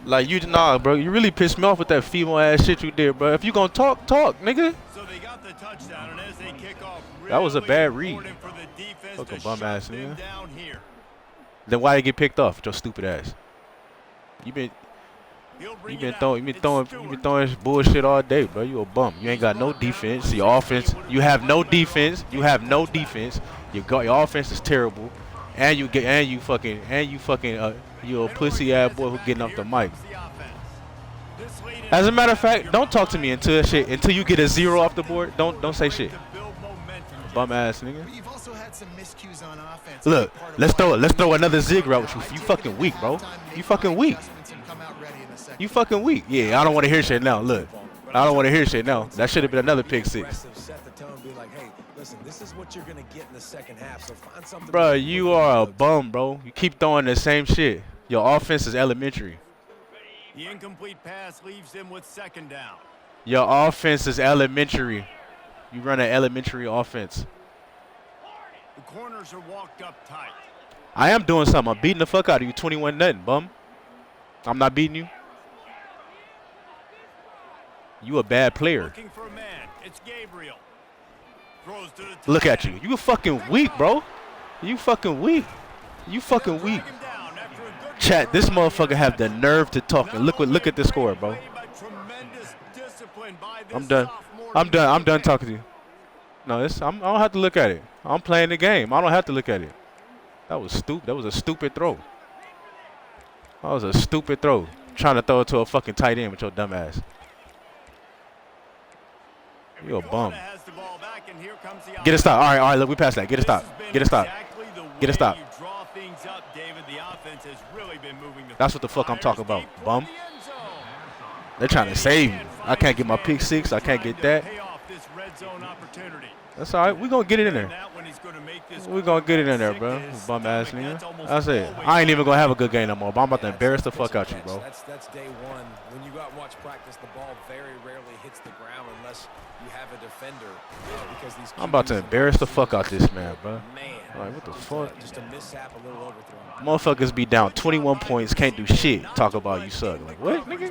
Like you, nah, bro. You really pissed me off with that female ass shit you did, bro. If you gonna talk, nigga. So they got the touchdown, and as they kick off, That was a bad read. for the defense Fucking to bum shut ass them nigga. down here. Then why you get picked off with your stupid ass? You been throwing bullshit all day, bro. You a bum. You ain't got no defense. Your offense, you have no defense. You have no defense. Your offense is terrible, and you a pussy ass boy who getting off the mic. As a matter of fact, don't talk to me until you get a 0 off the board. Don't say shit. Bum ass nigga. But you've also had some miscues on offense. Look, let's throw another zig route with you. You fucking weak, bro. You fucking weak. You fucking weak. Yeah, I don't want to hear shit now. Look, I don't want to hear shit now. That should have been another pick 6. Set the tone, be like, hey, listen, this is what you're gonna get in the second half. So find something. Bro, you are a bum, bro. You keep throwing the same shit. Your offense is elementary. The incomplete pass leaves them with 2nd down. Your offense is elementary. You run an elementary offense. The corners are walked up tight. I am doing something. I'm beating the fuck out of you 21-0, bum. I'm not beating you. You a bad player. Looking for a man. It's Gabriel. Throws to the Look at you. You fucking weak, bro. You fucking weak. You fucking weak. Chat, this motherfucker have the nerve to talk. And look at the score, bro. I'm done. I'm done talking to you. No, I don't have to look at it. I'm playing the game. I don't have to look at it. That was stupid. That was a stupid throw. That was a stupid throw. Trying to throw it to a fucking tight end with your dumb ass. You a bum. Get a stop. All right, look, we passed that. Get a stop. Get a stop. Get a stop. That's what the fuck I'm talking about, bum. They're trying to save me. I can't get my pick six. I can't get that. That's all right. We're going to get it in there. We're going to get it in there, bro. Bum ass nigga. That's it. I ain't even going to have a good game no more, but I'm about to embarrass the fuck out you, bro. That's day one. When you go out and watch practice, the ball very rarely hits the ground unless you have a defender. Because these I'm about to embarrass the fuck out this man, bro. Like, what the fuck? Just a mishap, a little overthrow. Motherfuckers be down 21 points, can't do shit. Talk about you suck. Like, what, nigga?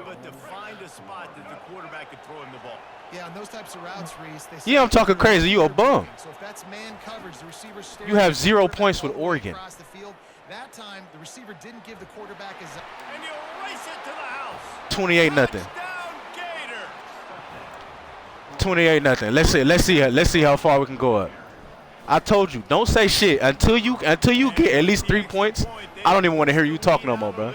Yeah, on those types of routes, Reese, Yeah, I'm talking crazy. You a bum. So if that's man coverage, the receiver You have 0 points with Oregon. across the field. That time, the receiver didn't give the quarterback his. And you race it to the house. 28-0. Touchdown, Gator. 28-0. Let's see how far we can go up. I told you, don't say shit until you get at least 3 points. I don't even want to hear you talk no more, bro.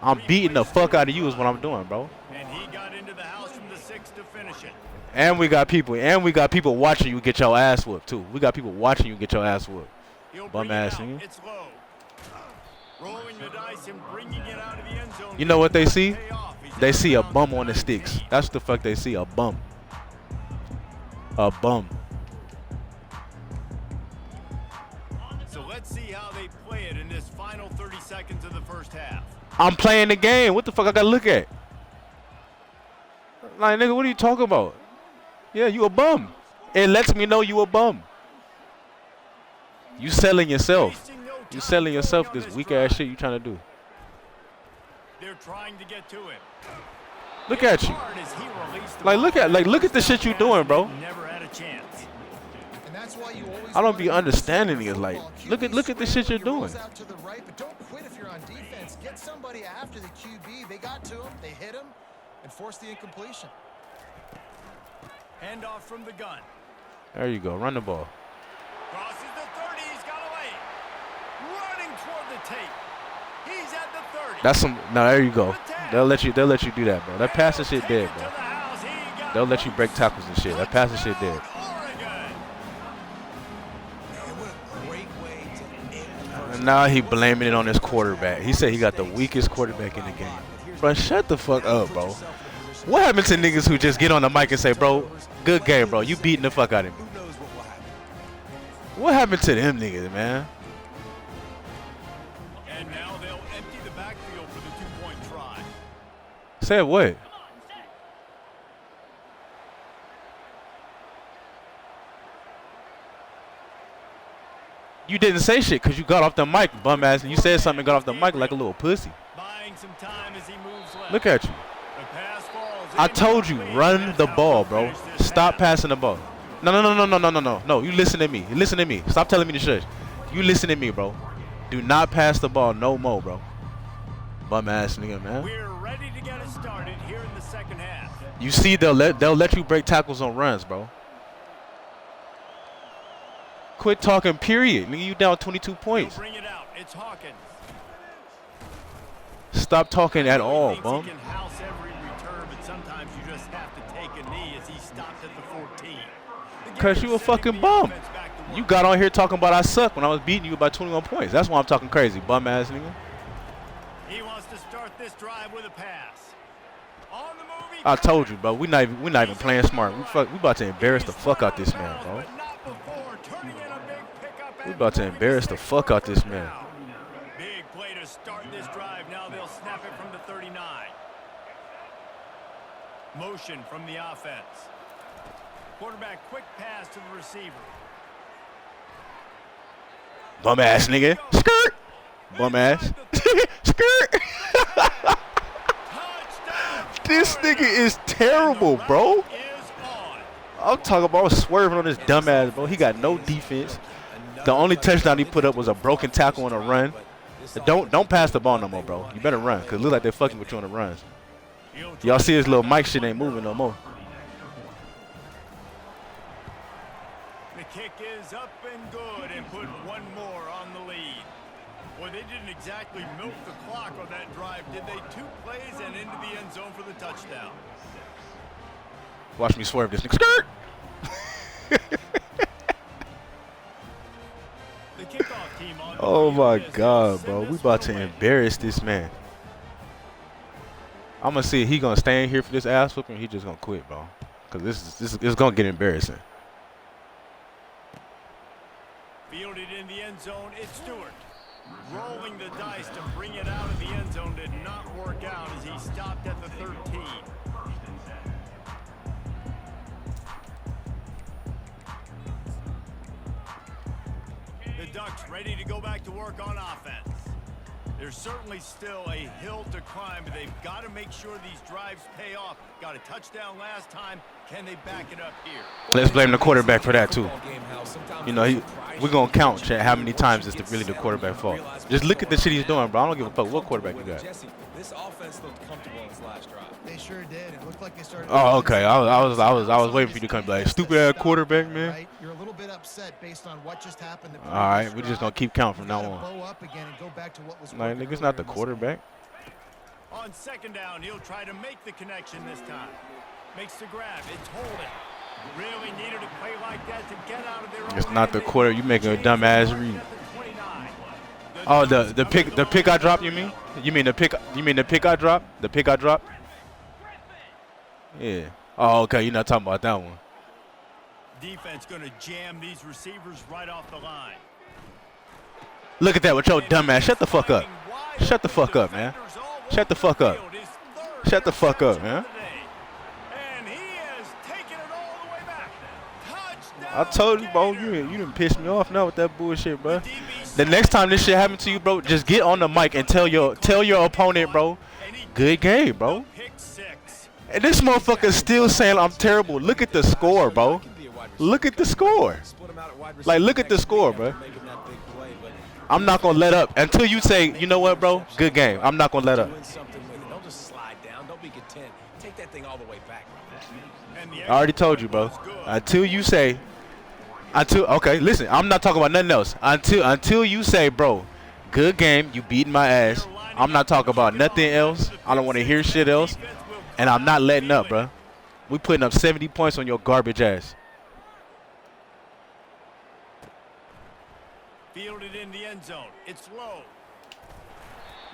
I'm beating the fuck out of you is what I'm doing, bro. And he got into the house from the 6 to finish it. And we got people watching you get your ass whooped too. We got people watching you get your ass whooped. Bum ass nigga. It's low. Rolling the dice and bringing it out of the end zone. You know what they see? They see a bum on the sticks. That's what the fuck they see, a bum. A bum. So let's see how they play it in this final 30 seconds of the first half. I'm playing the game. What the fuck I gotta look at? Like, nigga, what are you talking about? Yeah, you a bum. It lets me know you a bum. You selling yourself. You selling yourself this weak ass shit you trying to do. They're trying to get to him. Look at you. Like look at the shit you doing, bro. Never had a chance. And that's why you always I don't be understanding it. Like, look at the shit you're doing. out to the right, but don't quit if you're on defense. Get somebody after the QB. They got to him, they hit him, and forced the incompletion. Handoff from the gun. There you go. Run the ball. Crosses the 30. He's got away. Running toward the tape. He's at the 30. That's some. No, there you go. They'll let you do that, bro. That passing shit dead, bro. They'll let you break tackles and shit. That passing shit dead. And now he blaming it on his quarterback. He said he got the weakest quarterback in the game. Bro, shut the fuck up, bro. What happened to niggas who just get on the mic and say, bro, good game, bro. You beating the fuck out of me. What happened to them niggas, man? And now they'll empty the backfield for the 2-point try. Said what? You didn't say shit because you got off the mic, bum ass, and you said something and got off the mic like a little pussy. Buying some time as he moves left. Look at you. The pass falls I told you, run the ball, bro. Stop passing the ball. No. You listen to me. You listen to me. Stop telling me to shush. You listen to me, bro. Do not pass the ball no more, bro. Bum ass nigga, man. We're ready to get it started here in the second half. You see, they'll let you break tackles on runs, bro. Quit talking, period. Nigga, you down 22 points. Bring it out. It's Hawkins. Stop talking at all, bum. He can house every return, but sometimes you just have to take a knee as he stopped at the 14. Cause you a fucking bum. You got on here talking about I suck when I was beating you by 21 points. That's why I'm talking crazy, bum ass nigga. He wants to start this drive with a pass. On the move, I told you, bro. We not even playing smart. We about to embarrass the fuck out this man, bro. We about to embarrass the fuck out this man. Big play to start this drive. Now they'll snap it from the 39. Motion from the offense. Quarterback quick pass to the receiver. Bum ass nigga. Skirt. Bum ass. Skirt. This nigga is terrible, bro. I'm talking about swerving on this dumb ass, bro. He got no defense. The only touchdown he put up was a broken tackle on a run. Don't pass the ball no more, bro. You better run, cause it look like they're fucking with you on the runs. Y'all see his little mic shit ain't moving no more. The kick is up and good and put one more on the lead. Well, they didn't exactly milk the clock on that drive, did they? 2 plays and into the end zone for the touchdown. Watch me swerve this nigga. Skirt! The kickoff team on the Oh field my is God, send bro. this We about to one away. embarrass this man. I'm gonna see if he gonna stay in here for this ass whooping. He just gonna quit, bro. Cause this is gonna get embarrassing. Fielded in the end zone, it's Stewart. Rolling the dice to bring it out of the end zone did not work out as he stopped at the 13. The Ducks ready to go back to work on offense. There's certainly still a hill to climb, but they've got to make sure these drives pay off. Got a touchdown last time. Can they back it up here? Let's blame the quarterback for that too. You know, we're gonna count how many times it's really the quarterback fault. Just look at the shit he's doing, bro. I don't give a fuck what quarterback you got. This offense looked comfortable in this last drive. They sure did. It looked like they started. Oh, okay. I was waiting for you to come like stupid ass quarterback, man. Right? You're a little bit upset based on what just happened. All right, we're just gonna keep count from now on. Bow up again and go back to what was. Like, nigga's not the quarterback. On second down, he'll try to make the connection this time. Makes the grab. It's holding. Really needed a play like that to get out of their own. It's not the end. quarter. You making a dumb ass read. At the 29. Oh, the pick I dropped. You mean? You mean the pick I dropped? The pick I dropped? Yeah. Oh, okay. You're not talking about that one. Defense going to jam these receivers right off the line. Look at that with your dumb ass. Shut the fuck up. Shut the fuck up, man. Shut the fuck up. Shut the fuck up, man. And he has taken it all the way back. Touchdown, I told you, bro. You done pissed me off now with that bullshit, bro. The next time this shit happen to you, bro, just get on the mic and tell your opponent, bro, good game, bro. Pick 6. And this motherfucker still saying I'm terrible. Look at the score, bro. Look at the score. Like, look at the score, bro. I'm not gonna let up until you say, you know what, bro, good game. I'm not gonna let up. Don't just slide down. Don't be content. Take that thing all the way back. I already told you, bro. Until you say, okay, listen, I'm not talking about nothing else. Until you say, bro, good game, you beating my ass. I'm not talking about nothing else. I don't want to hear shit else. And I'm not letting up, bro. We putting up 70 points on your garbage ass. Fielded in the end zone. It's low.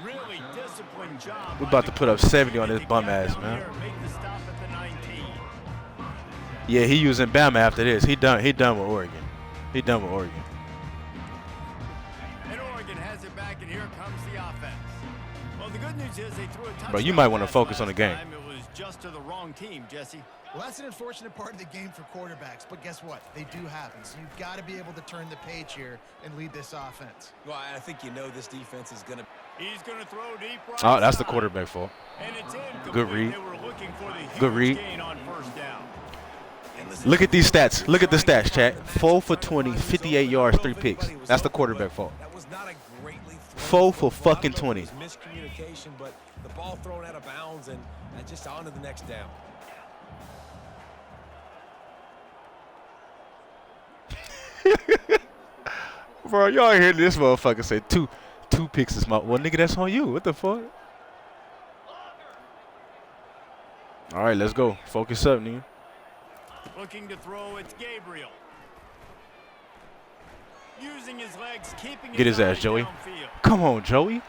Really disciplined job. We about to put up 70 on this bum ass, man. Make the stop at the 19. Yeah, he using Bama after this. He done with Oregon. He done with Oregon. And Oregon has it back, and here comes the offense. Well, the good news is they threw a touchdown. Bro, you might want to pass focus on the last game. time. It was just to the wrong team, Jesse. Well, that's an unfortunate part of the game for quarterbacks, but guess what? They do happen. So you've got to be able to turn the page here and lead this offense. Well, I think you know this defense is going to. He's going to throw deep right Oh, that's the side. quarterback fault. And it's incomplete. Good read. They were looking for the huge Good read. gain on first down. Look at these stats. Look at the stats, chat. 4 for 20, 58 yards, 3 picks. That's the quarterback fault. That was not a greatly 4 for fucking 20. Miscommunication, but the ball thrown out of bounds and just on to the next down. Bro, y'all hear this motherfucker say two picks is my. Well, nigga, that's on you. What the fuck? All right, let's go. Focus up, nigga. Looking to throw, it's Gabriel. Using his legs, keeping Get his ass, eye Joey. downfield. Come on, Joey.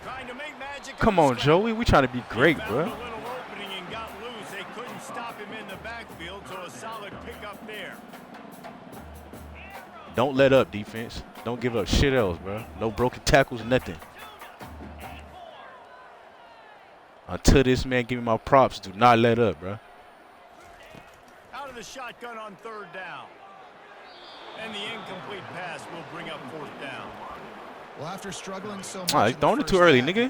Trying to make magic Come of on, the Joey. We trying to be great, He found bro. a little opening and got loose. They couldn't stop him in the backfield, so a solid pickup there. Don't let up, defense. Don't give up shit else, bro. No broken tackles, nothing. Until this man give me my props, do not let up, bro. Out of the shotgun on third down. And the incomplete pass will bring up fourth down. Well, after struggling so much, You throwing it too early, nigga.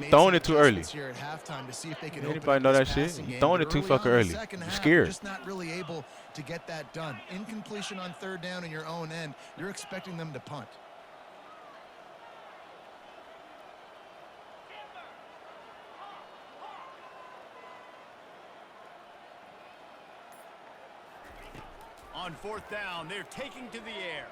Throwing it too early. Here at halftime to see if they can Anybody know that shit? You throwing it too fucking early. You're scared. Just not really able to get that done. Incompletion on third down in your own end. You're expecting them to punt. On fourth down, they're taking to the air.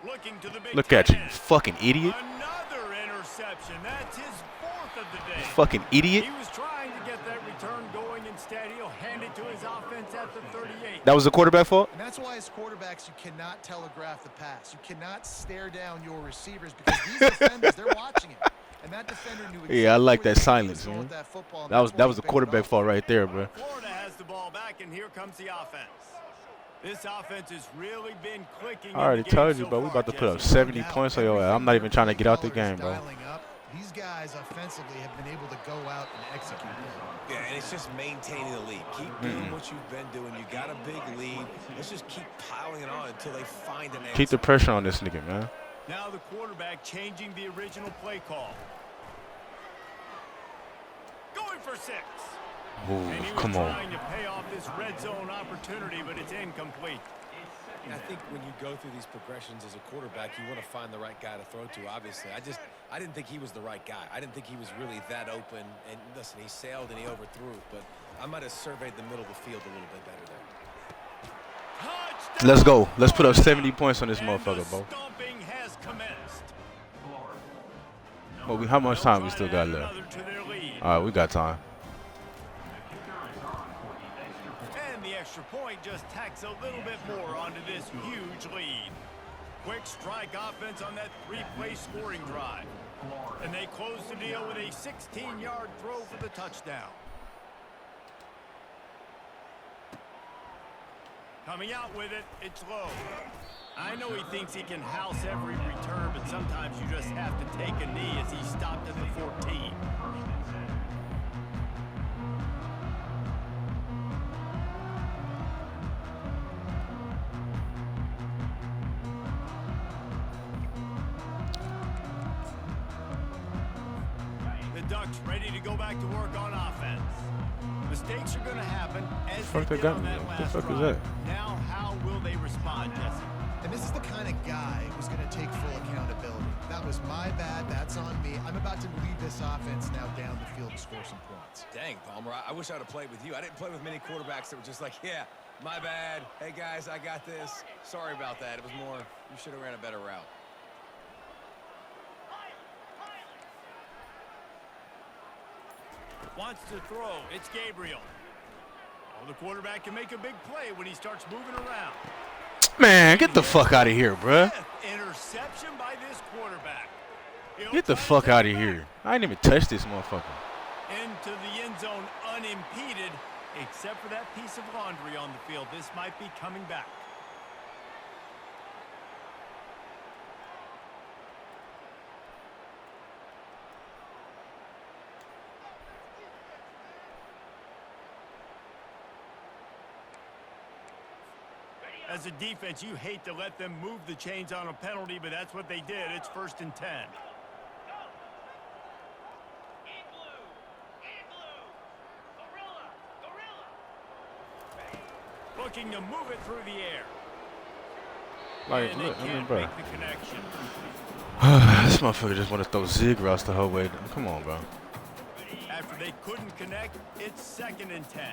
Looking to the big Look at you, end. fucking idiot. Another interception. That's his fourth of the day. Fucking idiot. He was trying to get that return going. Instead, he'll hand it to his offense at the 38. That was the quarterback fault? And that's why as quarterbacks, you cannot telegraph the pass. You cannot stare down your receivers because these defenders, they're watching it. And that defender knew exactly Yeah, I like that where he silence, was going man. with that football, That was the quarterback fault right there, bro. Florida has the ball back, and here comes the offense. This offense has really been clicking. I already told you, bro. We about to put up 70 points on your ass. I'm not even trying to get out the game, bro. These guys offensively have been able to go out and execute. Yeah, and it's just maintaining the lead. Keep doing what you've been doing. You got a big lead. Let's just keep piling it on until they find an answer. Keep the pressure on this nigga, man. Now the quarterback changing the original play call. Going for 6. Ooh, And he was come on. trying to pay off this red zone opportunity, but it's incomplete. And I think when you go through these progressions as a quarterback, you want to find the right guy to throw to, obviously. I didn't think he was the right guy. I didn't think he was really that open. And listen, he sailed and he overthrew, but I might have surveyed the middle of the field a little bit better there. Touchdown! Let's go. Let's put up 70 points on this And motherfucker, the bro. stomping has commenced. Well, how much time we They'll still try got to add left? another to their lead. All right, we got time. And the extra point just tacks a little bit more onto this huge lead. Quick strike offense on that 3-play scoring drive. And they close the deal with a 16-yard throw for the touchdown. Coming out with it, it's low. I know he thinks he can house every return, but sometimes you just have to take a knee as he stopped at the 14. The Ducks ready to go back to work on offense. Mistakes are going to happen as Fuck they they did got on me. that What the last fuck is drive. that? Now, how will they respond, Jesse? And this is the kind of guy who's going to take full accountability. That was my bad. That's on me. I'm about to lead this offense now down the field to score some points. Dang, Palmer, I wish I'd have played with you. I didn't play with many quarterbacks that were just like, yeah, my bad. Hey, guys, I got this. Sorry about that. It was more, you should have ran a better route. Wants to throw. It's Gabriel. Oh, the quarterback can make a big play when he starts moving around. Man, get the fuck out of here, bruh. Interception by this quarterback. He'll Get the try to fuck take out it of back. here. I ain't even touched this motherfucker. Into the end zone unimpeded, except for that piece of laundry on the field. This might be coming back. As a defense, you hate to let them move the chains on a penalty, but that's what they did. It's 1st and 10. Looking to move it through the air. Like, And they look, I mean, can't bro. make the connection. This motherfucker just want to throw zig routes the whole way. Come on, bro. After they couldn't connect, it's 2nd and 10.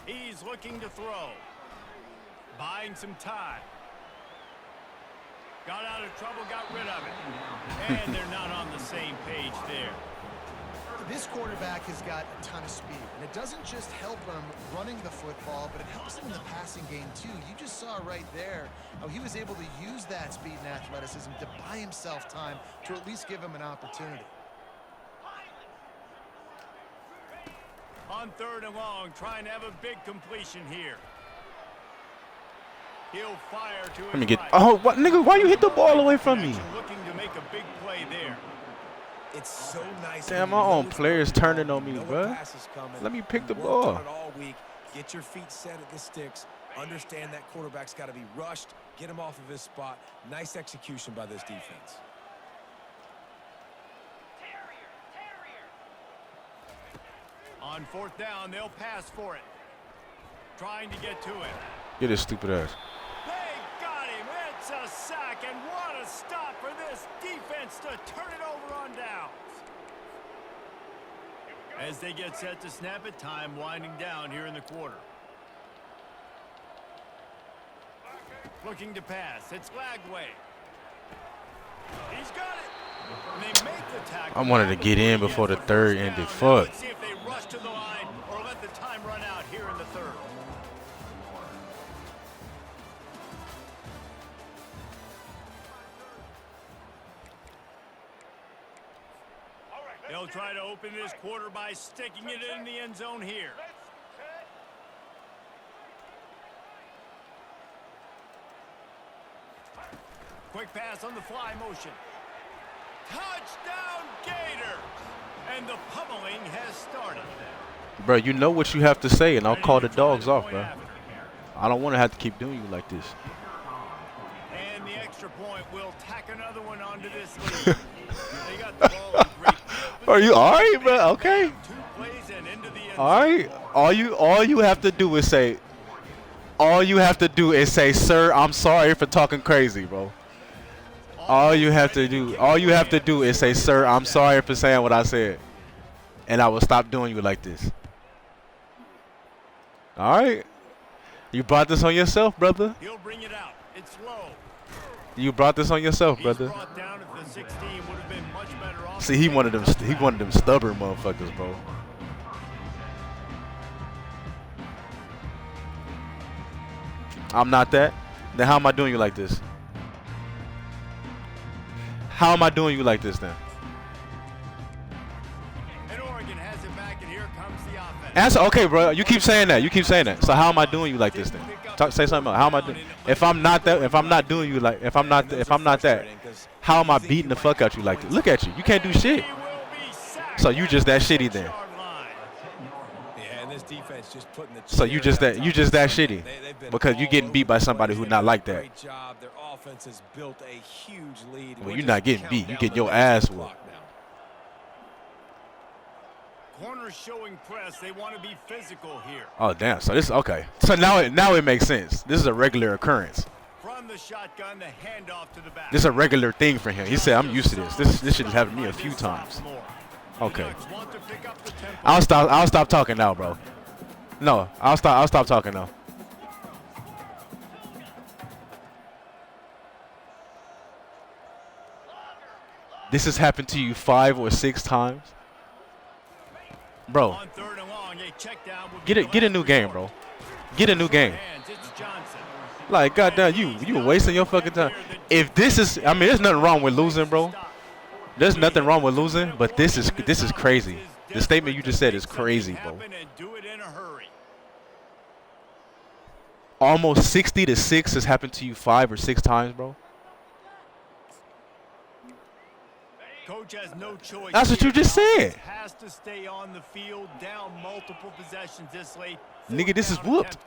He's looking to throw. Buying some time. Got out of trouble, got rid of it. And they're not on the same page there. This quarterback has got a ton of speed, and it doesn't just help him running the football, but it helps him in the passing game too. You just saw right there how he was able to use that speed and athleticism to buy himself time to at least give him an opportunity. On 3rd and long, trying to have a big completion here. He'll fire to Let me his get. right. Oh, what, nigga? Why you hit the ball away from me? Looking to make a big play there. It's so nice. Damn, when my you know own it's players coming, turning on me, you know a bruh. pass is coming. Let me pick the You worked on ball. it all week. Get your feet set at the sticks. Understand that quarterback's got to be rushed. Get him off of his spot. Nice execution by this defense. On fourth down, they'll pass for it. Trying to get to it. Get his stupid ass. They got him. It's a sack, and what a stop for this defense to turn it over on downs. As they get set to snap it, time winding down here in the quarter. Looking to pass. It's Lagway. He's got it. And they make the tackle. I wanted to get in before the third ended. Fuck. Let's see if they rush to the line or let the time run out here in the third. They'll try to open this quarter by sticking it in the end zone here. Quick pass on the fly motion. Touchdown Gator! And the pummeling has started. Bro, you know what you have to say, and I'll call the dogs off, bro. I don't want to have to keep doing you like this. And the extra point will tack another one onto this lead. They got the ball in great field. Are you all right, bro? Okay. 2 plays and into the end All right. All you have to do is say. All you have to do is say, "Sir, I'm sorry for talking crazy, bro." All you have to do is say, "Sir, I'm sorry for saying what I said," and I will stop doing you like this. All right. You brought this on yourself, brother. He'll bring it out. It's low. You brought this on yourself, brother. Brought down at the 16 would have been much better off. See, he wanted them stubborn motherfuckers, bro. I'm not that. Then how am I doing you like this? How am I doing you like this then? And Oregon has it back, and here comes the offense. Answer. Okay, bro. You keep saying that. You keep saying that. So how am I doing you like this then? Say something else. How am I doing? If I'm not that. If I'm not doing you like. If I'm not that. How am I beating the fuck out you like this? Look at you. You can't do shit. So you just that shitty then. Yeah, and this defense just putting the So you just that shitty because you getting beat by somebody who not like that. Great job. Their offense has built a huge lead. Well, you're not getting beat. You getting your ass whooped. Corners showing press. They want to be physical here. Oh damn. So this okay. So now it makes sense. This is a regular occurrence. From the shotgun, the handoff to the back. This is a regular thing for him. He said, "I'm used to this. This shit has happened to me a few times." Okay. I'll stop talking now, bro. No, I'll stop talking now. This has happened to you 5 or 6 times, bro. Get a new game, bro. Get a new game. Like, goddamn, you wasting your fucking time. If this is, I mean, there's nothing wrong with losing, bro. There's nothing wrong with losing, but this is crazy. The statement you just said is crazy, bro. Almost 60-6 has happened to you 5 or 6 times, bro. Coach has no choice. That's what you just said. Has to stay on the field, down multiple possessions this late. Nigga, this is whooped.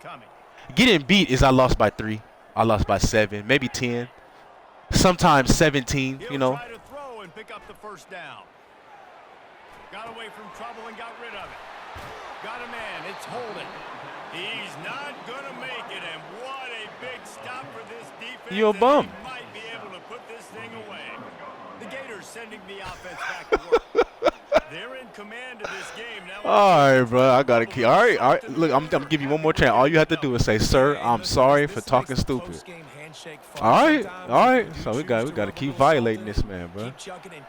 Getting beat is I lost by 3. I lost by 7, maybe 10. Sometimes 17, you know. Try to throw and pick up the first down. Got away from trouble and got rid of it. Got a man. It's holding. He's not going to make it, and what a big stop for this defense. You a bum. He might be able to put this thing away. The Gators sending the offense back to work. They're in command of this game now. All right, bro. I gotta keep. All right. Look, I'm gonna give you one more chance. All you have to do is say, "Sir, I'm sorry for talking stupid." All right. So we gotta keep violating this man, bro.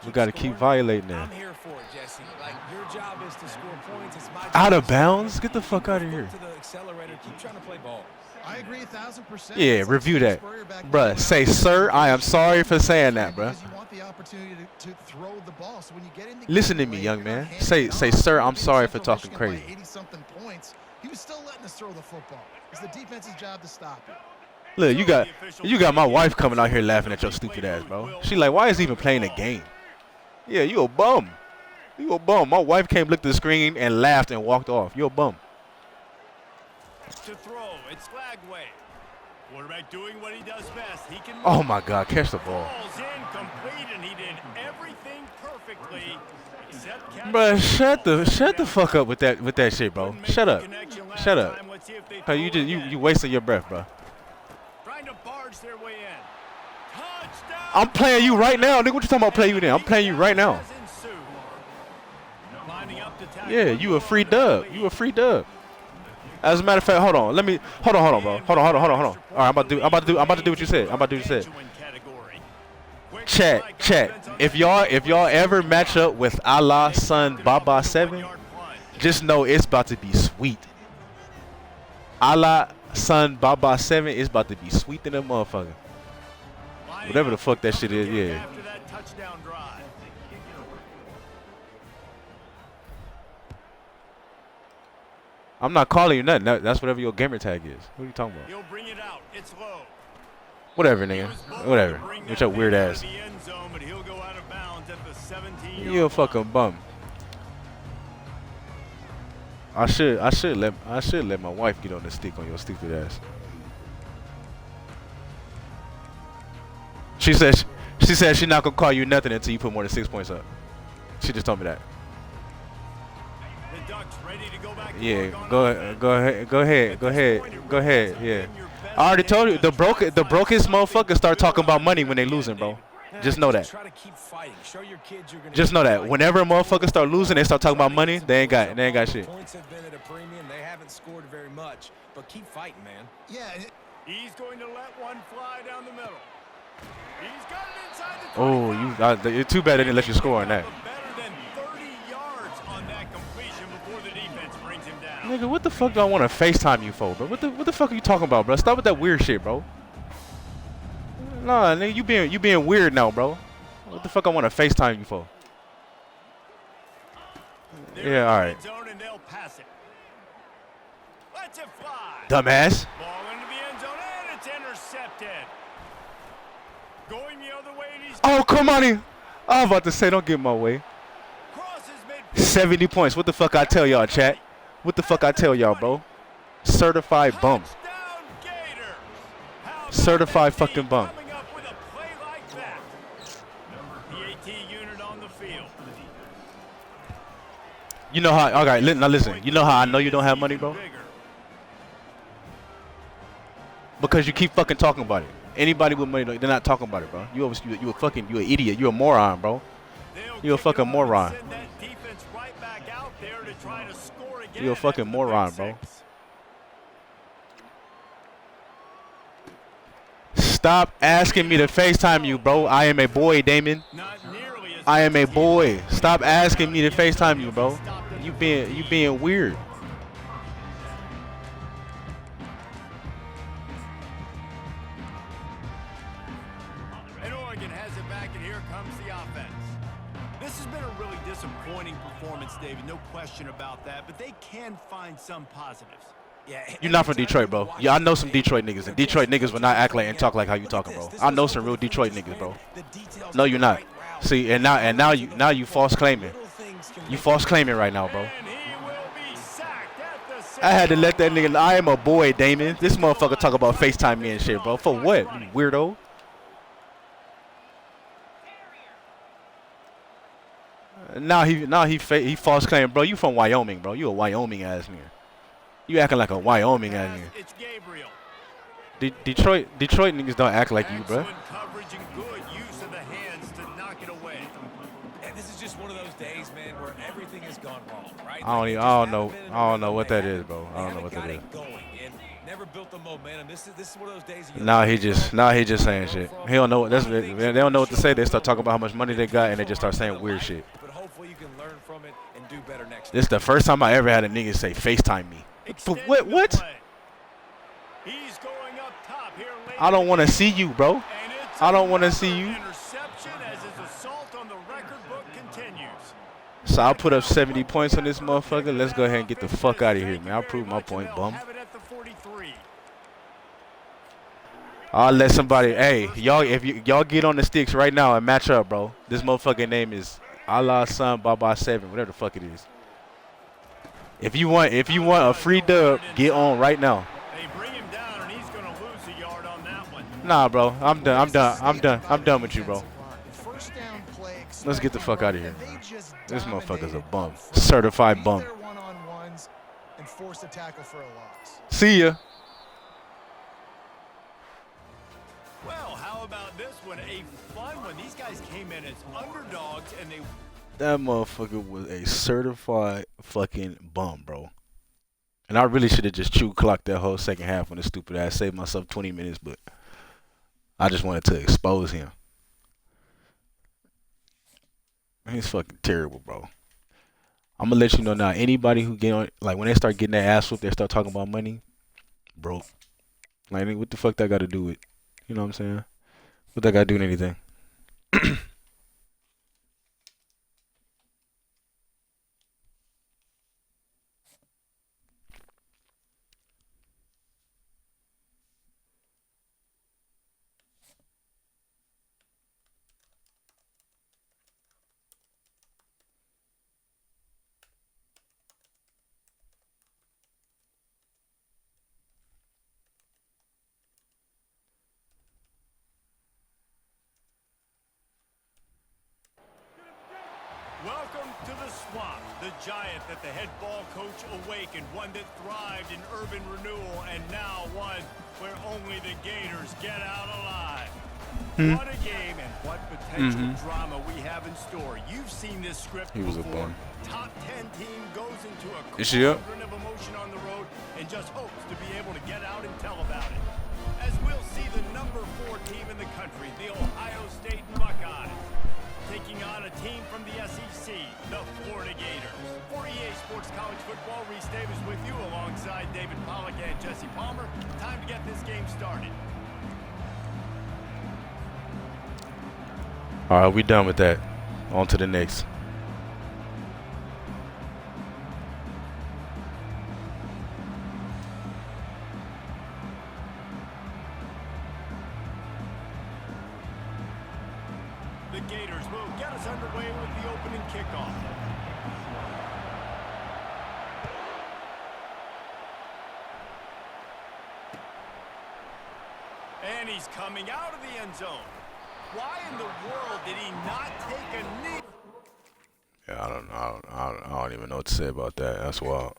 We gotta keep violating that. I'm here for it, Jesse. Like, your job is to score points. It's my job Out of to bounds? Get the fuck out of here. to the accelerator. Keep trying to play ball. I agree 1,000%. Yeah, review that, bruh. Say, "Sir, I am sorry for saying that, bruh." Because you want the opportunity to throw the ball. So when you get in the Listen to game, me, you're young gonna man. hand Say, it say, off. "Sir, I'm Against sorry for Central talking Michigan by crazy." 80-something points. He was still letting us throw the football. It's the defense's job to stop it. Look, you got my wife coming out here laughing at your stupid ass, bro. She like, why is he even playing a game? Yeah, you a bum. You a bum. My wife came, looked at the screen, and laughed and walked off. You a bum. To throw, it's Lagway. Quarterback doing what he does best. He can. Oh my God, catch the ball. Ball's incomplete, and he did everything perfectly except catch. Bro, shut the fuck up with that shit, bro. Shut up. Shut up. Hey, you wasting your breath, bro. Trying to barge their way in. Touchdown. I'm playing you right now, nigga. What you talking about playing you then? I'm playing you right now. Yeah, you a free dub. You a free dub. As a matter of fact, hold on, bro. Hold on. All right, I'm about to do what you said. I'm about to do what you said. Chat. If y'all ever match up with Allah Son Baba 7, just know it's about to be sweet. Allah Son Baba 7 is about to be sweet than a motherfucker. Whatever the fuck that shit is, yeah. I'm not calling you nothing. That's whatever your gamer tag is. What are you talking about? He'll bring it out. It's low. Whatever, nigga. Whatever. With your weird ass. You a fucking bum. I should let my wife get on the stick on your stupid ass. She said she's not gonna call you nothing until you put more than 6 points up. She just told me that. Yeah, go ahead. Yeah, I already told you the brokest motherfuckers start talking about money when they losing, bro. Just know that. Just know that. Whenever a motherfucker start losing, they start talking about money. They ain't got shit. Points have been at a premium. They haven't scored very much, but keep fighting, man. Yeah, he's going to let one fly down the middle. He's got it inside the 25. Oh, you're too bad they didn't let you score on that. Nigga, what the fuck do I want to FaceTime you for, bro? What the fuck are you talking about, bro? Stop with that weird shit, bro. Nah, nigga, you being weird now, bro. What the fuck I want to FaceTime you for? Yeah, all right. Dumbass. Ball into the end zone, and it's intercepted. Going the other way, and he's oh, come on in. I was about to say, don't get in my way. 70 points. What the fuck I tell y'all, chat? What the fuck I tell y'all, bro? Certified bum. Certified fucking bum. You know how? Okay, now listen. You know how I know you don't have money, bro? Because you keep fucking talking about it. Anybody with money, they're not talking about it, bro. You an idiot. You a moron, bro. You a fucking moron. You a fucking moron, bro. Stop asking me to FaceTime you, bro. I am a boy, Damon. I am a boy. Stop asking me to FaceTime you, bro. You being weird. And Oregon has it back, and here comes the offense. This has been a really disappointing performance, David. No question about that. But they can find some positives. Yeah, you're not from Detroit, bro. Yeah, I know some Detroit niggas, and Detroit niggas will not act like and talk like how you talking, bro. I know some real Detroit niggas, bro. No, you're not. See, and now you false claiming. You false claiming right now, bro. I had to let that nigga. I am a boy, Damon. This motherfucker talk about FaceTime me and shit, bro. For what, you weirdo? Now he false claiming, bro. You from Wyoming, bro. You a Wyoming ass nigga. You acting like a Wyoming ass nigga. It's Gabriel. Detroit niggas don't act like you, bro. Coverage and good use of the hands to knock it away. And this is just one of those days, man, where everything has gone wrong, right? I don't know what that is, bro. I don't know what that is. Never built the momentum. This is one of those days. Nah, he just saying shit. He don't know. They don't know what to say. They start talking about how much money they got, and they just start saying weird shit. But hopefully you can learn from it and do better next time. This is the first time I ever had a nigga say FaceTime me. What? He's going up top here late. I don't want to see you, bro. I don't want to see you. Interception as his assault on the record book continues. So I'll put up 70 points on this motherfucker. Let's go ahead and get the fuck out of here, man. I'll prove my point, bum. I'll let somebody. Hey, y'all, if y'all get on the sticks right now and match up, bro. This motherfucking name is Allah Son Baba 7, whatever the fuck it is. If you want a free dub, get on right now. They bring him down, and he's going to lose a yard on that one. Nah, bro. I'm done with you, bro. First down play, Let's get the fuck out of here. they just This motherfucker's a dominated bum. on foot. Certified Beat bum. their one-on-ones and force a tackle for a loss. See ya. Well, how about this one? A fun one. These guys came in as underdogs, and they... That motherfucker was a certified fucking bum, bro. And I really should have just chew clocked that whole second half on this stupid ass. Saved myself 20 minutes, but I just wanted to expose him. He's fucking terrible, bro. I'm gonna let you know now. Anybody who get on, like, when they start getting that ass whooped, they start talking about money, broke. Like, what the fuck that got to do with? You know what I'm saying? What that got to do with anything? Welcome to the swamp, the giant that the head ball coach awakened, one that thrived in urban renewal, and now one where only the Gators get out alive. What a game and what potential drama we have in store. You've seen this script He was a before. bum. Top 10 team goes into a Is she up? cauldron of emotion on the road and just hopes to be able to get out and tell about it. As we'll see the number 4 team in the country, the Ohio State Buckeyes, taking on a team from the SEC, the Florida Gators. For EA Sports College Football, Reese Davis with you alongside David Pollack and Jesse Palmer. Time to get this game started. All right, we done with that. On to the next. The Gators will get us underway with the opening kickoff. And he's coming out of the end zone. Why in the world did he not take a knee? Yeah, I don't even know what to say about that. That's wild.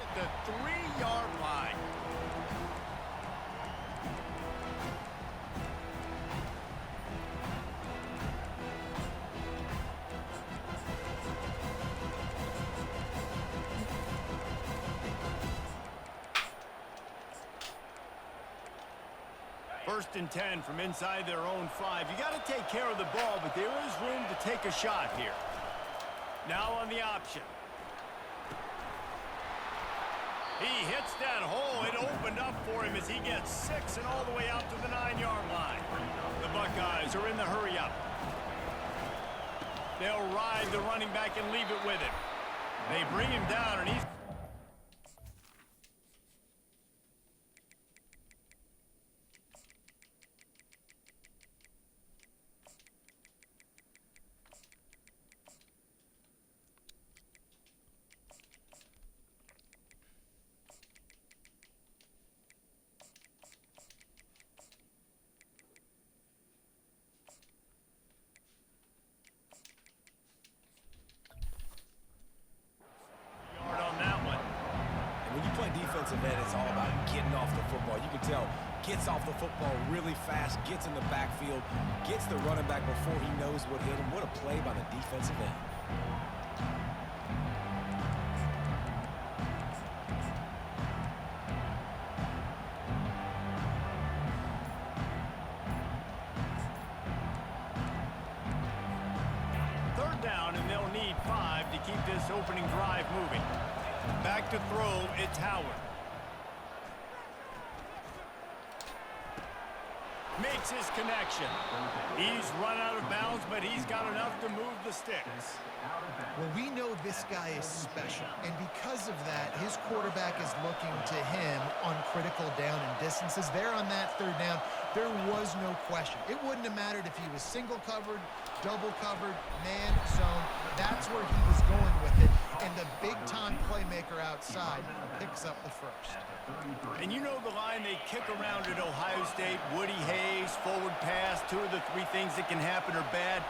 At the 3-yard line. First and 10 from inside their own 5. You got to take care of the ball, but there is room to take a shot here. Now on the option. He hits that hole. It opened up for him as he gets 6 and all the way out to the 9-yard line. The Buckeyes are in the hurry-up. They'll ride the running back and leave it with him. They bring him down, and he's... yard on that one. And when you play defensive end, it's all about getting off the football. You can tell, gets off the football really fast, gets in the backfield, gets the running back before he knows what hit him. What a play by the defensive end. keep this opening drive moving. Back to throw, it's Howard. Makes his connection. He's run out of bounds, but he's got enough to move the sticks. Well, we know this guy is special, and because of that, his quarterback is looking to him on critical down and distances. There on that third down, there was no question. It wouldn't have mattered if he was single covered, double covered, man zone. That's where he was going with it, and the big-time playmaker outside picks up the first. And you know the line they kick around at Ohio State, Woody Hayes, forward pass, 2 of the 3 things that can happen are bad.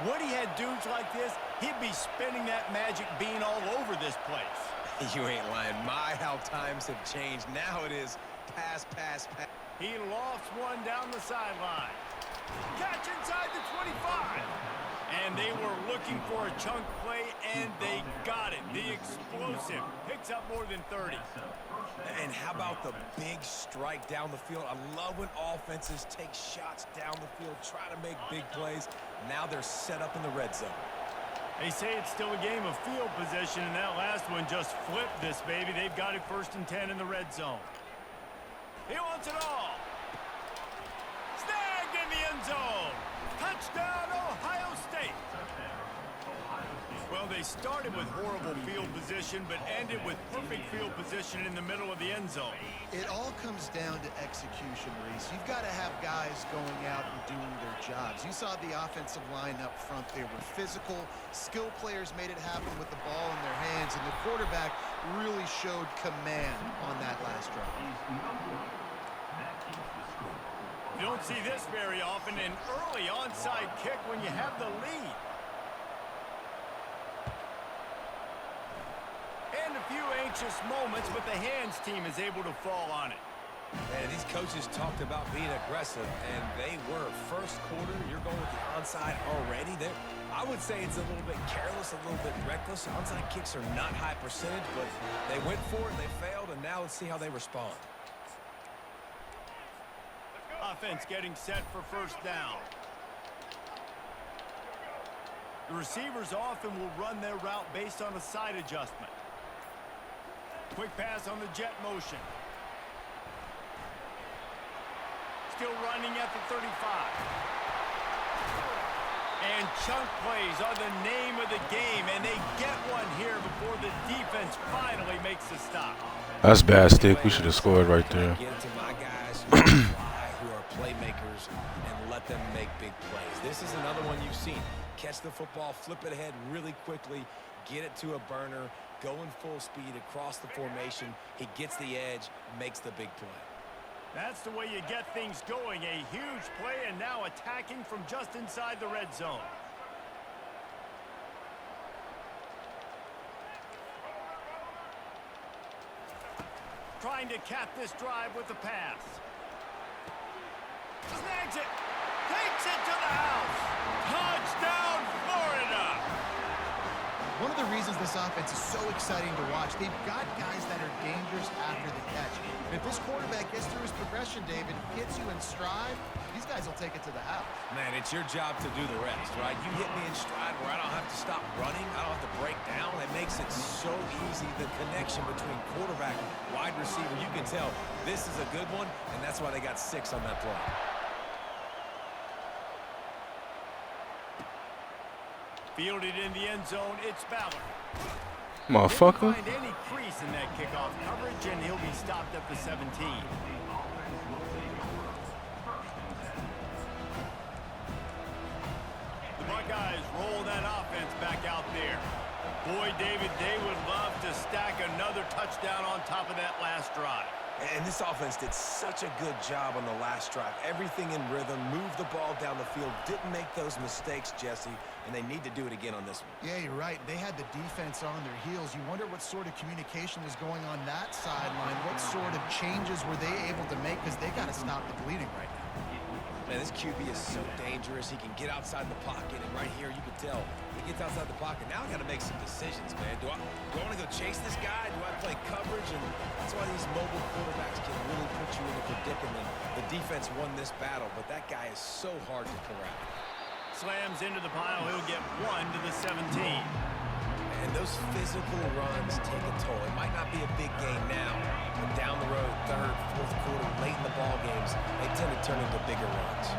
Woody had dudes like this, he'd be spinning that magic bean all over this place. You ain't lying. My, how times have changed. Now it is pass, pass, pass. He lofts one down the sideline. Catch inside the 25. And they were looking for a chunk play, and they got it. The explosive picks up more than 30. And how about the big strike down the field? I love when offenses take shots down the field, try to make big plays. Now they're set up in the red zone. They say it's still a game of field position, and that last one just flipped this baby. They've got it 1st and 10 in the red zone. He wants it all. Snagged in the end zone. Touchdown, Ohio State. Well, they started with horrible field position, but ended with perfect field position in the middle of the end zone. It all comes down to execution, Reese. You've got to have guys going out and doing their jobs. You saw the offensive line up front. They were physical. Skill players made it happen with the ball in their hands, and the quarterback really showed command on that last drive. You don't see this very often, an early onside kick when you have the lead. And a few anxious moments, but the hands team is able to fall on it. And these coaches talked about being aggressive, and they were. First quarter, you're going with the onside already. I would say it's a little bit careless, a little bit reckless. Onside kicks are not high percentage, but they went for it, they failed, and now let's see how they respond. Offense getting set for 1st down. The receivers often will run their route based on a side adjustment. Quick pass on the jet motion. Still running at the 35. And chunk plays are the name of the game, and they get one here before the defense finally makes a stop. That's bad, Stick. We should have scored right there. Get it to my guys who are playmakers and let them make big plays. This is another one you've seen. Catch the football, flip it ahead really quickly, get it to a burner, going full speed across the formation. He gets the edge, makes the big play. That's the way you get things going. A huge play, and now attacking from just inside the red zone. Trying to cap this drive with the pass. Snags it. Takes it to the house. Touchdown, Florida. One of the reasons this offense is so exciting to watch, they've got guys that are dangerous after the catch. And if this quarterback gets through his progression, David, hits you in stride, these guys will take it to the house. Man, it's your job to do the rest, right? You hit me in stride where I don't have to stop running. I don't have to break down. It makes it so easy. The connection between quarterback and wide receiver, you can tell this is a good one, and that's why they got 6 on that play. Fielded in the end zone, it's Ballard. Motherfucker. Find any crease in that kickoff coverage, and he'll be stopped at the 17. The Buckeyes roll that offense back out there. Boy, David, they would love to stack another touchdown on top of that last drive. And this offense did such a good job on the last drive. Everything in rhythm, moved the ball down the field, didn't make those mistakes, Jesse, and they need to do it again on this one. Yeah, you're right. They had the defense on their heels. You wonder what sort of communication was going on that sideline. What sort of changes were they able to make, because they got to stop the bleeding right now. Man, this QB is so dangerous. He can get outside the pocket, and right here you can tell he gets outside the pocket. Now I got to make some decisions, man. Do I want to go chase this guy? Do I play coverage? And that's why these mobile quarterbacks can really put you in a predicament. The defense won this battle, but that guy is so hard to corral. Slams into the pile. He'll get 1 to the 17. And And those physical runs take a toll. It might not be a big gain now, but down the road, third, fourth quarter, late in the ball games, they tend to turn into bigger runs.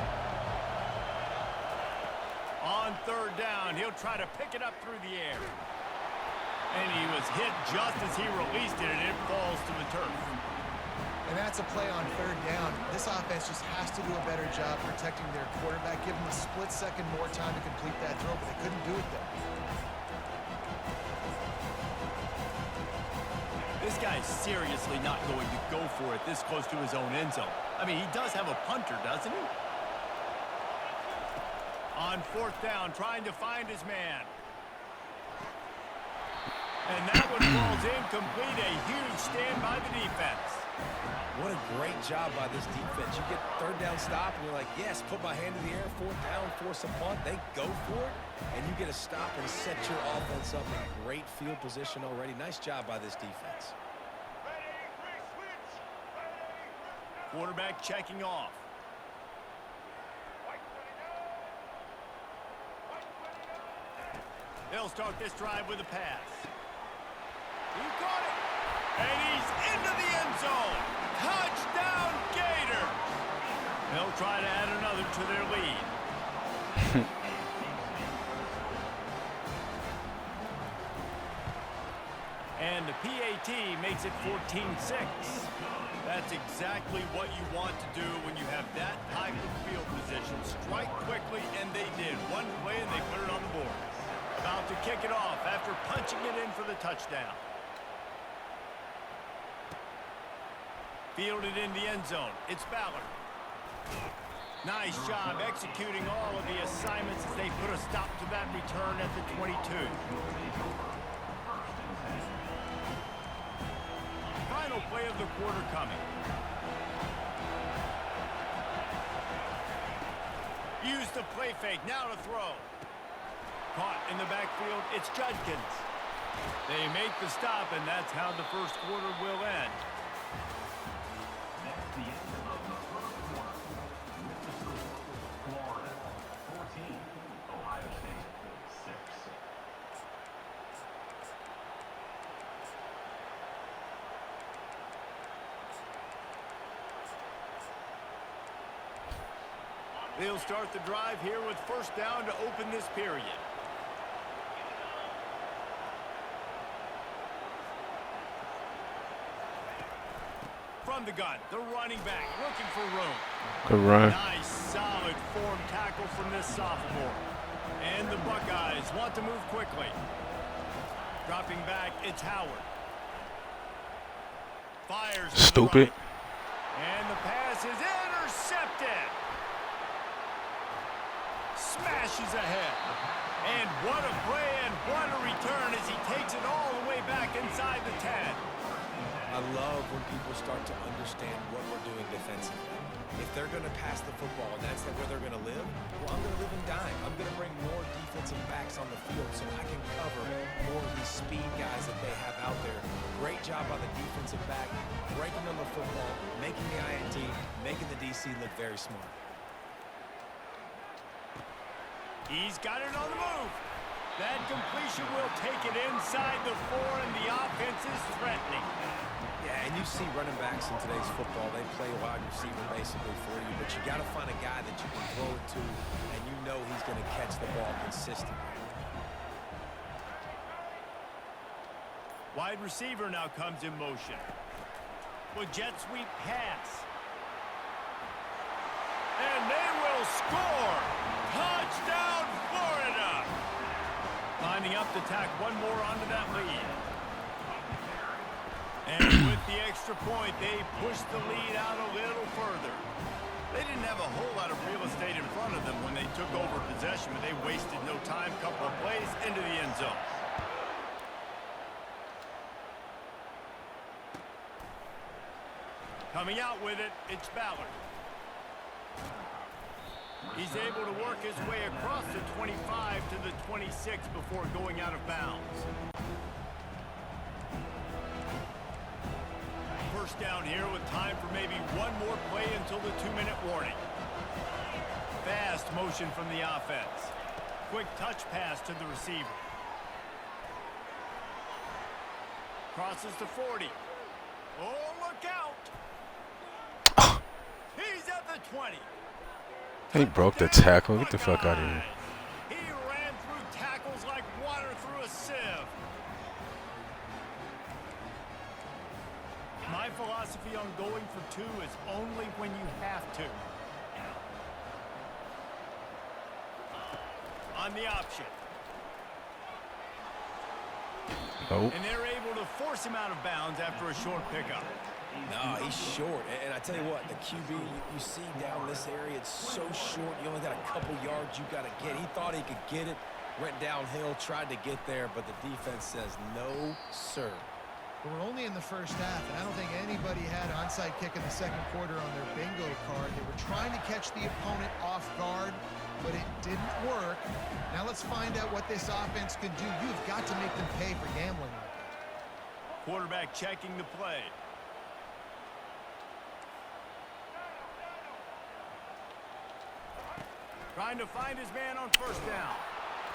On third down, he'll try to pick it up through the air. And he was hit just as he released it, and it falls to the turf. And that's a play on third down. This offense just has to do a better job protecting their quarterback, give him a split second more time to complete that throw, but they couldn't do it there. This guy's seriously not going to go for it this close to his own end zone. I mean, he does have a punter, doesn't he? On fourth down, trying to find his man. And that one falls incomplete. A huge stand by the defense. What a great job by this defense. You get third down stop, and you're like, yes, put my hand in the air, fourth down, force a punt. They go for it, and you get a stop and set your offense up in great field position already. Nice job by this defense. Quarterback checking off. They'll start this drive with a pass. He caught it. And he's into the end zone. Touchdown, Gators. They'll try to add another to their lead. And the PAT makes it 14-6. That's exactly what you want to do when you have that type of field position. Strike quickly, and they did. One play, and they put it on the board. About to kick it off after punching it in for the touchdown. Fielded in the end zone. It's Ballard. Nice job executing all of the assignments as they put a stop to that return at the 22. Final play of the quarter coming. Use the play fake. Now to throw. Caught in the backfield. It's Judkins. They make the stop, and that's how the first quarter will end. That's the end of the first quarter. With the score, Florida 14, Ohio State 6. They'll start the drive here with first down to open this period. From the gun, the running back looking for room. Good run. Nice, solid form tackle from this sophomore. And the Buckeyes want to move quickly. Dropping back, it's Howard. Fires. Stupid. And the pass is intercepted. Smashes ahead. And what a play and what a return as he takes it all the way back inside the 10. I love when people start to understand what we're doing defensively. If they're going to pass the football and that's where they're going to live, well, I'm going to live and dime. I'm going to bring more defensive backs on the field so I can cover more of these speed guys that they have out there. Great job by the defensive back, breaking on the football, making the INT, making the DC look very smart. He's got it on the move. That completion will take it inside the 4, and the offense is threatening. Yeah, and you see running backs in today's football, they play wide receiver basically for you, but you got to find a guy that you can throw it to, and you know he's going to catch the ball consistently. Wide receiver now comes in motion. With jet sweep pass. And they will score! Touchdown, Florida! Lining up to tack one more onto that lead. And with the extra point, they push the lead out a little further. They didn't have a whole lot of real estate in front of them when they took over possession, but they wasted no time. Couple of plays into the end zone. Coming out with it, it's Ballard. He's able to work his way across the 25 to the 26 before going out of bounds. First down here with time for maybe one more play until the 2-minute warning. Fast motion from the offense. Quick touch pass to the receiver. Crosses to 40. Oh, look out. He's at the 20. He broke the tackle. Get the fuck out of here. He ran through tackles like water through a sieve. My philosophy on going for two is only when you have to. On the option. Nope. And they're able to force him out of bounds after a short pickup. No, he's short. And I tell you what, the QB, you see down this area, it's so short. You only got a couple yards you got to get. He thought he could get it, went downhill, tried to get there, but the defense says no, sir. We're only in the first half, and I don't think anybody had onside kick in the second quarter on their bingo card. They were trying to catch the opponent off guard, but it didn't work. Now let's find out what this offense can do. You've got to make them pay for gambling like that. Quarterback checking the play. Trying to find his man on first down.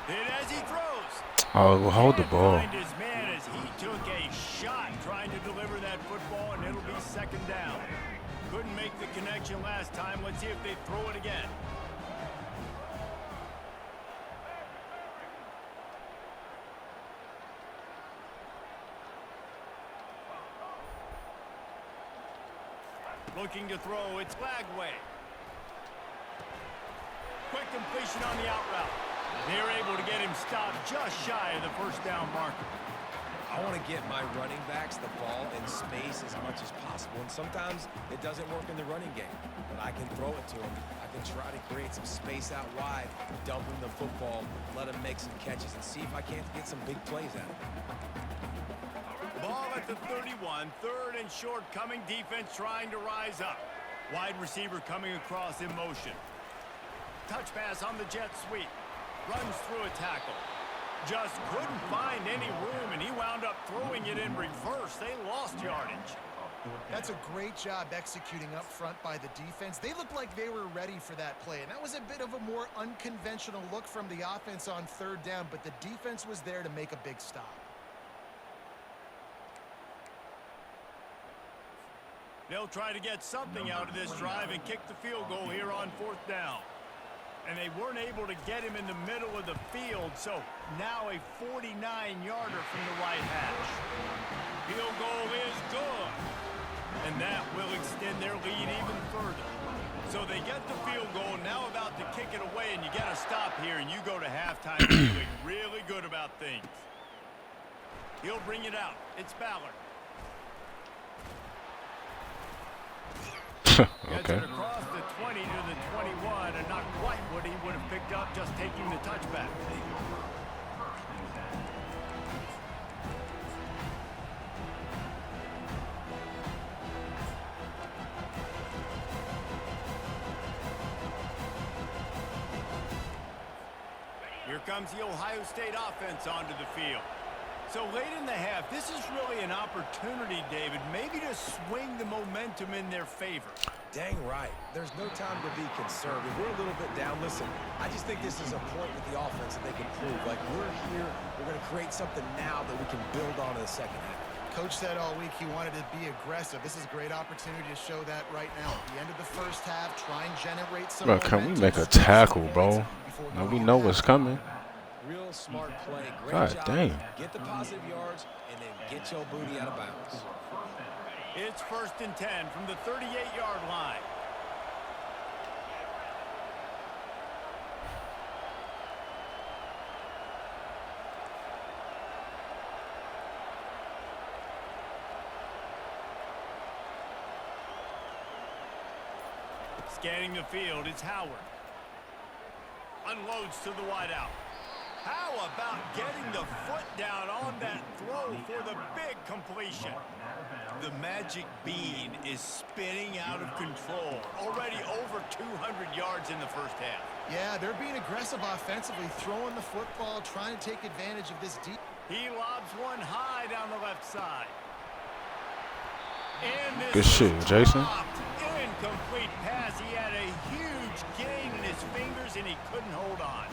Hit as he throws. Oh, hold the ball. Find his man as he took a shot trying to deliver that football, and it'll be second down. Couldn't make the connection last time. Let's see if they throw it again. Looking to throw, it's Lagway. Quick completion on the out route. They're able to get him stopped just shy of the first down marker. I want to get my running backs the ball in space as much as possible. And sometimes it doesn't work in the running game. But I can throw it to them. I can try to create some space out wide, dump him the football, let him make some catches, and see if I can't get some big plays out of him. Ball at the 31, third and short coming. Defense trying to rise up. Wide receiver coming across in motion. Touch pass on the jet sweep. Runs through a tackle. Just couldn't find any room, and he wound up throwing it in reverse. They lost yardage. That's a great job executing up front by the defense. They looked like they were ready for that play, and that was a bit of a more unconventional look from the offense on third down, but the defense was there to make a big stop. They'll try to get something out of this drive and kick the field goal here on fourth down. And they weren't able to get him in the middle of the field, so now a 49-yarder from the right hash. Field goal is good. And that will extend their lead even further. So they get the field goal, now about to kick it away, and you got to stop here, and you go to halftime feeling really good about things. He'll bring it out. It's Ballard. Gets it across the 20 to the 21, and not quite what he would have picked up just taking the touchback. Here comes the Ohio State offense onto the field. So late in the half, this is really an opportunity, David, maybe to swing the momentum in their favor. Dang right. There's no time to be conservative. We're a little bit down. Listen, I just think this is a point with the offense that they can prove. Like, we're here, we're going to create something now that we can build on in the second half. Coach said all week he wanted to be aggressive. This is a great opportunity to show that right now. At the end of the first half, try and generate some Bro, can we make a tackle, bro? Now we know what's coming. Real smart play. Great God job. damn. Get the positive yards and then get your booty out of bounds. It's first and 10 from the 38-yard line. Scanning the field, it's Howard. Unloads to the wideout. How about getting the foot down on that throw for the big completion? The magic bean is spinning out of control. Already over 200 yards in the first half. Yeah, they're being aggressive offensively, throwing the football, trying to take advantage of this deep. He lobs one high down the left side. And this Good shit, Jason. incomplete pass. He had a huge gain in his fingers, and he couldn't hold on.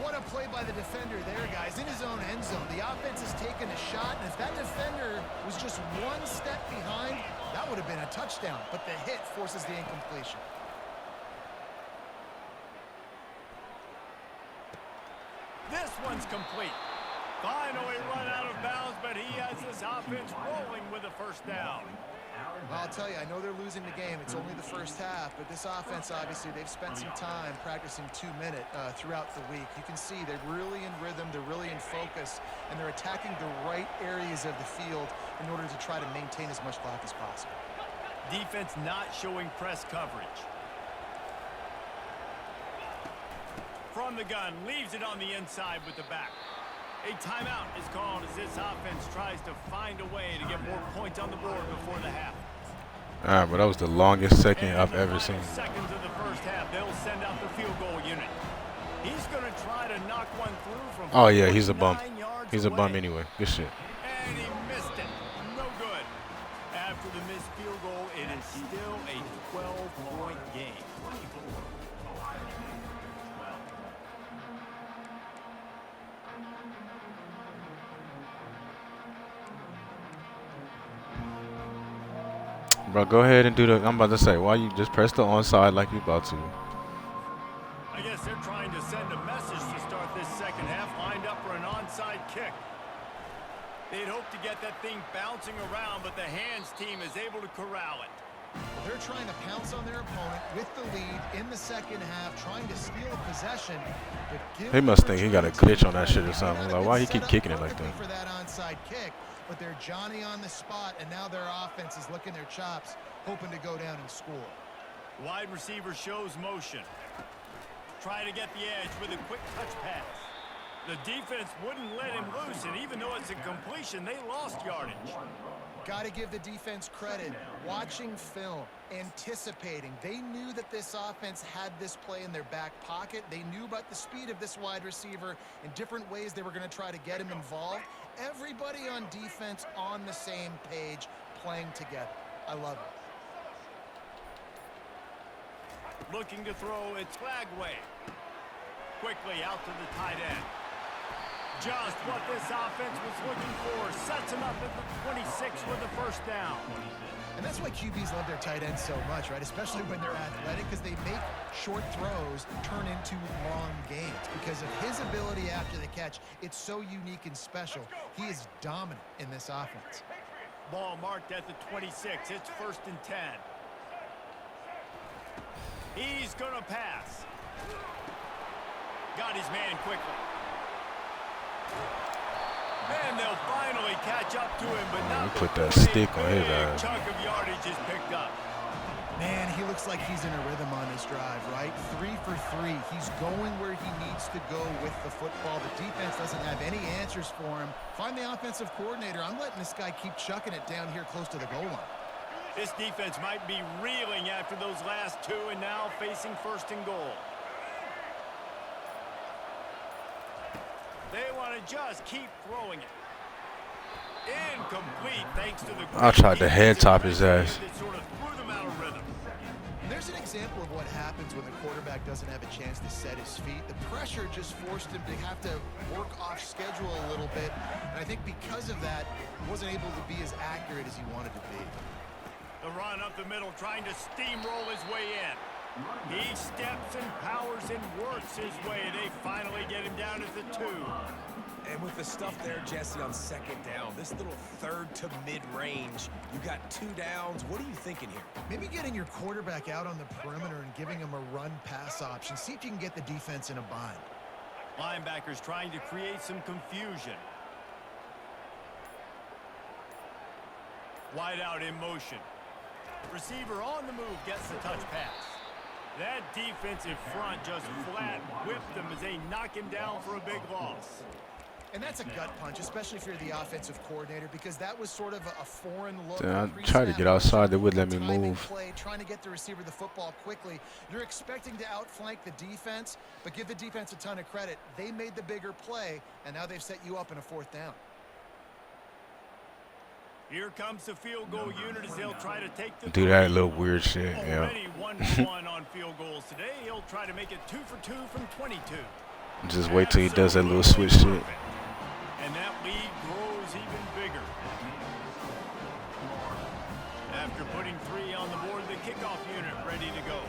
What a play by the defender there, guys. In his own end zone, the offense has taken a shot, and if that defender was just one step behind, that would have been a touchdown. But the hit forces the incompletion. This one's complete. Finally run out of bounds, but he has this offense rolling with a first down. Well, I'll tell you, I know they're losing the game. It's only the first half, but this offense, obviously, they've spent some time practicing 2-minute throughout the week. You can see they're really in rhythm, they're really in focus, and they're attacking the right areas of the field in order to try to maintain as much clock as possible. Defense not showing press coverage. From the gun, leaves it on the inside with the back. A timeout is called as this offense tries to find a way to get more points on the board before the half. All right, but that was the longest second I've ever seen. Seconds of the first half, they'll send out the field goal unit. He's going to try to knock one through from. Oh yeah, he's a bum. 9 yards He's a bum away. anyway. Good shit. And he missed it. No good. After the missed field goal, it is still a 12-point game. Bro, go ahead and do the. I'm about to say, why you just press the onside like you about to? I guess they're trying to send a message to start this second half, lined up for an onside kick. They'd hope to get that thing bouncing around, but the hands team is able to corral it. They're trying to pounce on their opponent with the lead in the second half, trying to steal a possession. He must think he got a glitch on that shit or something. Like, why he keep kicking it like that? For that onside kick, but they're Johnny on the spot, and now their offense is licking their chops, hoping to go down and score. Wide receiver shows motion. Try to get the edge with a quick touch pass. The defense wouldn't let him loose, and even though it's a completion, they lost yardage. Got to give the defense credit. Watching film, anticipating. They knew that this offense had this play in their back pocket. They knew about the speed of this wide receiver in different ways they were going to try to get him involved. Everybody on defense on the same page, playing together. I love it. Looking to throw, it's flag wave. Quickly out to the tight end. Just what this offense was looking for. Sets him up at the 26 with the first down. And that's why QBs love their tight ends so much, right? Especially when they're athletic, because they make short throws turn into long gains. Because of his ability after the catch, it's so unique and special. He is dominant in this offense. Ball marked at the 26. It's 1st and 10. He's going to pass. Got his man quickly. And they'll finally catch up to him, but not put that before stick on his a ass. chunk of yardage is picked up. Man, he looks like he's in a rhythm on this drive, right? 3 for 3. He's going where he needs to go with the football. The defense doesn't have any answers for him. Find the offensive coordinator. I'm letting this guy keep chucking it down here close to the goal line. This defense might be reeling after those last two and now facing 1st and goal. They want to just keep throwing it. Incomplete thanks to the... I tried to head top his ass. That sort of threw them out of rhythm. There's an example of what happens when the quarterback doesn't have a chance to set his feet. The pressure just forced him to have to work off schedule a little bit. And I think because of that, he wasn't able to be as accurate as he wanted to be. The run up the middle, trying to steamroll his way in. He steps and powers and works his way. They finally get him down at the 2. And with the stuff there, Jesse, on 2nd down, this little 3rd to mid-range, you got 2 downs. What are you thinking here? Maybe getting your quarterback out on the perimeter and giving him a run-pass option. See if you can get the defense in a bind. Linebackers trying to create some confusion. Wide out in motion. Receiver on the move gets the touch pass. That defensive front just flat whipped them as they knock him down for a big loss. And that's a gut punch, especially if you're the offensive coordinator, because that was sort of a foreign look. I tried to get outside. They wouldn't let me move. Play, trying to get the receiver the football quickly. You're expecting to outflank the defense, but give the defense a ton of credit. They made the bigger play, and now they've set you up in a 4th down. Here comes the field goal unit as they'll try to take the... Do that little weird shit, yeah. Already 1 for 1 on field goals today. He'll try to make it 2 for 2 from 22. Just wait till he does that little switch shit. And that lead grows even bigger. After putting 3 on the board, the kickoff unit ready to go.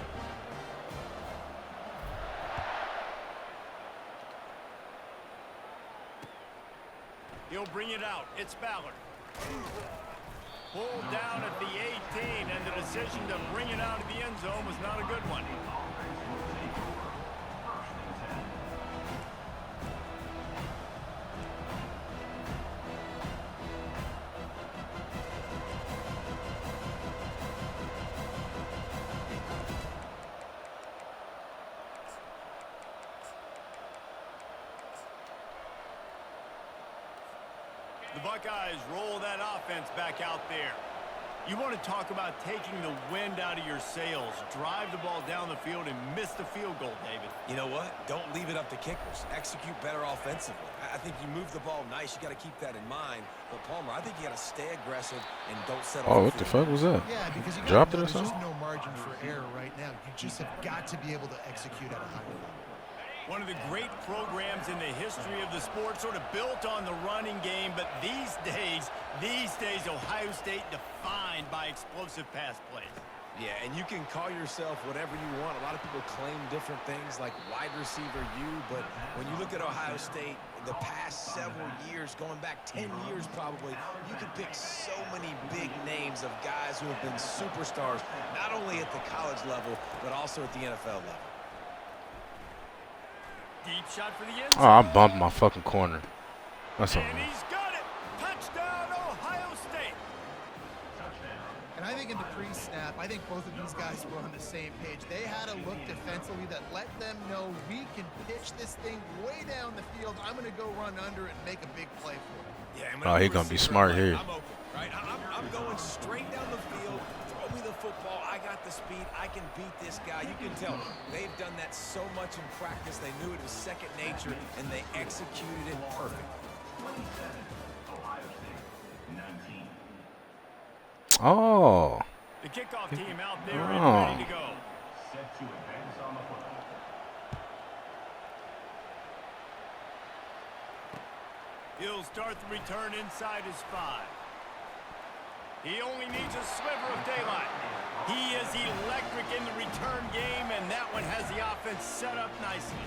He'll bring it out. It's Ballard. Pulled down at the 18, and the decision to bring it out of the end zone was not a good one. The Buckeyes roll that offense back out there. You want to talk about taking the wind out of your sails. Drive the ball down the field and miss the field goal, David. You know what? Don't leave it up to kickers. Execute better offensively. I think you move the ball nice. You got to keep that in mind. But Palmer, I think you got to stay aggressive and don't settle. Oh, what the fuck was that? Yeah, because you Dropped it or there's something? just no margin for error right now. You just have got to be able to execute at a high level. One of the great programs in the history of the sport, sort of built on the running game, but these days, Ohio State defined by explosive pass plays. Yeah, and you can call yourself whatever you want. A lot of people claim different things like wide receiver U, but when you look at Ohio State, the past several years, going back 10 years probably, you can pick so many big names of guys who have been superstars, not only at the college level, but also at the NFL level. Deep shot for the end zone. Oh, I bumped my fucking corner. That's all. And he's got it. Touchdown, Ohio State. And I think in the pre-snap, I think both of these guys were on the same page. They had a look defensively that let them know we can pitch this thing way down the field. I'm going to go run under it and make a big play for it. Yeah, Oh, he's going to be smart here. I'm open, right? I'm going straight down the field. Throw me the football. I got the speed. I can beat this guy. You can tell they've done that so much in practice. They knew it was second nature, and they executed it perfect. 27, Ohio State, 19. Oh. The kickoff team out there and ready to go. Set to advance on the football. He'll start the return inside his 5. He only needs a sliver of daylight. He is electric in the return game, and that one has the offense set up nicely.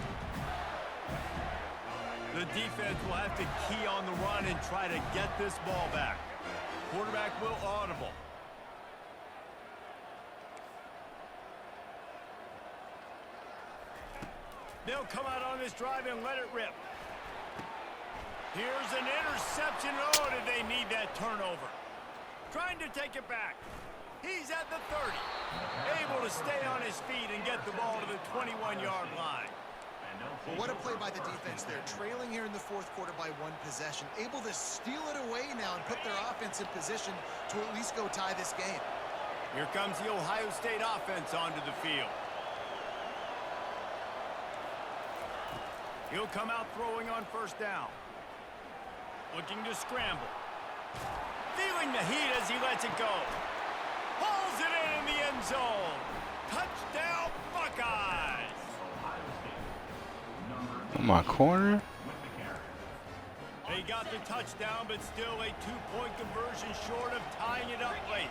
The defense will have to key on the run and try to get this ball back. Quarterback will audible. They'll come out on this drive and let it rip. Here's an interception. Oh, did they need that turnover? Trying to take it back. He's at the 30. Able to stay on his feet and get the ball to the 21-yard line. Well, what a play by the defense there. Trailing here in the fourth quarter by 1 possession. Able to steal it away now and put their offense in position to at least go tie this game. Here comes the Ohio State offense onto the field. He'll come out throwing on first down. Looking to scramble. Feeling the heat as he lets it go. Pulls it in the end zone. Touchdown, Buckeyes. My corner? They got the touchdown, but still a 2-point conversion short of tying it up late.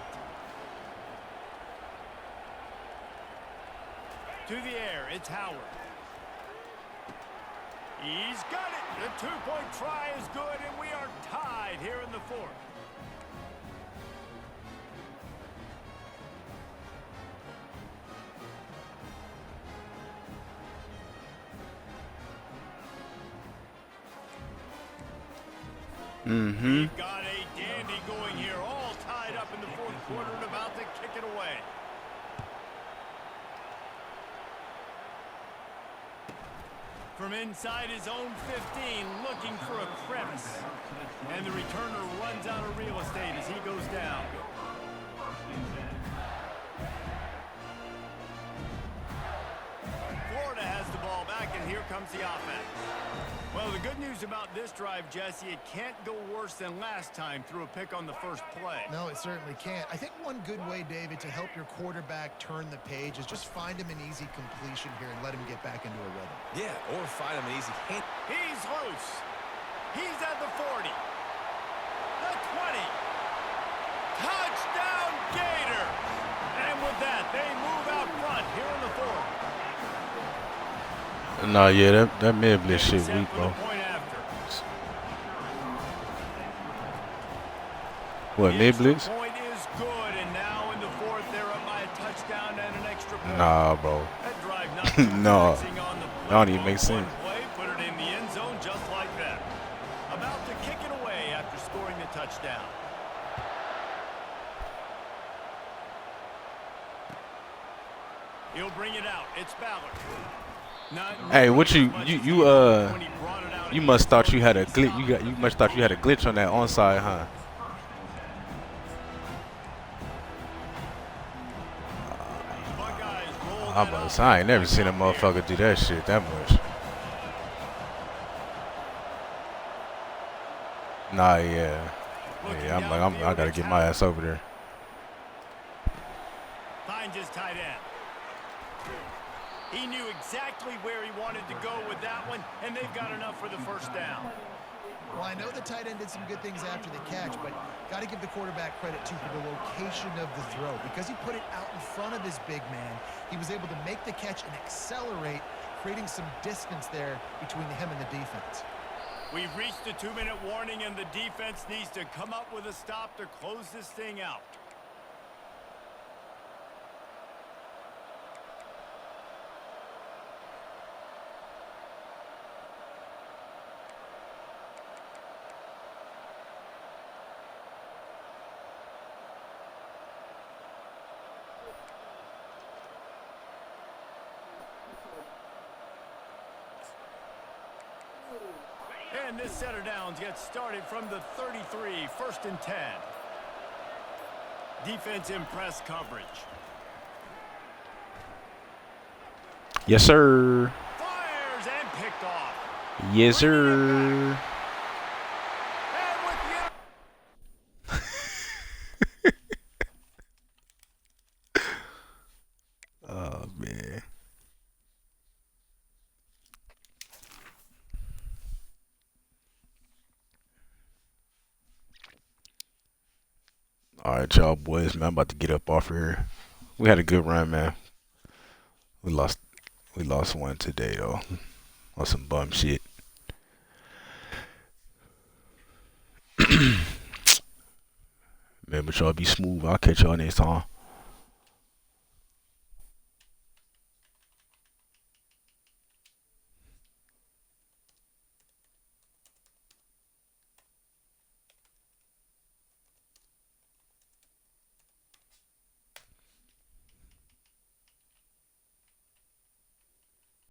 To the air, it's Howard. He's got it. The 2-point try is good, and we are tied here in the fourth. We've got a dandy going here, all tied up in the fourth quarter and about to kick it away. From inside his own 15, looking for a crevice. And the returner runs out of real estate as he goes down. Florida has the ball back, and here comes the offense. Well, the good news about this drive, Jesse, it can't go worse than last time through a pick on the first play. No, it certainly can't. I think one good way, David, to help your quarterback turn the page is just find him an easy completion here and let him get back into a rhythm. Yeah, or find him an easy hit. He's loose. He's at the 40. The 20. Touchdown, Gators! And with that, they move out front here in the fourth. Nah, yeah, that mid blitz shit weak, bro. What, mid blitz? Point is good, and now in the fourth, they're up by a touchdown and an extra point. Nah, bro. That drive not No, focusing on the that don't even make sense. play, put it in the end zone just like that. About to kick it away after scoring the touchdown. He'll bring it out. It's Ballard. Hey, what you must thought you had a glitch. You must thought you had a glitch on that onside, huh? I'm about to say, I ain't never seen a motherfucker do that shit that much. Nah, yeah, I gotta get my ass over there. Finds his tight end. He knew exactly where he wanted to go with that one, and they've got enough for the first down. Well, I know the tight end did some good things after the catch, but got to give the quarterback credit, too, for the location of the throw. Because he put it out in front of his big man, he was able to make the catch and accelerate, creating some distance there between him and the defense. We've reached a 2-minute warning, and the defense needs to come up with a stop to close this thing out. And this set of downs gets started from the 33, 1st and 10. Defense in press coverage. Yes, sir. Fires and picked off. Yes, sir. And with the Oh man. All right, y'all boys, man. I'm about to get up off here. We had a good run, man. We lost one today though, on some bum shit. Man, but y'all be smooth. I'll catch y'all next time.